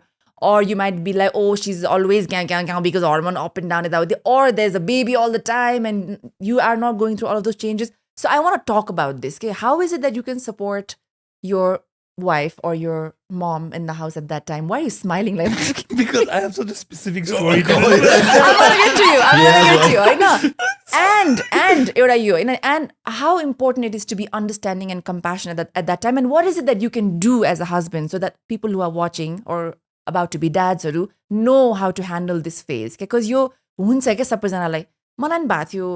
or you might be like, oh, she's always gang because hormone up and down, or there's a baby all the time, and you are not going through all of those changes. So I want to talk about this. Okay? How is it that you can support your wife or your mom in the house at that time? Why are you smiling like that? Because I have such a specific story to I'm gonna get to you. I know. And एउटा यो होइन, and how important it is to be understanding and compassionate at that time, and what is it that you can do as a husband so that people who are watching or about to be dads know how to handle this phase. Because यो हुन्छ क्या सबैजनालाई, मलाई पनि भएको थियो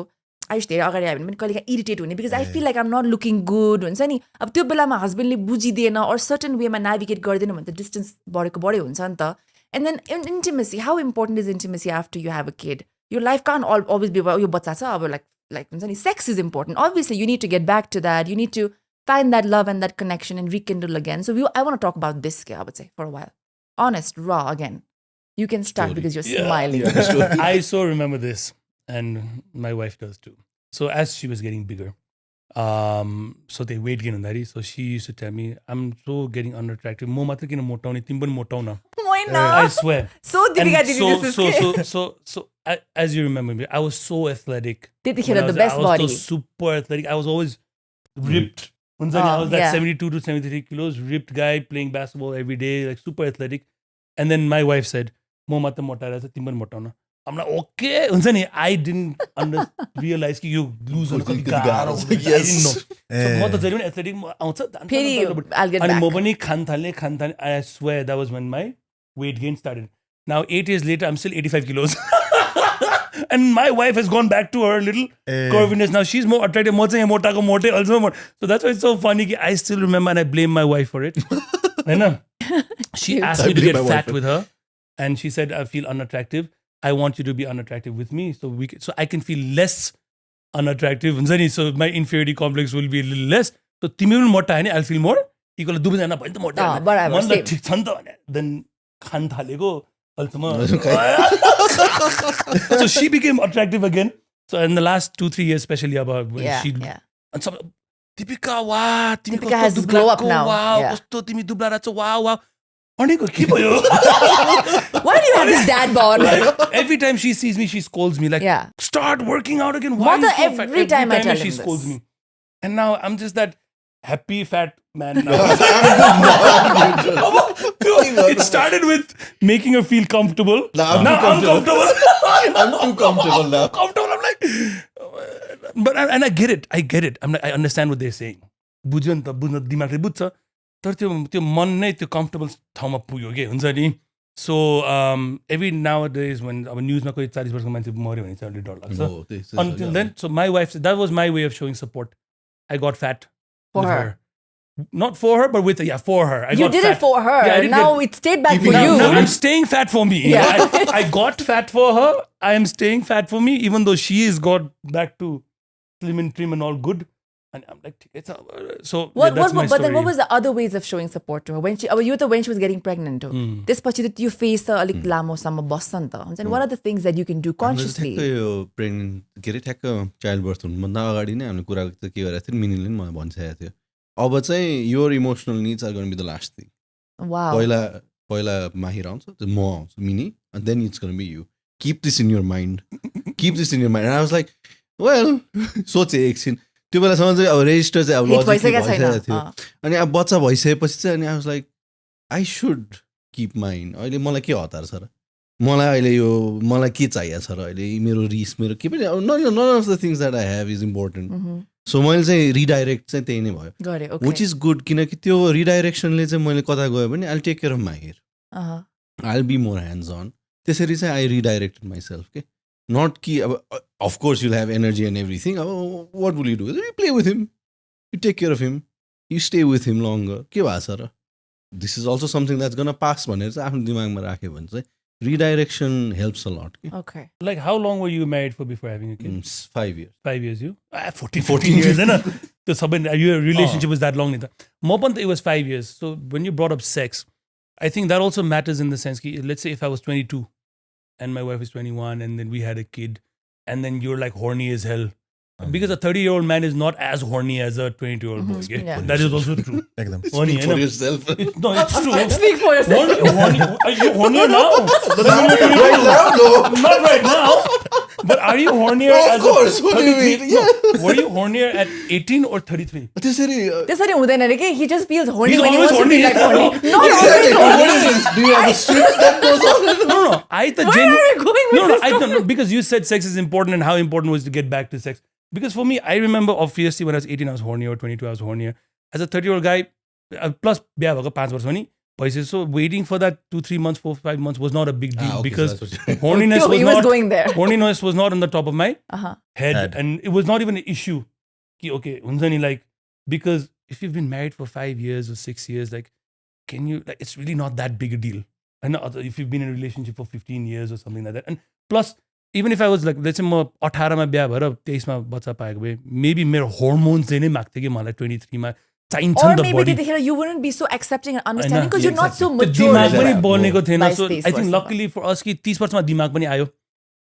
आयुष धेरै अगाडि आयो भने पनि कहिले काहीँ इरिटेट हुने because I feel like I'm not looking good हुन्छ नि. अब त्यो बेलामा हस्बेन्डले बुझिदिएन or certain वेमा नेभिगेट गर्दैन भने त डिस्टेन्स बढेको हुन्छ नि त. And then intimacy, how important is intimacy after you have a kid? Your life can't always be about your bachcha cha, like sex is important. Obviously, you need to get back to that. You need to find that love and that connection and rekindle again. So I want to talk about this, I would say, for a while. Honest, raw again. You can start because you're smiling. I so remember this, and my wife does too. So as she was getting bigger, so they weight gain on that. So she used to tell me, I'm so getting unattractive. Mo matra kina motaउने, तिमी पनि Motown. I swear. So as you remember me, I was so athletic. The best body. I was so super athletic. I was always ripped. I was that 72 to 73 kilos, ripped guy playing basketball every day, like super athletic. And then my wife said, "Mo mata mota raha cha, tiमी पनि Motown." I'm like, okay. I didn't realize that you lose on the car. I didn't know. So म त जहिले पनि athletic आउँछ. फेरि I'll get back. अनि म पनि खान थाल्ने. I swear that was when my weight gain started. Now 8 years later, I'm still 85 kilos. And my wife has gone back to her little curviness. Now she's more attractive. So that's why it's so funny. I still remember and I blame my wife for it. She asked me to get fat with her. And she said, I feel unattractive. I want you to be unattractive with me. So I can feel less unattractive. So my inferiority complex will be a little less. So I'll feel more. Then खान थालेको so she became attractive again. So in the last 2-3 years, especially about when she and some Deepika, wow, Deepika has this glow up now. Wow. Arniko, keep on. Why do you have this dad bod? Every time she sees me, she scolds me. Like, start working out again. Why Mother, every time I tell she him scolds this. me. And now I'm just that happy fat man now. It started with making her feel comfortable. Now I'm comfortable. I'm too comfortable now. I'm like, but and I get it. I'm like, I understand what they're saying. बुझ्यो नि त बुझ्न दिमागले बुझ्छ तर त्यो मन नै त्यो कम्फर्टेबल ठाउँमा पुग्यो के हुन्छ नि. So every nowadays when अब न्युजमा कोही 40 वर्षको मान्छे मर्यो भने चाहिँ अलि डर लाग्छ. Until then, so my wife, that was my way of showing support. I got fat for with her. not for her, but with for her. I You got did fat. it for her. Yeah, I did Now get- it stayed back for now, you. now I'm staying fat for me. Yeah. I got fat for her. I am staying fat for me, even though she has got back to slim and trim and all good. And I'm like, it's so What, that's my but then story. what was the other ways of showing support to her? When she was getting pregnant too. त्यसपछि त त्यो face त अलिक लामोसम्म बस्छ नि त. हुन्छ नि, what are the things that you can do consciously? ठ्याक्कै यो प्रेग्नेन्ट के अरे ठ्याक्क चाइल्ड बर्थ हुनुभन्दा अगाडि नै हामीले कुरा त के गरेको थियो मिनीले पनि मलाई भनिसकेको थियो अब चाहिँ your emotional needs are going be the last thing Wow. पहिला माहिर आउँछ म आउँछु मिनी and then it's going be you keep this in your mind and I was like well सोचेँ एकछिन त्यो बेलासम्म चाहिँ अब रेजिस्टर चाहिँ अब Hit लजिक भइसकेको छैन. भइसकेको थियो अनि अब बच्चा भइसकेपछि चाहिँ अनि I was like I should keep mind अहिले मलाई के हतार छ र मलाई अहिले यो मलाई के चाहिएको छ र अहिले मेरो रिस मेरो के पनि none of the things that I have is important so मैले चाहिँ रिडाइरेक्ट चाहिँ त्यही नै भयो गरे, okay. विच इज गुड किनकि त्यो रिडाइरेक्सनले चाहिँ मैले कता गयो भने I take care of my hair I be more hands on त्यसरी चाहिँ आई रिडाइरेक्टेड माइसेल्फ के नट कि अब of course you'll have energy and everything अब what will you do you play with him you take care of him you stay with him longer के भएको छ र this is also something that's gonna pass भनेर चाहिँ आफ्नो दिमागमा राख्यो भने चाहिँ रिडाइरेक्सन हेल्प्स अ लट के Okay. Like, how long were you married for before having a kid? 5 years 5 years, you? 14 years, होइन? त्यो सबै your relationship was that long नि त. म पनि त it was 5 years. So when you brought up sex, I think that also matters in the sense कि let's say if I was 22 and my wife is 21 and then we had a kid and then you're like horny as hell. Because a 30-year-old man is not as horny as a 22-year-old boy. Okay? Yeah. That is also true. एकदम Horny, for होइन? yourself No, it's true. Speak for yourself. Horny. Are you hornier now? Not right now. But are you hornier Of as course, a what do you 33? mean? Yeah. No, were you hornier at 18 or 33? त्यसरी त्यसरी हुँदैन रे के, he just feels horny He's when he always wants to be horny. like horny. Not Exactly. always What horny. is this? Do you have a script that goes on? No. I the Where are you going with No, this I don't know because you said sex is important and how important was to get back to sex. Because for me, I remember obviously when I was 18, I was hornier. 22, I was hornier. As a 30-year-old guy, plus बिहा भएको 5 वर्ष पनि भइसक्यो. So waiting for that 2-3 months, 4-5 months was not a big deal Okay, because so that's what horniness No, was he was not going there. horniness was not on the top of my Uh-huh. head, and it was not even an issue. कि okay, हुन्छ नि like because if you've been married for 5 years or 6 years, like can you like it's really not that big a deal. And if you've been in a relationship for 15 years or something like that, and plus even if I was like let's say म 18 मा बिहा भएर 23 मा बच्चा पाएको भए maybe मेरो hormonesले नै माग्थ्यो कि मलाई 23 मा चाहिन्छ Or नि त maybe body. त्यतिखेर you wouldn't be so accepting and होइन, understanding because you're not so त्यो mature. दिमाग पनि Yeah. बनेको थिएन. बाइस, So तेइस I think वर्षमा. luckily for us कि 30 वर्षमा दिमाग पनि आयो.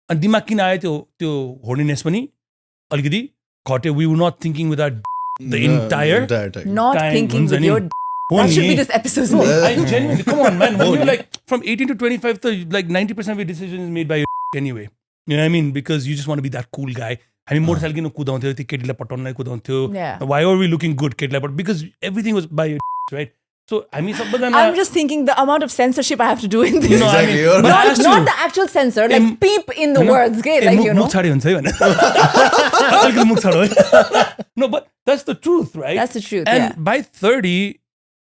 अनि दिमाग किन आयो त्यो horniness पनि अलिकति घट्यो. We were not thinking with our the entire time. Not time thinking हुन्छ with नि. your... That should be this episode's name. I genuinely, come on, man. When you're like from 18 to 25, like 90% of your decision is made by your anyway. You know what I mean? Because you just want to be that cool guy. I mean, motorcycle किन कुदाउँथ्यो, त्यो केटीलाई पटाउनलाई कुदाउँथ्यो. Yeah. Why are we looking good, केटीलाई पटाउनु? Because everything was by your right? So I mean, सबैजना I'm just thinking the amount of censorship I have to do in this. No, I mean, Exactly. but I have to. Not the actual censor, like peep in the words, okay? Like, you know. मुख छाडी हुन्छ है भने. अलिकति मुख छाडो है. No, but that's the truth, right? That's the truth, And yeah. by 30,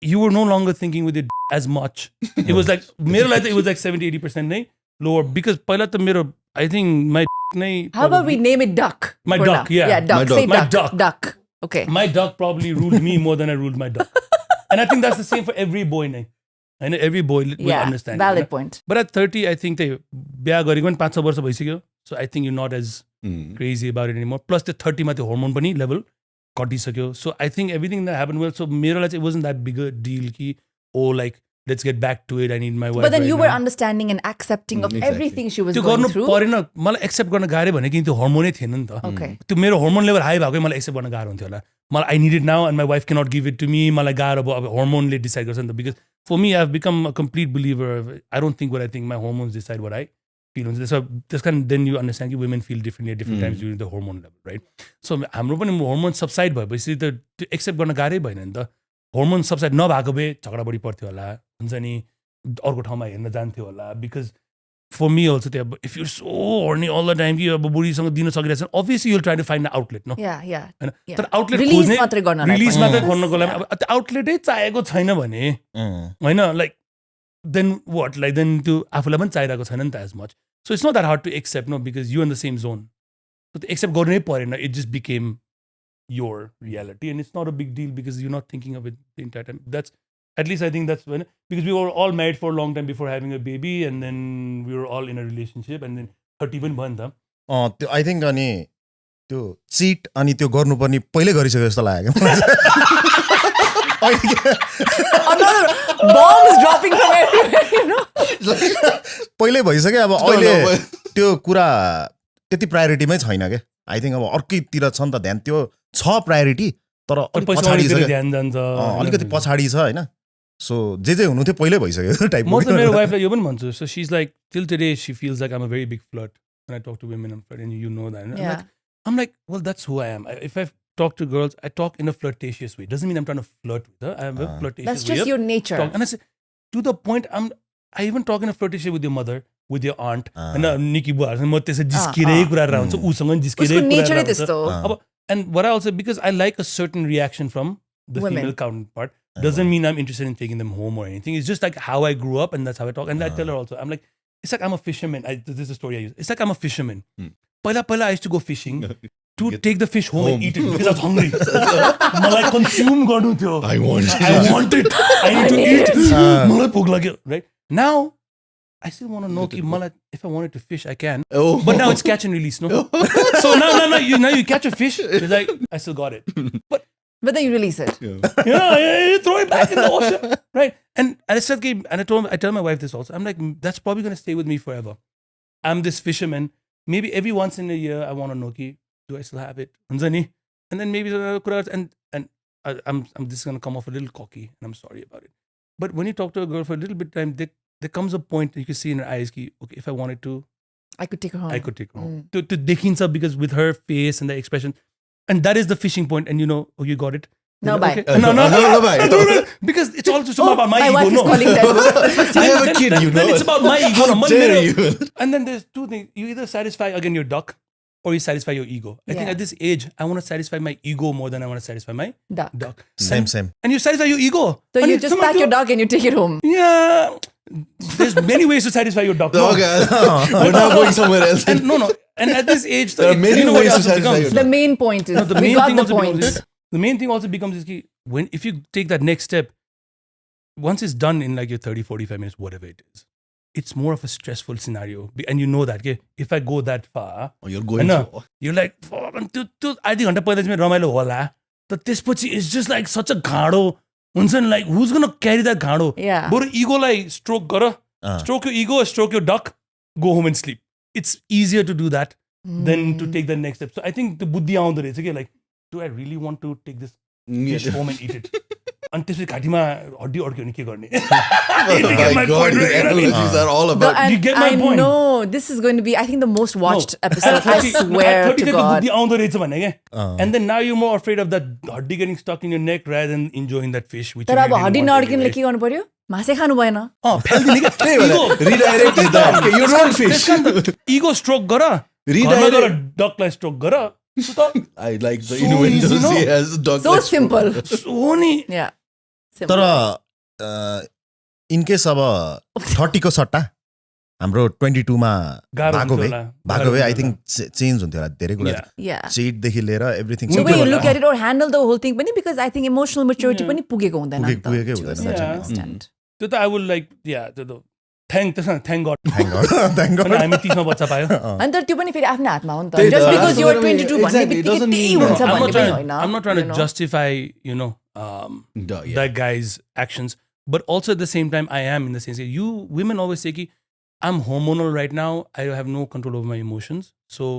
you were no longer thinking with your as much. It was like, मेरो लागि त it was like 70-80% नै lower because पहिला त मेरो, I think my नै How about we name it duck? My for duck, now? yeah. Yeah, duck. My dog. Say My duck. duck. Duck. Okay. my duck probably ruled me more than I ruled my duck. And I think that's the same for every boy नै. And every boy will Yeah, understand. valid point. But at 30, I think they बिहा गरेको पनि 5-6 वर्ष भइसक्यो. So I think you're not as crazy about it anymore. Plus the 30 मा त्यो hormone पनि level घटिसक्यो. So I think everything that happened well. So मेरो लागि it wasn't that big a deal कि oh like let's get back to it. I need my wife. But then right you were now. understanding and accepting of Exactly. everything she was त्यो going गर्नु through. परेन. मलाई accept गर्न गाह्रो भने कि त्यो hormone थिएन नि त. Okay. त्यो मेरो hormone level high भएकै मलाई एक्सेप्ट गर्न गाह्रो हुन्थ्यो होला. मलाई I need it now and my wife cannot give it to me. मलाई गाह्रो अब hormoneले decide गर्छ नि त. Because for me, I've become a complete believer of I don't think what I think. My hormones decide what I feel. So this kind then you understand that women feel differently at different times during the hormone level, right? So हाम्रो पनि hormone subside भएपछि त त्यो accept गर्न गाह्रै भएन नि त. hormone subside नभएको भए झगडा बढी पर्थ्यो होला. हुन्छ नि अर्को ठाउँमा हेर्न जान्थ्यो होला. Because for me also, if you're so horny all the time, you अब बुढीसँग दिन सकिरहेछ, obviously you'll try to find an outlet, no? Yeah, yeah. हैन? Yeah. तर outlet Release खोज्ने मात्रै गर्नलाई release पनि. मात्रै गर्नको लागि अब त्यो outlet चाहिएको छैन भने हैन like then what? Like then त्यो आफूलाई पनि चाहिरहेको छैन नि त as much. So it's not that hard to accept, no, because you're in the same zone. So to accept गर्नै परेन, it just became your reality, and it's not a big deal because you're not thinking of it the entire time. That's at least I think that's when, because we were all married for a long time before having a baby, and then we were all in a relationship, and then 30 पनि भयो नि त. त्यो I think अनि त्यो chit अनि त्यो गर्नुपर्ने पहिल्यै गरिसक्यो जस्तो लाग्यो bombs dropping from everywhere, you know. पहिल्यै भइसक्यो अब अहिले त्यो कुरा त्यति प्रायोरिटीमै छैन क्या आई थिङ्क अब अर्कैतिर छ नि त ध्यान त्यो छ प्रायोरिटी तर अलिक पछाडि छ ध्यान जान्छ अलिकति पछाडि छ होइन सो जे हुनु थियो पहिल्यै भइसक्यो टाइप म त मेरो वाइफलाई यो पनि भन्छु so she is like till today she feels like I'm a very big flirt when I talk to women I'm flirting you know that Yeah. I'm like well that's who I am if I talk to girls I talk in a flirtatious way doesn't mean I'm trying to flirt with her I have a flirtatious That's way just of your nature. and I say to the point I even talk in a flirtatious way with your mother with your aunt and Nikki बुहारसँग म त्यसै जिस्किरै कुरा गरेर हुन्छ उसँग जिस्किरै कुरा nature गरेर त्यस्तो अब and what I also because I like a certain reaction from the Women. female counterpart doesn't mean I'm interested in taking them home or anything it's just like how I grew up and that's how I talk and I tell her also I'm like it's like I'm a fisherman. This is the story I use. It's like I'm a fisherman. Paila I used to go fishing to take the fish home and eat it because I was hungry. Malai consume garnu thyo. I want it. I need to eat. Malai bhuk lagyo, right? Now I still want to know ki malai if I wanted to fish I can. But now it's catch and release, no? So now you catch a fish. It's like I still got it. but then you release it You throw it back in the ocean, right? And I said, and I tell my wife this also. I'm like, that's probably gonna stay with me forever. I'm this fisherman. Maybe every once in a year, I want to know, do I still have it? And then maybe and I'm just gonna come off a little cocky, and I'm sorry about it. But when you talk to a girl for a little bit of time, there comes a point that you can see in her eyes, okay, if I wanted to, I could take her home I could take her home. To dekhincha because with her face and the expression. And that is the fishing point, and you know, oh, you got it. No, bye. Okay. No, bye. Because it's also about my ego. wife is no. calling that. I have a kid, you know. Then it's about my ego. How dare you? And then there's two things. You either satisfy again your duck, or you satisfy your ego. I think at this age, I want to satisfy my ego more than I want to satisfy my duck. same And you satisfy your ego. So and you just pack your dog and you take it home. Yeah. There's many ways to satisfy your duck. No. Okay. We're now going somewhere else. And no. And at this age, there are many ways to satisfy your The main point is the we main got thing the also point. becomes the main thing also becomes is when if you take that next step, once it's done in like your 30, 45 minutes, whatever it is, it's more of a stressful scenario. And you know that, okay? If I go that far, you're going to... You're like, I think घण्टा 45 minute रमाइलो होला त त्यसपछि it's just like such a घाँडो हुन्छ नि like who's going to carry that घाँडो Yeah. बरु egoलाई stroke गर stroke your ego, stroke your duck, go home and sleep. It's easier to do that than to take the next step. So I think the buddhi आउँदो रहेछ के like do I really want to take this fish home and eat it? अनि त्यसपछि घाँटीमा हड्डी अड्क्यो भने के गर्ने? My God, these analogies are all about... You get my point. No, this is going to be, I think, the most watched episode. I swear at 30 to को God. बुद्धि आउँदो रहेछ भने के and then now you're more afraid of that हड्डी getting stuck in your neck rather than enjoying that fish which तर you अब really हड्डी didn't want नअड्किनले anyway. के गर्नु पर्यो मासै खानु भएन फ्याल्दिने के Redirect is that. Okay, you don't fish. ego stroke गर घरमा गएर डकलाई स्ट्रोक गर I like the So innuendos easy, no? he has. Dog So like simple. हो नि Yeah. Simple. तर इनकेस अब 30 को सट्टा हाम्रो 22 मा गाह्रो भएको हुन्थ्यो भए होला, भएको भए आई गाह्रो थिङ्क चेन्ज हुन्थ्यो होला धेरै कुरा Yeah. Yeah. चिटदेखि लिएर एभ्रिथिङ The way you होला। look at it or handle the whole thing पनि because I think emotional maturity पनि पुगेको हुँदैन नि त, पुगेकै to a हुँदैन। certain Yeah. extent. त्यो त I will like thank God thank अनि हामी 30 मा बच्चा पायो अनि तर त्यो पनि फेरि आफ्नो हातमा हो नि त त्यही त, just that's because you are what I mean. 22 भन्ने Exactly, it बित्तिकै doesn't त्यही mean- हुन्छ I'm भन्ने not पनि trying होइन I'm not trying you to know. justify Yeah. that guy's actions but also at the same time I am in the sense that you women always say ki I'm hormonal right now I have no control over my emotions so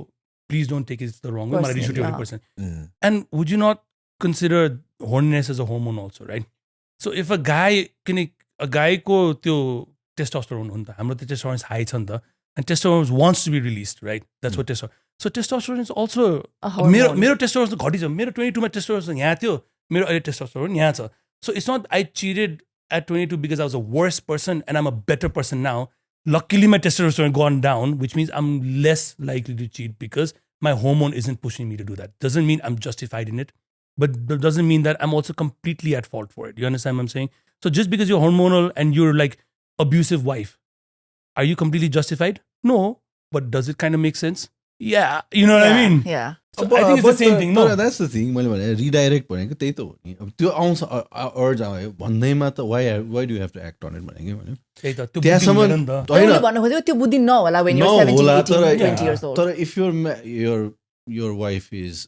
please don't take it the wrong way Personally, मलाई रिस उठ्यो yeah. person and would you not consider horniness as a hormone also right so if a guy ko त्यो testosterone हो नि त हाम्रो त testosterone is high छ नि त and testosterone wants to be released right that's what testosterone so testosterone is also A hormone. मेरो testosterone घटी छ मेरो 22 मा testosterone यहाँ थियो मेरो अहिले testosterone यहाँ छ so it's not I cheated at 22 because I was a worse person and I'm a better person now luckily my testosterone gone down which means I'm less likely to cheat because my hormone isn't pushing me to do that doesn't mean I'm justified in it but that doesn't mean that I'm also completely at fault for it you understand what I'm saying so just because you're hormonal and you're like abusive wife are you completely justified no but does it kind of make sense Yeah, you know what I mean? Yeah. So I think it's the same thing, no? That's the thing. मैले भने redirect भनेको त्यही त हो नि. अब त्यो आउँछ अर्ज आयो भन्दैमा त why do you have to act on it भनेको भने त्यही त त्यो त्यहाँसम्म बुद्धि हुँदैन नि त। मैले भन्नु खोजेको त्यो बुद्धि नहोला when you're 17, 18, 20 years old. तर if your wife is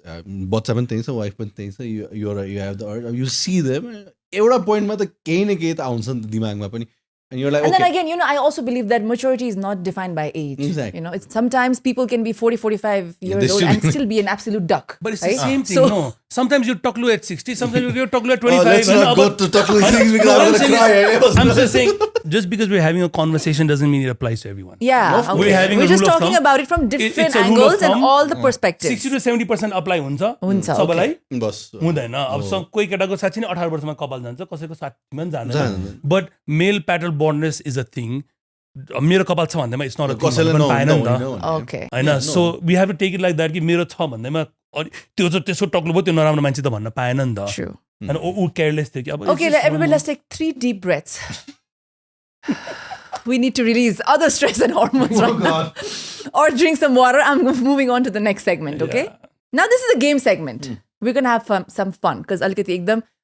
बच्चा पनि त्यही छ वाइफ पनि त्यही छ you have the urge, you see them एउटा पोइन्टमा त केही न केही त आउँछ नि त दिमागमा पनि. And you're like, And okay. then again, you know, I also believe that maturity is not defined by age. Exactly. You know, it's sometimes people can be 40, 45 years old and still be an absolute duck. But it's right? the same thing, So- no? Sometimes you talk low at 60, sometimes you talk low at 25. Let's and not go about- to talk about things because No, I'm I'm going to saying cry. I'm just saying, just because we're having a conversation doesn't mean it applies to everyone. Yeah, Of course. okay. We're having a We're just rule of talking thumb. about it from It's different a rule of angles and thumb. all the perspectives. 60 to 70% apply हुन्छ हुन्छ, सबैलाई बस हुँदैन। अब कोही केटाको साँच्चै नै 18 वर्षमा कपाल जान्छ, कसैको 60 मा पनि जाँदैन। जाँदैन। But male pattern baldness is a thing. मेरो कपाल छ भन्दैमा it's not a thing कसैले भन्न पाएन नि त। Okay. हैन, so we have to take it like that कि मेरो छ भन्दैमा त्यो चाहिँ त्यसको टक्लो भयो त्यो नराम्रो मान्छे त भन्न पाएन नि त। True. And ऊ केयरलेस थियो कि अब Okay, everybody, let's take 3 deep breaths. We need to release other stress and hormones right now. Or drink some water. I'm moving on to the next segment, okay? Now, this is a game segment. We're going to have some fun because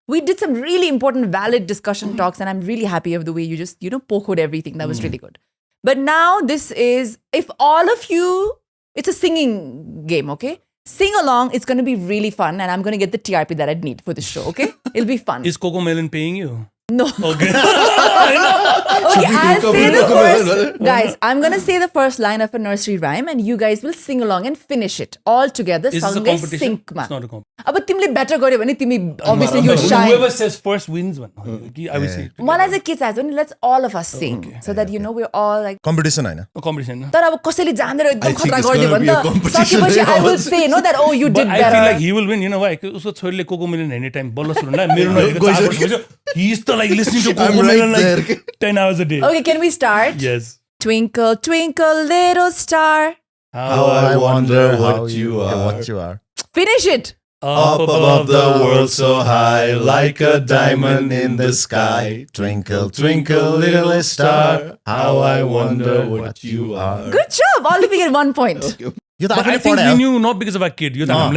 we did some really important, valid discussion talks, and I'm really happy of the way you just, poke-hoed everything. That was really good. But now this is, if all of you, it's a singing game, okay? Sing along. It's going to be really fun, and I'm going to get the TRP that I'd need for this show, okay? It'll be fun. Is Coco Melon paying you? No. Okay. Okay, I'll say the first. Guys, I'm going to say the first line of a nursery rhyme and you guys will sing along and finish it all together. Is this a सँगै competition? sync मा. It's not a competition. अब तिमीले better गर्यो भने तिमी obviously you shine. Whoever says first wins one. I will say. मलाई चाहिँ के चाहिन्छ भने let's all of us sing so that we're all like. Competition होइन Competition. तर अब कसैले जानेर एकदम I think खतरा it's गरिदियो gonna भने be a त competition. सकेपछि I will say that oh you did But I feel like better. he will win. You know why? उसको छोरीले कोको मिलन हेर्ने टाइम बल्ल सुरु होला मेरो नहेरेको 4 वर्ष भयो. He is like listening to Coco right Melon there. like 10 hours a day. Okay, can we start? Yes. Twinkle, twinkle, little star. How I wonder what you are. What you are. Finish it. Up above the world so high, like a diamond in the sky. Twinkle, twinkle, little star. How I wonder what you are. Good job. All of you get 1 point. यो त But I आफैले think we पढायो knew not because of our kid. You know,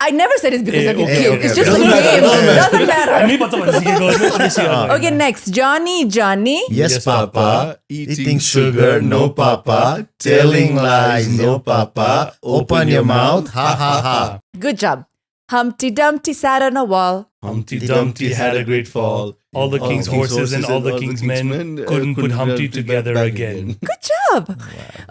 I never said it's because of your okay, kid. okay, It's okay. just a game. It doesn't matter. हामी बच्चा भएर सिकेको Okay, next. Johnny, Johnny. Yes, Papa. Eating sugar, no papa. Telling lies, no papa. Open your mouth, ha ha ha. Good job. Humpty Dumpty sat on a wall. Humpty Dumpty had a great fall. All the king's horses and all the king's men couldn't put Humpty together again. Good job.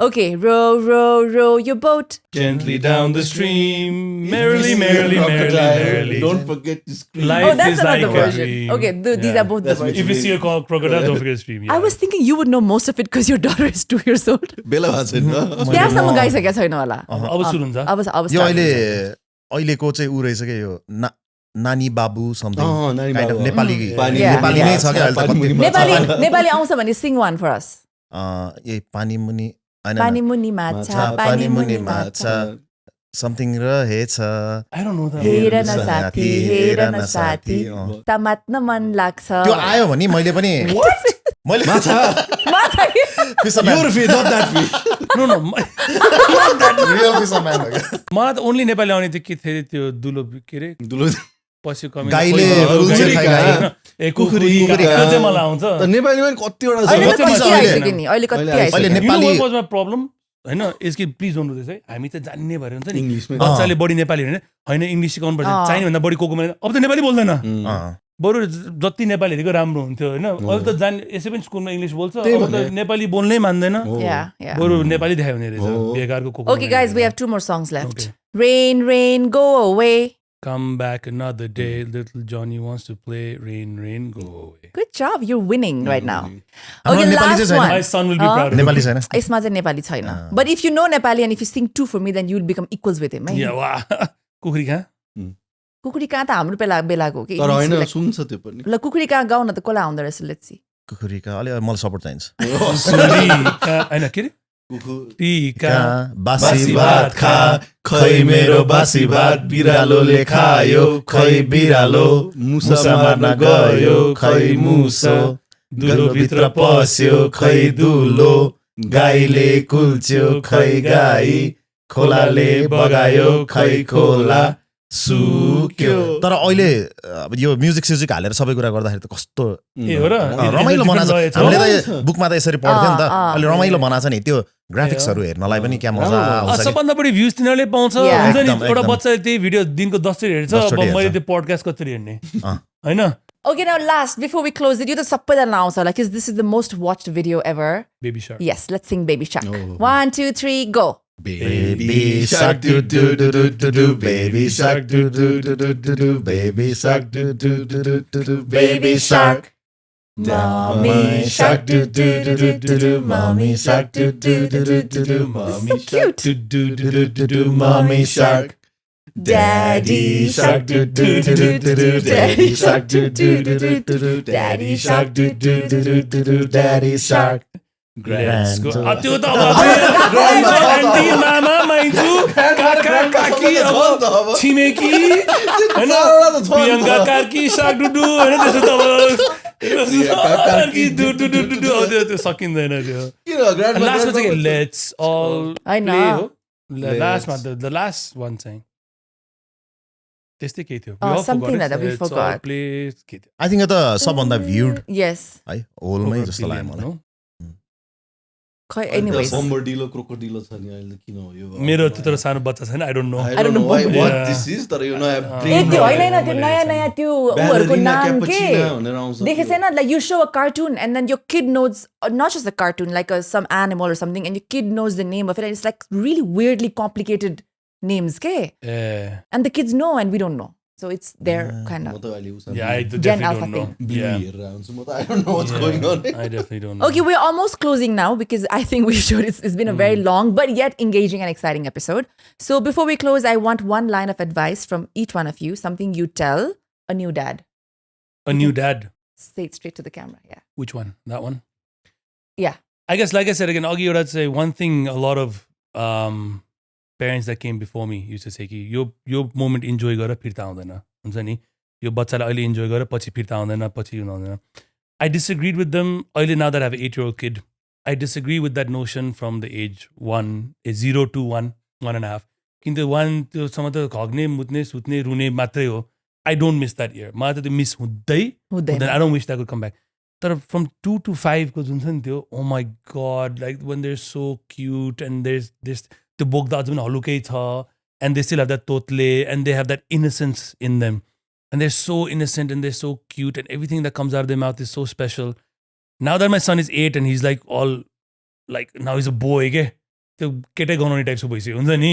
Okay, row, row, row your boat. Gently down the stream, merrily, merrily, merrily, merrily. Don't forget to scream. Life Oh, that's is like another a version. dream. Okay, these are both the That's versions. If you see a crocodile, don't forget to stream. Yeah. I was thinking you would know most of it because your daughter is 2 years old. बेला भएको छैन त्यहाँसम्म गइसकेको छैन होला. अब सुरु हुन्छ अब यो start. अहिलेको चाहिँ ऊ रहेछ क्या यो नानी बाबु समथिङ नानी काइन्ड अफ बाबु, नेपाली Yeah. नेपाली नै छ क्या अहिले त कति नेपाली आउँछ भने sing one for us. यही पानी मुनि पानी मुनि माछा, पानी मुनि माछा. समथिङ रहेछ I don't know that. हेर न साथी, हेर न साथी. समात्न मन लाग्छ. त्यो आयो भने मैले पनि मैले माछा के? Your feet, not that feet. No, no. Real fisherman हो क्या मलाई त ओन्ली नेपाली आउने त्यो के थियो त्यो दुलो के अरे दुलो पछि कमी गाईले रुल्छ खाइ कुखुरी त्यो चाहिँ मलाई आउँछ त नेपालीमा पनि कतिवटा अहिले छ त कति आइसक्यो नि अहिले कति अहिले आइसक्यो नेपाली नेपाली प्रब्लम हैन यसको प्लिज डोन्ट डु दिस है हामी त जान्ने भएर हुन्छ नि इङ्ग्लिसमै बच्चाले बढी नेपाली होइन इङ्ग्लिस सिकाउनु पर्छ चाहिने भन्दा बढी कोको अब त नेपाली बोल्दैन बरु जति नेपाली हेरेको राम्रो हुन्थ्यो होइन अहिले त यसै पनि स्कुलमा इङ्ग्लिस बोल्छ अब त नेपाली बोल्नै मान्दैन Yeah. बरु नेपाली देखायो भने रहेछ बेकारको Coca Okay, guys, we have 2 more songs left. Rain, rain, go away. Come back another day, little Johnny wants to play. Rain, rain, go away. Good job. You're winning right now. हाम्रो Okay, Nepali last चाहिँ one. My son will be proud of me. Nepali छैन यसमा चाहिँ नेपाली छैन. But if you know Nepali and if you sing 2 for me, then you'll become equals with him. Yeah, wow. कुखुरी कहाँ कुखुरी कहाँ त हाम्रो बेलाको हो कि तर होइन सुन्छ त्यो पनि ल कुखुरी कहाँ गाउन त कसलाई आउँदो रहेछ लेट्स सी. कुखुरीका अलि मलाई सपोर्ट चाहिन्छ कुखुरी कहाँ हैन के रे कुखुरी कहाँ बासी भात खा खै मेरो बासी भात बिरालोले खायो खै बिरालो मुसा मार्न गयो खै मुसो दुलो भित्र पस्यो खै दुलो गाईले कुल्च्यो खै गाई खोलाले बगायो खै खोला सुक्यो तर अहिले अब यो म्युजिक स्युजिक हालेर सबै कुरा गर्दाखेरि त कस्तो ए हो र रमाइलो बनाछ हामीले त बुकमा त यसरी पढ्थ्यो नि त अहिले रमाइलो बनाछ नि त्यो ग्राफिक्सहरू हेर्नलाई पनि क्या मजा आउँछ सबभन्दा बढी भ्युज तिनीहरूले पाउँछ हुन्छ नि एउटा एकदम। बच्चाले त्यही भिडियो दिनको 10 चोटि हेर्छ 10 चोटि अब मैले हेर्छ। त्यो पोडकास्ट कति हेर्ने अँ। हैन Okay, now last, before we close it, you the sabbaidana also, like, because this is the most watched video ever. Baby shark Yes, let's sing Baby Shark. Oh. 1, 2, 3, go. Baby shark do do do do do do baby shark do do do do do do baby shark do do do do do do baby shark Mommy shark do do do do do do mommy shark do do do do do do mommy So cute. do do do do do do mommy shark Daddy shark do do do do do do daddy shark do do do do do do daddy shark do do do do do do daddy shark ग्रान्ड्सको त्यो त अब aunty मामा माइजू काका काकी अब छिमेकी हैन प्रियङ्का कार्की साग डुडु हैन त्यसो त अब कार्की डुडु डुडु डुडु त्यो सकिँदैन त्यो लास्टमा चाहिँ let's all I play know. हो लास्टमा द लास्ट वान चाहिँ त्यस्तै केही थियो Something like that, we forgot. Play के थियो I think त सबभन्दा viewed Yes. है होलमै जस्तो लाग्यो मलाई Anyways. बम्बरडिलो क्रोकोडिलो छ नि अहिले किन हो यो मेरो त्यत्रो सानो बच्चा छैन I don't know I don't know why Bumblebee. what Yeah. this is तर यो नयाँ ए त्यो होइन होइन त्यो नयाँ नयाँ त्यो उहरूको नाम के भनेर आउँछ देखेको छैन like you show a cartoon and then your kid knows not just a cartoon like some animal or something and your kid knows the name of it and it's like really weirdly complicated names ke and the kids know and we don't know so it's their kind म of त अहिले उसँग Yeah, I Gen definitely Alpha don't know. thing. Yeah. हेरेर आउँछु म त I don't know what's going on I definitely don't know. Okay, we're almost closing now because I think we should. It's been a very long but yet engaging and exciting episode. So before we close, I want one line of advice from each one of you, something you tell a new dad. A new dad. Say it straight to the camera. Yeah. Which one? That one? Yeah. I guess, like I said again, Augie, I'd say one thing a lot of parents that came before me used to say कि यो moment enjoy गर फिर्ता आउँदैन हुन्छ नि यो बच्चालाई अहिले इन्जोय गर पछि फिर्ता आउँदैन पछि आउँदैन I disagreed with them अहिले now that I have an 8-year-old kid I disagree with that notion from the age 0 to 1.5 किन 1 त्योसम्म त घग्ने मुत्ने सुत्ने रुने मात्रै हो I don't miss that year मलाई त त्यो मिस हुँदैन I don't wish that could come back तर from 2 to 5 को जुन छ नि त्यो oh my god like when they're so cute and there's this त्यो बोक्दा अझ पनि हलुकै छ and they still have that totle and they have that innocence in them and they're so innocent and they're so cute and everything that comes out of their mouth is so special now that my son is 8 and he's like all like now he's a boy के त्यो केटै गनाउने टाइपको भइसक्यो हुन्छ नि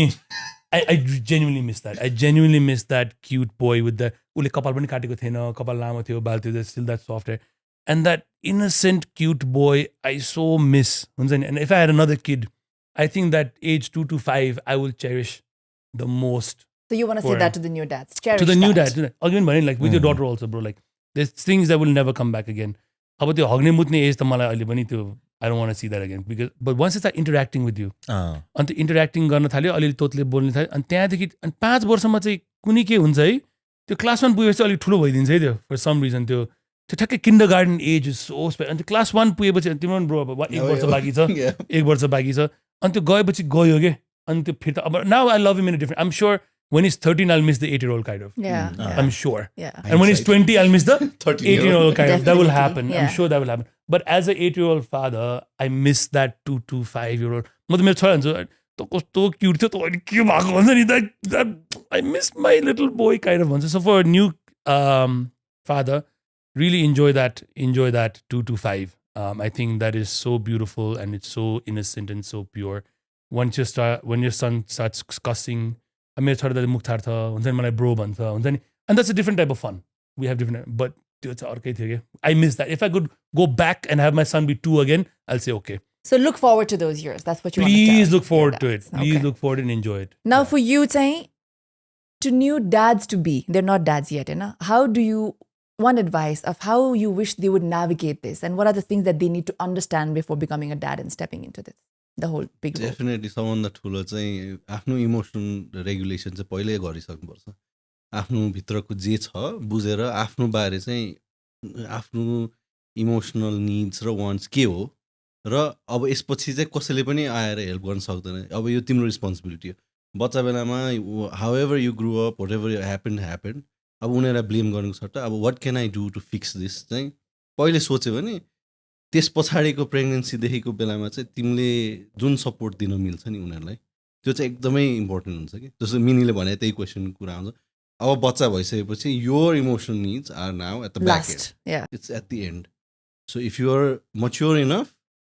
I genuinely miss that. I genuinely miss that cute boy with the उसले कपाल पनि काटेको थिएन कपाल लामो थियो बाल थियो still that soft hair and that innocent cute boy I so miss हुन्छ नि and if I had another kid I think that age 2 to 5 I will cherish the most. So you want to say that to the new dads? Cherish to the new that. dad. Again, like with your daughter also, bro. Like there's things that will never come back again. अब त्यो हग्ने मुत्ने as त मलाई अहिले पनि त्यो I don't want to see that again because but once it's interacting with you अनि त्यो interacting गर्न थाल्यो अलिअलि तोतले बोल्ने थाल्यो अनि त्यहाँदेखि अनि 5 वर्षमा चाहिँ कुनै के हुन्छ है त्यो क्लास 1 पुगेपछि अलिक ठुलो भइदिन्छ है त्यो फर सम रिजन त्यो ठ्याक्कै kindergarten age is so special अनि क्लास 1 पुगेपछि तिम्रो पनि ब्रो अब 1 वर्ष बाँकी छ 1 वर्ष बाँकी छ अनि त्यो गएपछि गयो के अनि त्यो फिर्ता अब now I love him in a different I'm sure when he's 13 I'll miss the 8-year-old kind of Yeah. I'm sure Yeah. and when he's 20 I'll miss the 18-year-old kind of that will happen Yeah. I'm sure that will happen but as an 8-year-old father I miss that 2 to 5-year-old म त मेरो छोरा हुन्छ त कस्तो cute थियो त अहिले के भएको हुन्छ नि that I miss my little boy kind of भन्छ so for a new father really enjoy that 2 to 5 I think that is so beautiful and it's so innocent and so pure when your son starts cussing मेरो छोरा त मुख छाड्छ हुन्छ नि मलाई bro भन्छ हुन्छ नि and that's a different type of fun we have different but त्यो चाहिँ अर्कै थियो के I miss that if I could go back and have my son be 2 again I'll say okay So look forward to those years. That's what you want to please tell look forward your to it dads. please Okay. look forward and enjoy it Now for you, Chahi, to new dads to be, they're not dads yet, you know? How do you, one advice of how you wish they would navigate this and what are the things that they need to understand before becoming a dad and stepping into this, the whole big role? Definitely सबभन्दा ठुलो चाहिँ आफ्नो emotional regulation चाहिँ पहिल्यै गरिसक्नुपर्छ आफ्नो भित्रको जे छ बुझेर आफ्नो बारे चाहिँ आफ्नो इमोसनल निड्स र वान्ट्स के हो र अब यसपछि चाहिँ कसैले पनि आएर हेल्प गर्न सक्दैन अब यो तिम्रो रिस्पोन्सिबिलिटी हो बच्चा बेलामा however you grow up whatever happen अब उनीहरूलाई ब्लेम गर्नुको सट्टा अब what can I do to fix this चाहिँ पहिले सोच्यो भने त्यस पछाडिको प्रेग्नेन्सीदेखिको बेलामा चाहिँ तिमीले जुन सपोर्ट दिन मिल्छ नि उनीहरूलाई त्यो चाहिँ एकदमै इम्पोर्टेन्ट हुन्छ कि जस्तो मिनीले भने त्यही क्वेसनको कुरा आउँछ अब बच्चा भइसकेपछि your emotional needs are now at the back end it's at the end so if you are mature enough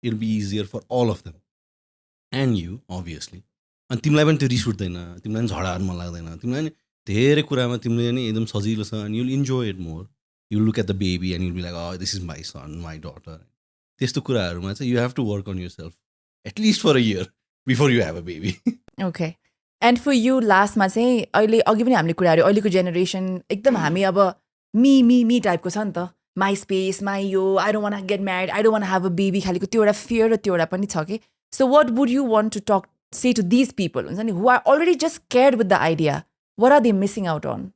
it be easier for all of them and you obviously अनि तिमीलाई पनि त्यो रिस उठ्दैन तिमीलाई पनि झडाहरू मन लाग्दैन तिमीलाई नि धेरै कुरामा तिमीले नि एकदम सजिलो छ अनि you'll enjoy it more you look at the baby and you'll be like this is my son my daughter त्यस्तो कुराहरूमा चाहिँ you have to work on yourself at least for a year before you have a baby okay and for you लास्टमा चाहिँ अहिले अघि पनि हामीले कुराहरू अहिलेको जेनेरेसन एकदम हामी अब मी टाइपको छ नि त माई स्पेस माई यो I don't want get married I don't want have a baby खालिको त्यो एउटा फियर र त्यो एउटा पनि छ कि so what would you want to talk say to these people हुन्छ नि who are already just cared with the idea what are they missing out on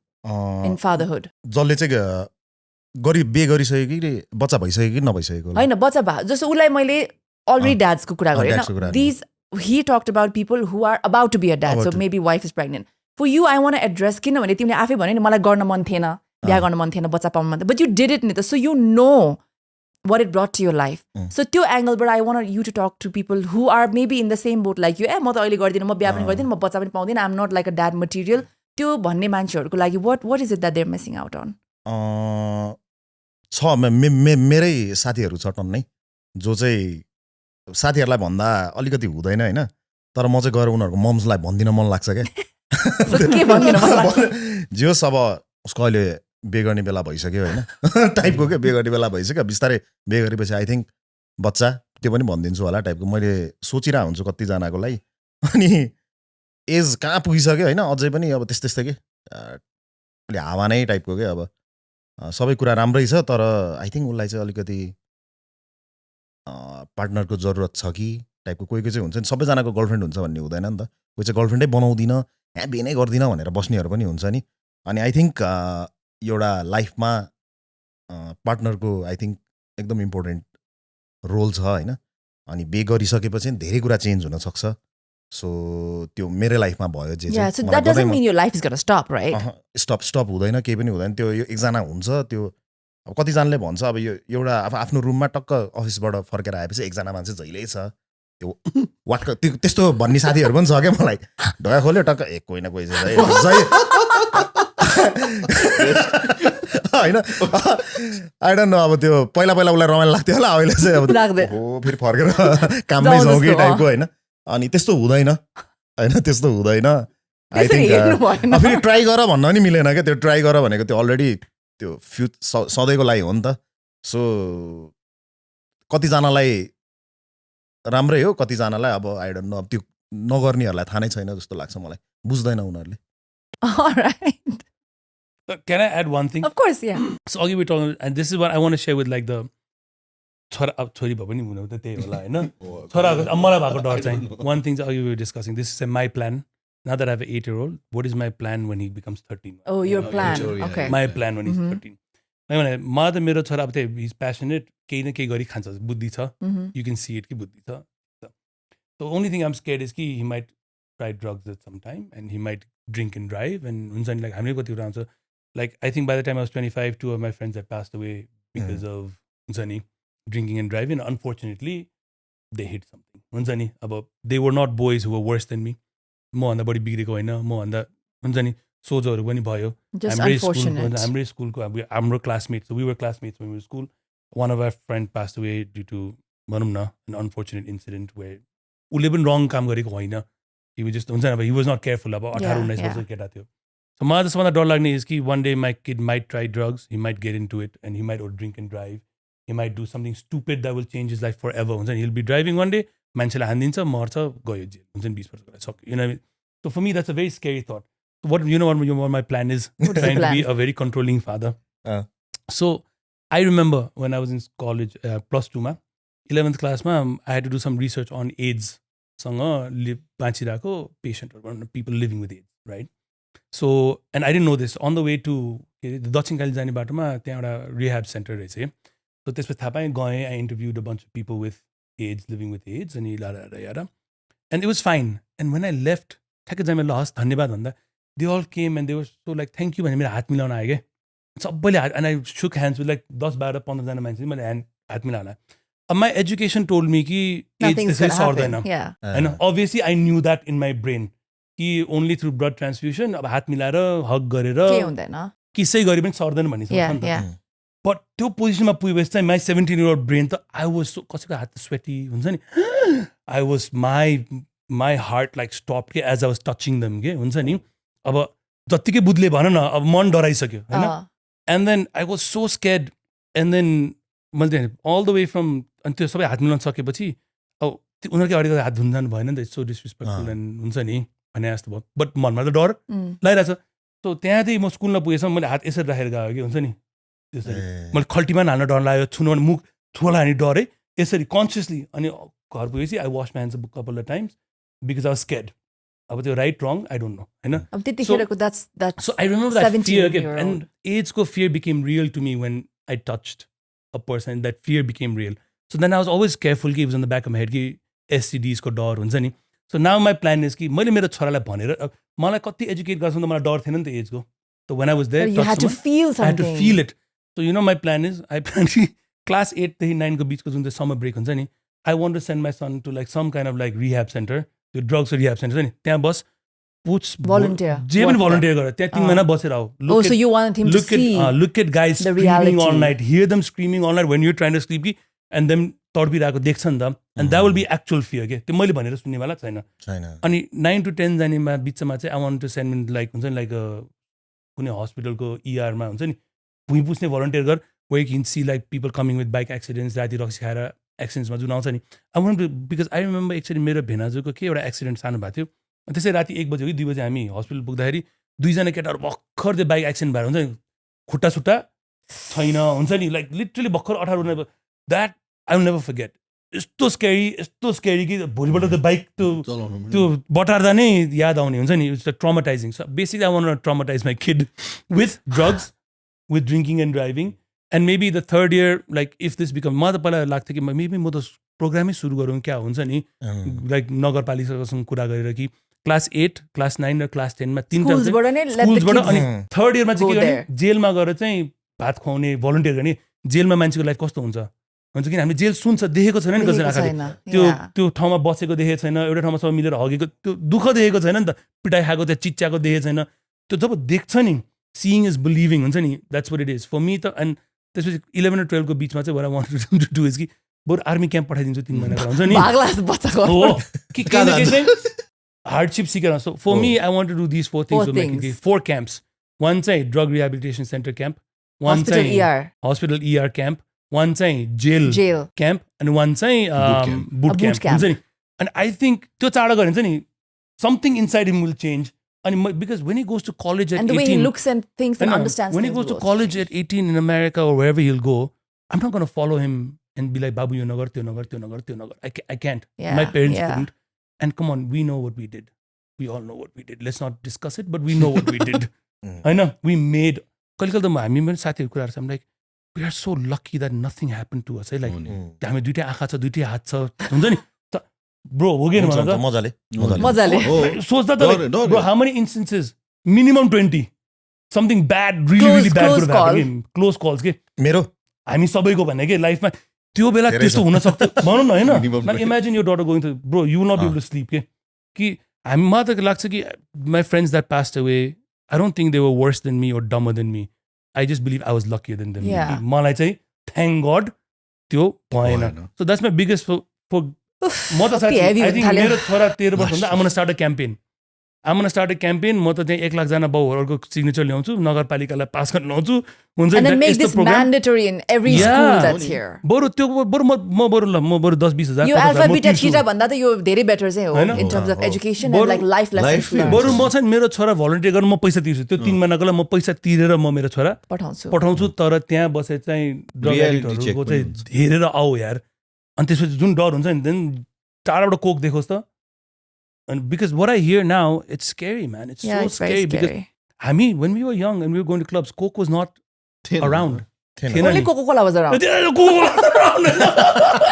in fatherhood जसले चाहिँ बे गरिसक्यो कि बच्चा भइसक्यो कि नभइसकेको होइन बच्चा भए जस्तो उसलाई मैले अलरेडी ड्याड्सको कुरा गरेँ these he talked about people who are about to be a dad, so maybe wife is pregnant. For you, I want to address किनभने तिमीले आफै भन्यो नि मलाई गर्न मन थिएन बिहा गर्न मन थिएन बच्चा पाउनु मन थिएन but you did it नि त so you know what it brought to your life. So त्यो एङ्गलबाट I want you to talk to people who are maybe in the same boat like you. म त अहिले गर्दिनँ म बिहा पनि गर्दिनँ म बच्चा पनि पाउँदिनँ I'm not like a dad material. त्यो भन्ने मान्छेहरूको लागि what is it that they're missing out on? छ मेरै साथीहरू छ टन्नै जो चाहिँ साथीहरूलाई भन्दा अलिकति हुँदैन होइन तर म चाहिँ गएर उनीहरूको मम्सलाई भनिदिन मन लाग्छ क्या जोस् अब उसको अहिले बे गर्ने बेला भइसक्यो होइन टाइपको क्या बे गर्ने बेला भइसक्यो बिस्तारै बे गरेपछि आई थिङ्क बच्चा त्यो पनि भनिदिन्छु होला टाइपको मैले सोचिरहेको हुन्छु कतिजनाको लागि अनि एज कहाँ पुगिसक्यो होइन अझै पनि अब त्यस्तै के अलि हावा नै टाइपको क्या अब सबै कुरा राम्रै छ तर आई थिङ्क उसलाई चाहिँ अलिकति पार्टनरको जरुरत छ कि टाइपको कोही चाहिँ हुन्छ नि सबैजनाको गर्लफ्रेन्ड हुन्छ भन्ने हुँदैन नि त कोही चाहिँ गर्लफ्रेन्डै बनाउँदिनँ यहाँ बे नै गर्दिनँ भनेर बस्नेहरू पनि हुन्छ नि अनि आई थिङ्क एउटा लाइफमा पार्टनरको आई थिङ्क एकदम इम्पोर्टेन्ट रोल छ होइन अनि बे गरिसकेपछि धेरै कुरा चेन्ज हुनसक्छ सो त्यो मेरो लाइफमा भयो जे स्टप हुँदैन केही पनि हुँदैन त्यो एकजना हुन्छ त्यो अब कतिजनाले भन्छ अब यो एउटा अब आफ्नो रुममा टक्क अफिसबाट फर्केर आएपछि एकजना मान्छे जहिल्यै छ त्यो वाटको त्यो त्यस्तो भन्ने साथीहरू पनि छ क्या मलाई ढोका खोल्यो टक्क कोही न कोही होइन आई डोन्ट नो अब त्यो पहिला उसलाई रमाइलो लाग्थ्यो होला अहिले चाहिँ अब फेरि फर्केर काममै जाउँ कि टाइपको होइन अनि त्यस्तो हुँदैन होइन त्यस्तो हुँदैन आई थिङ्क फेरि ट्राई गर भन्न पनि मिलेन क्या त्यो ट्राई गर भनेको त्यो अलरेडी त्यो सधैँको लागि हो नि त सो कतिजनालाई राम्रै हो कतिजनालाई अब आई डोन्ट नो अब त्यो नगर्नेहरूलाई थाहा नै छैन जस्तो लाग्छ मलाई बुझ्दैन उनीहरूले Alright. Can I add one thing? Of course, yeah. So I'll give it all, and this is what I want to share with like the छोरी भए पनि हुनु त त्यही होला होइन छोराको मलाई भएको डर चाहिँ one thing we were discussing this is my plan now that I have an 8-year-old what is my plan when he becomes 13 Oh, your plan. Okay. My plan when he's 13 मलाई त मेरो छोरा अब त्यही he's passionate केही न केही गरी खान्छ बुद्धि छ you can see it कि बुद्धि छ the only thing I'm scared is कि he might try drugs at some time and he might drink and drive and हुन्छ नि like हामीले कतिवटा हुन्छ like I think by the time I was 25 two of my friends had passed away because of हुन्छ नि drinking and driving unfortunately they hit something हुन्छ नि अब they were not boys who were worse than me म भन्दा बढी बिग्रेको होइन म भन्दा हुन्छ नि सोझोहरू पनि भयो हाम्रै स्कुलको हाम्रो classmates so we were classmates when we were in school one of our friend passed away due to भनौँ न an unfortunate incident where उसले पनि रङ काम गरेको होइन he was just हुन्छ नि अब he was not careful अब 18-19 वर्षको केटा थियो so मलाई त्यसभन्दा डर लाग्ने is कि one day my kid might try drugs he might get into it and he might drink and drive he might do something stupid that will change his life forever हुन्छ नि he'll be driving one day मान्छेलाई हानिदिन्छ मर्छ गयो jail हुन्छ नि 20 वर्षको सक्यो you know so for me that's a very scary thought so what you know what my plan is trying to be a very controlling father so I remember when I was in college plus 2 मा 11th class मा I had to do some research on AIDS सँग बाँचिरहेको पेसेन्टहरू people living with AIDS right so and I didn't know this on the way to दक्षिण काली जाने बाटोमा त्यहाँ एउटा रिह्याब सेन्टर रहेछ so त्यसपछि थाहा पाएँ गएँ I interviewed a bunch of people with AIDS, living with AIDS, and yada. And it was fine. And when I left, they all came and they were so like, thank you. And I shook hands with like 10-12-15 मान्छे हात मिलाउन. My education told me कि AIDS त्यसरी सर्दैन. And obviously I knew that in my brain. कि only through blood transfusion, अब हात मिलाएर hug गरेर किसै गरे पनि सर्दैन भन्ने छ. But त्यो पोजिसनमा पुगेपछि चाहिँ my 17-year-old brain त I was so कसैको हात sweaty हुन्छ नि. I was my heart like stopped के as I was touching them के हुन्छ नि. अब जतिकै बुझले भन न अब मन डराइसक्यो हैन. And then I was so scared. And then all the way from अनि त्यो सबै हात मिलाउन सकेपछि अब उनीहरुकै अगाडि हात धुन जानु भएन नि त. It's so disrespectful and हुन्छ नि भने जस्तो भयो. But मनमा त डर लागिरहेछ. So त्यहाँदेखि म स्कुलमा पुगेसम्म मैले हात यसरी राखेर गएको कि हुन्छ नि त्यसरी. मैले खल्टीमा हाल्न डर लाग्यो, छुन मुख थोला हानी डर है यसरी कन्सियसली. अनि घर पुगेपछि I washed my hands a couple of times because I was scared. अब त्यो right wrong I don't know हैन. अब त्यतिखेरको that's so I remember that fear again. And AIDS को fear became real to me when I touched a person. That fear became real. So then I was always careful कि it was on the back of my head कि STDs को डर हुन्छ नि. So now my plan is कि मैले मेरो छोरालाई भनेर मलाई कति एजुकेट गर्छु त मलाई डर थिएन नि त एजको. So when I was there, you had to feel something. I had to feel it. So you know my plan is I plan to class 8 देखि 9 को बीचको जुन चाहिँ summer break हुन्छ नि, I want to send my son to like some kind of like rehab center, त्यो drugs rehab center नि. त्यहाँ बस volunteer. जे पनि volunteer गर. त्यहाँ 3 महिना बसेर आऊ. Oh, so you wanted him to see. Look at guys screaming all night. Hear them screaming all night when you're trying to sleep and them तडपिरहेको देख्छ नि त. And that will be actual fear के. त्यो मैले भनेर सुन्नेवाला छैन. अनि 9 to 10 जानेमा बिचमा चाहिँ I want to send him like हुन्छ नि like कुनै हस्पिटलको ER मा हुन्छ नि भुइँ पुस्ने volunteer गर where you can see like people coming with bike accidents, राति रक्सी खाएर एक्सिडेन्ट्समा जुन आउँछ नि. I want to because I remember actually मेरो भेनाजुको के एउटा एक्सिडेन्ट सानो भएको थियो. त्यसै राति 1 बजे हो कि 2 बजे हामी हस्पिटल पुग्दाखेरि 2 जना केटाहरू भर्खर त्यो बाइक एक्सिडेन्ट भएर हुन्छ नि खुट्टा सुट्टा छैन हुन्छ नि लाइक लिटरली भर्खर 18 that I will never forget. यस्तो स्केरी कि भोलिपल्ट त्यो बाइक त्यो बटार्दा नै याद आउने हुन्छ नि. It's traumatising. So basically I want to traumatise my kid with drugs, with drinking and driving. And maybe the third year like if this become म त पहिला लाग्थ्यो कि मेबी म त प्रोग्रामै सुरु गरौँ क्या हुन्छ नि लाइक नगरपालिकासँग कुरा गरेर कि क्लास 8, क्लास 9 र क्लास 10 मा 3टा स्कुल्सबाट अनि थर्ड इयरमा चाहिँ के गर्ने जेलमा गएर चाहिँ भात खुवाउने भलन्टियर गर्ने. जेलमा मान्छेको लाइफ कस्तो हुन्छ हुन्छ किन हामीले जेल सुन्छ देखेको छैन नि कसै आँखाले. त्यो ठाउँमा बसेको देखेको छैन, एउटा ठाउँमा सबै मिलेर हगेको त्यो दुःख देखेको छैन नि त. पिटाइ खाएको त्यहाँ चिच्याएको देखेको छैन. त्यो जब देख्छ नि सिइङ इज बिलिभिङ हुन्छ नि. That's what it is for me त. एन्ड त्यसपछि 11 र 12 को बिचमा चाहिँ what I wanted to do is कि बरु आर्मी क्याम्प पठाइदिन्छु 3 महिनाको हुन्छ नि हो कि चाहिँ हार्डसिप सिकेर. So for me I want to do this 4 things. 4 camps. One चाहिँ drug rehabilitation centre camp, one चाहिँ हस्पिटल ER क्याम्प, one चाहिँ जेल क्याम्प एन्ड one चाहिँ बुट क्याम्प हुन्छ नि. एन्ड आई थिङ्क त्यो चाँडो गऱ्यो हुन्छ नि something inside him will change. अनि because when he goes to college at 18 and the way he looks and thinks and understands when he goes to college at 18 in America or wherever he'll go, I'm not going to follow him and be like babu you nagar tyo nagar. I can't. My parents couldn't. And come on, we know what we did. We all know what we did. Let's not discuss it, but we know what we did. I know we made call त हामी मेरो साथीहरु कुरा गर्छ. I'm like we are so lucky that nothing happened to us. Like हामी दुईटै आँखा छ दुईटै हात छ हुन्छ नि ब्रो हो गेन भन त मजाले सोच्दा त bro how many instances minimum 20 something bad really bad close calls के मेरो हामी सबैको भन्ने के लाइफमा त्यो बेला त्यस्तो हुन सक्छ भनौँ न हैन. Like imagine your daughter going through bro you will not be able to sleep के कि हामी मलाई त लाग्छ कि my friends that passed away I don't think they were worse than me or dumber than me. I just believe I was luckier than them. मलाई चाहिँ thank God त्यो भएन. So that's my biggest for म त साथी I think मेरो छोरा 13 वर्ष हुँदा I'm gonna start a campaign. म त त्यहाँ 1 लाख जना बाउहरुको सिग्नेचर ल्याउँछु, नगरपालिकालाई पास गर्न ल्याउँछु हुन्छ नि. And then make this mandatory in every school that's here. बरु त्यो बरु म बरु 10-20 हजार यो अल्फा बीटा थीटा भन्दा त यो धेरै बेटर चाहिँ हो in terms of education and like life lessons. बरु म चाहिँ मेरो छोरा भलन्टियर गर्न म पैसा तिर्छु. त्यो 3 महिनाको लागि म पैसा तिरेर म मेरो छोरा पठाउँछु. तर त्यहाँ बसे चाहिँ ड्रग एडिक्टहरुको चाहिँ हेरेर आऊ यार. अनि त्यसपछि जुन डर हुन्छ नि देन टाढाबाट कोक देखोस् त. And because what I hear now, it's scary, man. It's so scary because when we were young and we were going to clubs, coke was not around. थिएन Only नि Coca-Cola was around.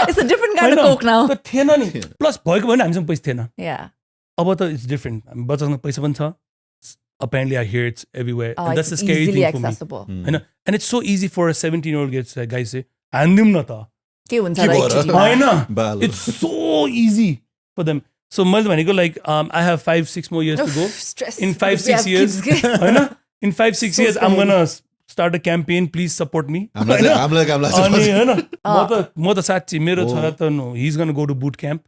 It's a different kind of होइन, Coke now. त थिएन नि plus भएको भएन हामीसँग पैसा थिएन Yeah. अब त इट्स डिफरेन्ट हामी बच्चासँग पैसा पनि छ apparently I hear it's everywhere Oh, and that's it's the scary easily thing for me accessible. होइन and it's so easy for a 17-year-old guy say हान्दिउँ न त के हुन्छ के र भयो र? एकचोटिमा? होइन बाल it's so easy for them so मैले भनेको like I have 5-6 more years to go Uff, stress. in 5-6 We have years kids. होइन in 5-6 So years I'm scary. gonna start a campaign please support me हामीलाई काम लाग्छ अनि होइन म त साँच्ची मेरो छोरा त he's gonna go to boot camp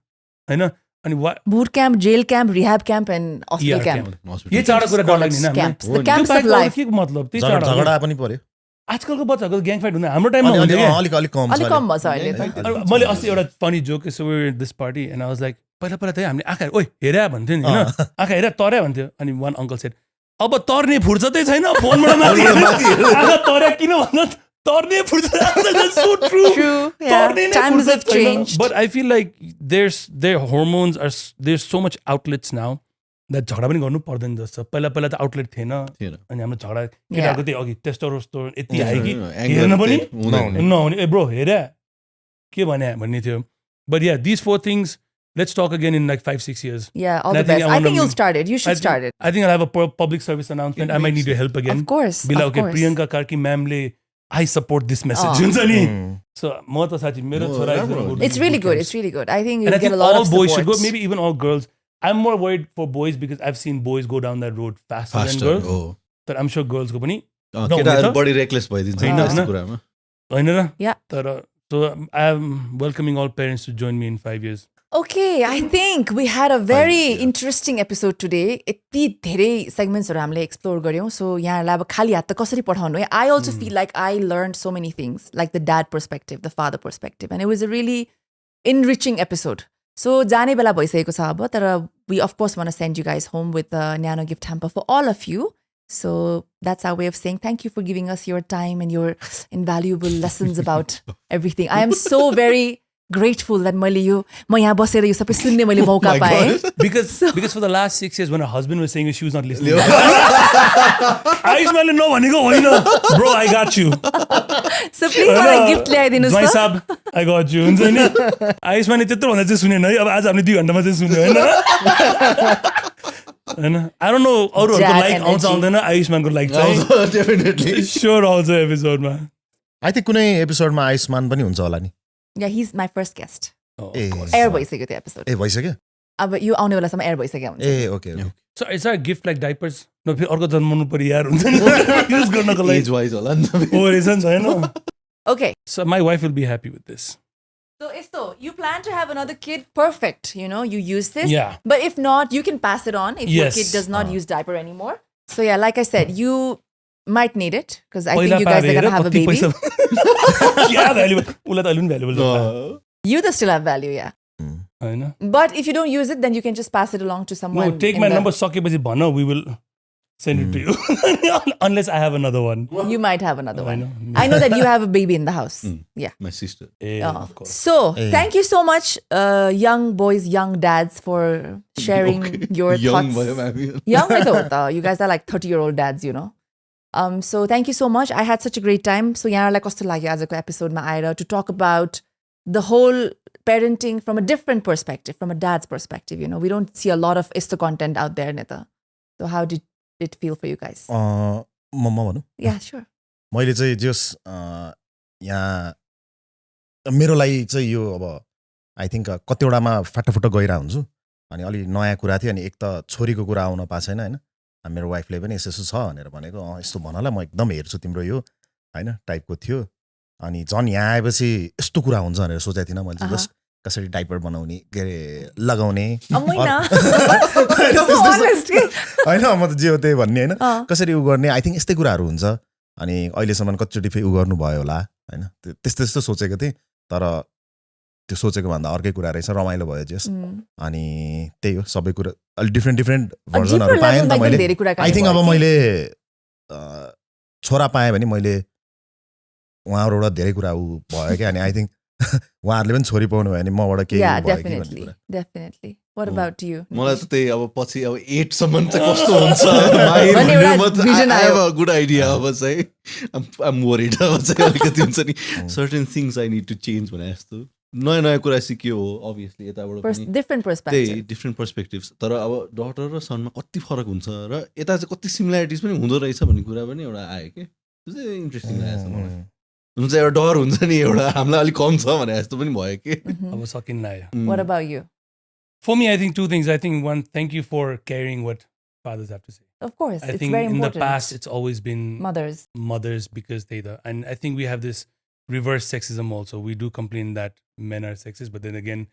होइन अनि Boot camp, jail camp, rehab camp, and hospital camp. यही चाँडो कुरा डर लाग्ने होइन Camps. हो The नि। camps of life. के मतलब त्यही चाँडो झगडा पनि पर्यो आजकलको बच्चाहरूको ग्याङ फाइट हुँदैन हाम्रो टाइममा हुन्थ्यो क्या अलिक कम अलिक कम भयो अहिले त अनि मैले अस्ति एउटा funny joke so this party and I was like पहिला पहिला चाहिँ हामीले आँखा ओइ हेरे भन्थ्यो नि होइन आँखा हेरे तर्या भन्थ्यो अनि वान अङ्कल सेड अब तर्ने फुर्सदै छैन फोनबाट माथि आँखा तर्या किन भन्दा तर्ने फुर्सद so true True, yeah. Times have changed. but I feel like their hormones are there's so much outlets now that झगडा पनि गर्नु पर्दैन जस्तो पहिला पहिला त आउटलेट थिएन अनि हाम्रो झगडा केटाहरूको त्यही अघि टेस्टोस्टेरोन यति आयो कि हेर्न पनि नहुने ए ब्रो हेरे के भने भन्ने थियो but yeah these 4 things let's talk again in like 5-6 years Yeah, all And the best. I think you'll start it. You should start it. I think I'll have a public service announcement I might need your help again Of course. be like of okay course. Priyanka Karki ma'amले I support this message हुन्छ नि so म त साथी मेरो छोरा It's really good. It's really good. I think and you'll I get think a lot all of boys support. should go maybe even all girls I'm more worried for boys because I've seen boys go down that road faster than girls but I'm sure girls go पनि केटाहरू बढी reckless भइदिन्छ होइन, यस्तो होइन। कुरामा होइन र Yeah. तर so I'm welcoming all parents to join me in 5 years Okay, I think we had a very yeah. interesting episode today. यति धेरै सेगमेन्ट्सहरू हामीले एक्सप्लोर गऱ्यौँ सो यहाँहरूलाई अब खाली हात त कसरी पठाउनु है I also feel like I learn so many things like the dad perspective the father perspective and it was a really enriching episode so जाने बेला भइसकेको छ अब तर we of course want send you guys home with न्यानो gift hamper for all of you So that's our way of saying thank you for giving us your time and your invaluable lessons about everything. I am so very grateful that म यहाँ बसेर यो सबै सुन्ने मैले मौका पाएँ. because for the last 6 years when her husband was saying she was not listening आयुष्मानले नभनेको होइन bro I got you So please मलाई गिफ्ट ल्याइदिनुहोस् ज्वाइँ त. साहब I got you हुन्छ नि आयुष्मानले त्यत्रो भन्दा चाहिँ सुनेन है अब आज हामीले 2 घण्टामा चाहिँ सुन्यो होइन I don't know अरूहरूको Dad लाइक आउँछ energy. आउँदैन आयुष्मानको लाइक चाहिँ डेफिनेटली स्योर आउँछ एपिसोडमा आई थिङ्क कुनै एपिसोडमा आयुष्मान पनि हुन्छ होला नि Yeah, he's my first guest. A air भइसक्यो त्यो एपिसोड. ए भइसक्यो अब यो आउने बेलासम्म एयर भइसक्यो हुन्छ. ए okay So it's a gift like diapers. No, फेरि अर्को जन्माउनु पर्यो यार हुन्छ नि युज गर्नको लागि एज वाइज होला नि त हो रहेछ नि छैन Okay. So my wife will be happy with this. So Isto, you plan to have another kid? Perfect. You know, you use this. Yeah. But if not, you can pass it on if your Yes. kid does not use diaper anymore. So yeah, like I said, you might need it because I पहिला think you guys are पारेर gonna have a कति baby. पैसा क्या value उसलाई त अहिले पनि valuable You do still have value, yeah. होइन But if you don't use it, then you can just pass it along to someone. No, take in my the- number सकेपछि भन we will send it to you unless I have another one. You might have another I one. know. I know that you have a baby in the house. Yeah. My sister Yeah, Oh. of course. So, thank you so much, young boys, young dads, for sharing your young thoughts. भयो हामी Young like that. You guys are like 30-year-old dads, you know. So thank you so much. I had such a great time. So यहाँलाई कस्तो लाग्यो आजको एपिसोडमा आएर to talk about the whole parenting from a different perspective, from a dad's perspective. You know, we don't see a lot of ISTO content out there, Nita. So how did it feel for you guys? म भनौँ Yeah, sure. मैले चाहिँ जस यहाँ मेरो लागि चाहिँ यो अब आई थिङ्क कतिवटामा फाटाफुट्टा गइरहेको हुन्छु अनि अलि नयाँ कुरा थियो अनि एक त छोरीको कुरा आउन पाएको छैन होइन मेरो वाइफले पनि यसो छ भनेर भनेको यस्तो भन ल म एकदम हेर्छु तिम्रो यो होइन टाइपको थियो अनि झन् यहाँ आएपछि यस्तो कुरा हुन्छ भनेर सोचेको थिइनँ मैले चाहिँ जस्ट कसरी डाइपर बनाउने के अरे लगाउने होइन म त जे हो त्यही भन्ने होइन कसरी उ गर्ने आई थिङ्क यस्तै कुराहरू हुन्छ अनि अहिलेसम्म कतिचोटि फेरि उ गर्नुभयो होला होइन त्यस्तो त्यस्तो सोचेको थिएँ तर त्यो सोचेको भन्दा अर्कै कुरा रहेछ रमाइलो भयो जस अनि त्यही हो सबै कुरा अलिक डिफ्रेन्ट भर्जनहरू पाएँ नि त मैले आई थिङ्क अब मैले छोरा पाएँ भने मैले उहाँहरूबाट धेरै कुरा उ भयो क्या अनि आई थिङ्क उहाँहरूले पनि छोरी पाउनु भयो भने मबाट केही भयो कि भन्ने कुरा definitely. What about you? मलाई त त्यही अब पछि अब 8 सम्म चाहिँ कस्तो हुन्छ भन्ने एउटा vision I आयो। have a good idea अब चाहिँ I'm worried अब चाहिँ अलिकति हुन्छ नि certain things I need to change भने जस्तो नयाँ नयाँ कुरा सिक्यो हो अभियसली यताबाट पनि Different त्यही perspective. डिफ्रेन्ट पर्सपेक्टिभ्स तर अब डटर र सनमा कति फरक हुन्छ र यता चाहिँ कति सिमिल्यारिटिज पनि हुँदो रहेछ भन्ने कुरा पनि एउटा आयो कि त्यो चाहिँ इन्ट्रेस्टिङ लागेको छ मलाई हुन्छ एउटा डर हुन्छ नि एउटा हामीलाई अलिक कम छ भने जस्तो पनि भयो कि अब सकिन्न आयो What about you? For me, I think two things. I think one, thank you for caring what fathers have to say. Of course, I it's think very in important. the past, it's always been Mothers. because and I think we have this reverse sexism also. We do complain that men are sexist, but then again,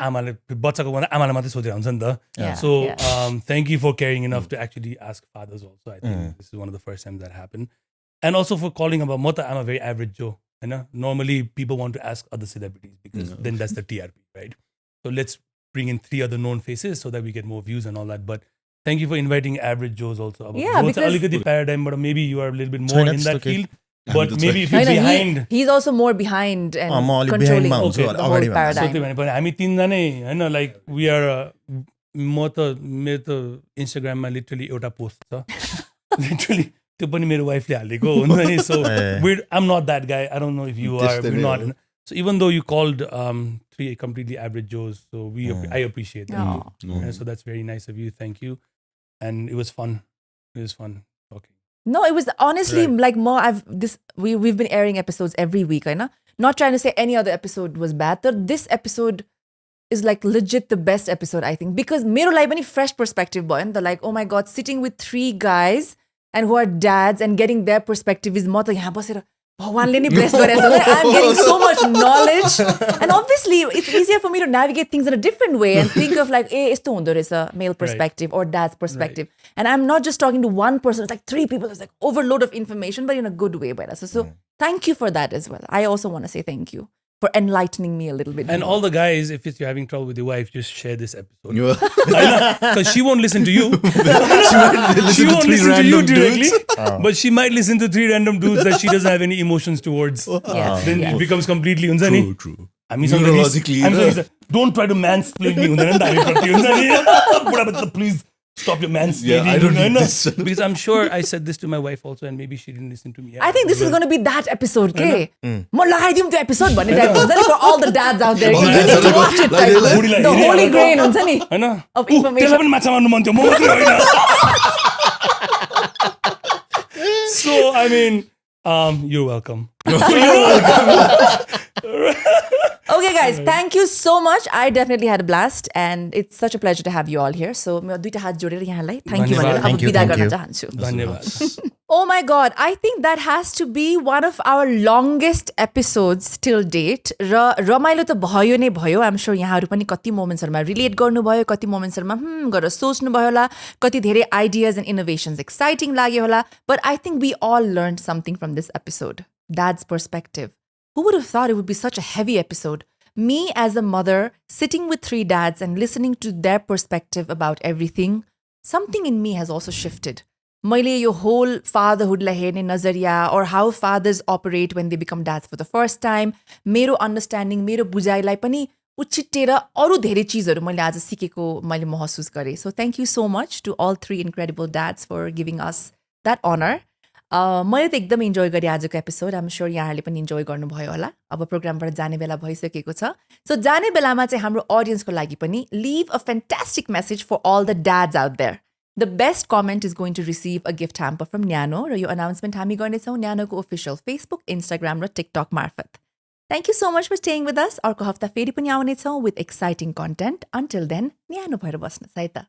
आमाले बच्चाको भन्दा आमाले मात्रै सोचेर हुन्छ नि त. Yeah, So yeah. thank you for caring enough to actually ask fathers also. I think this is one of the first times that happened. And also for calling about Mota, I'm a very average Joe. You know? Normally people want to ask other celebrities because then that's the TRP, right? So let's bring in 3 other known faces so that we get more views and all that. But thank you for inviting average Joes also. Yeah, because alikati paradigm, but maybe you are a little bit more in that field. But That's maybe right. if you're behind. He's also more behind and म अलिक controlling behind मा हुन्छु, the whole अगाडि भन्दा। So paradigm. त्यही भने हामी 3 जनै हैन like we are मेरो त इन्स्टाग्राममा लिटरली एउटा पोस्ट छ लिटरली त्यो पनि मेरो वाइफले हालेको हुन्छ नि so I'm not that guy. I don't know if you are. We're not. So even though you called 3 completely average Joes, so I appreciate that. Aw. Yeah, so that's very nice of you. Thank you. And it was fun. It was fun talking. No, it was honestly Right. like more. We've been airing episodes every week, I know. Not trying to say any other episode was bad. But this episode is like legit the best episode, I think, because मेरो लागि पनि fresh perspective भयो नि त. Like, oh my god, sitting with 3 guys and who are dads and getting their perspective is म त यहाँ बसेर भगवानले नै bless गरेछ भने I'm getting so much knowledge and obviously it's easier for me to navigate things in a different way and think of like यस्तो हुँदो रहेछ male perspective or dad's perspective and I'm not just talking to one person, it's like 3 people, it's like overload of information but in a good way. So thank you for that as well. I also want to say thank you for enlightening me a little bit And more. all the guys, if you're having trouble with your wife, just share this episode. Yeah. Because she won't listen to you. She won't three listen to you random directly. dudes. But she might listen to 3 random dudes that she doesn't have any emotions towards. Yes, Then yes. it becomes completely हुन्छ नि. True. हामीसँग Neurologically, I'm no? sorry, don't try to mansplain me हुँदैन नि त हामीप्रति हुन्छ नि. बुढाबा please stop your mansplaining. Yeah, I don't need हैन? this. Because I'm sure I said this to my wife also and maybe she didn't listen to me. I think this is going to be that episode, okay? म लगाइदिउँ त्यो episode भन्ने type हुन्छ नि for all the dads out there. You need to watch it. Like, Like, the holy grain हुन्छ नि हैन? of information. त्यसलाई पनि माछा मार्नु मन थियो म मात्रै होइन. So I mean you're welcome. Okay, guys, thank you so much. I definitely had a blast, and it's such a pleasure to have you all here. So, म दुईटा हात जोडेर यहाँलाई thank you भनेर अब Thank you, बिदा thank गर्न you. चाहन्छु. धन्यवाद. Oh my god, I think that has to be one of our longest episodes till date. र रमाइलो त भयो नै भयो. I'm sure यहाँहरू पनि कति मोमेन्ट्सहरुमा रिलेट गर्नुभयो, कति मोमेन्ट्सहरुमा गरेर सोच्नुभयो होला, कति धेरै ideas and innovations exciting लाग्यो होला. But I think we all learned something from this episode. Dad's perspective. Who would have thought it would be such a heavy episode? Me as a mother sitting with 3 dads and listening to their perspective about everything, something in me has also shifted. मैले यो whole fatherhood लाई हेर्ने नजरिया or how fathers operate when they become dads for the first time, मेरो understanding, मेरो बुझाइलाई पनि उछिट्टेर अरू धेरै चीजहरू मैले आज सिकेको मैले महसुस गरेँ. So thank you so much to all 3 incredible dads for giving us that honor. मैले त एकदम इन्जोय गरेँ आजको एपिसोड. आइम स्योर यहाँहरूले पनि इन्जोय गर्नुभयो होला. अब प्रोग्रामबाट जाने बेला भइसकेको छ. सो जाने बेलामा चाहिँ हाम्रो अडियन्सको लागि पनि leave a fantastic message for all the dads out there. The best comment is going to receive a gift hamper from Nyano. र यो announcement हामी गर्नेछौँ न्यानोको official Facebook, Instagram र TikTok मार्फत. Thank you so much for staying with us. अर्को हप्ता फेरि पनि आउनेछौँ with exciting content. Until then, Nyano भएर बस्नुहोस् है त.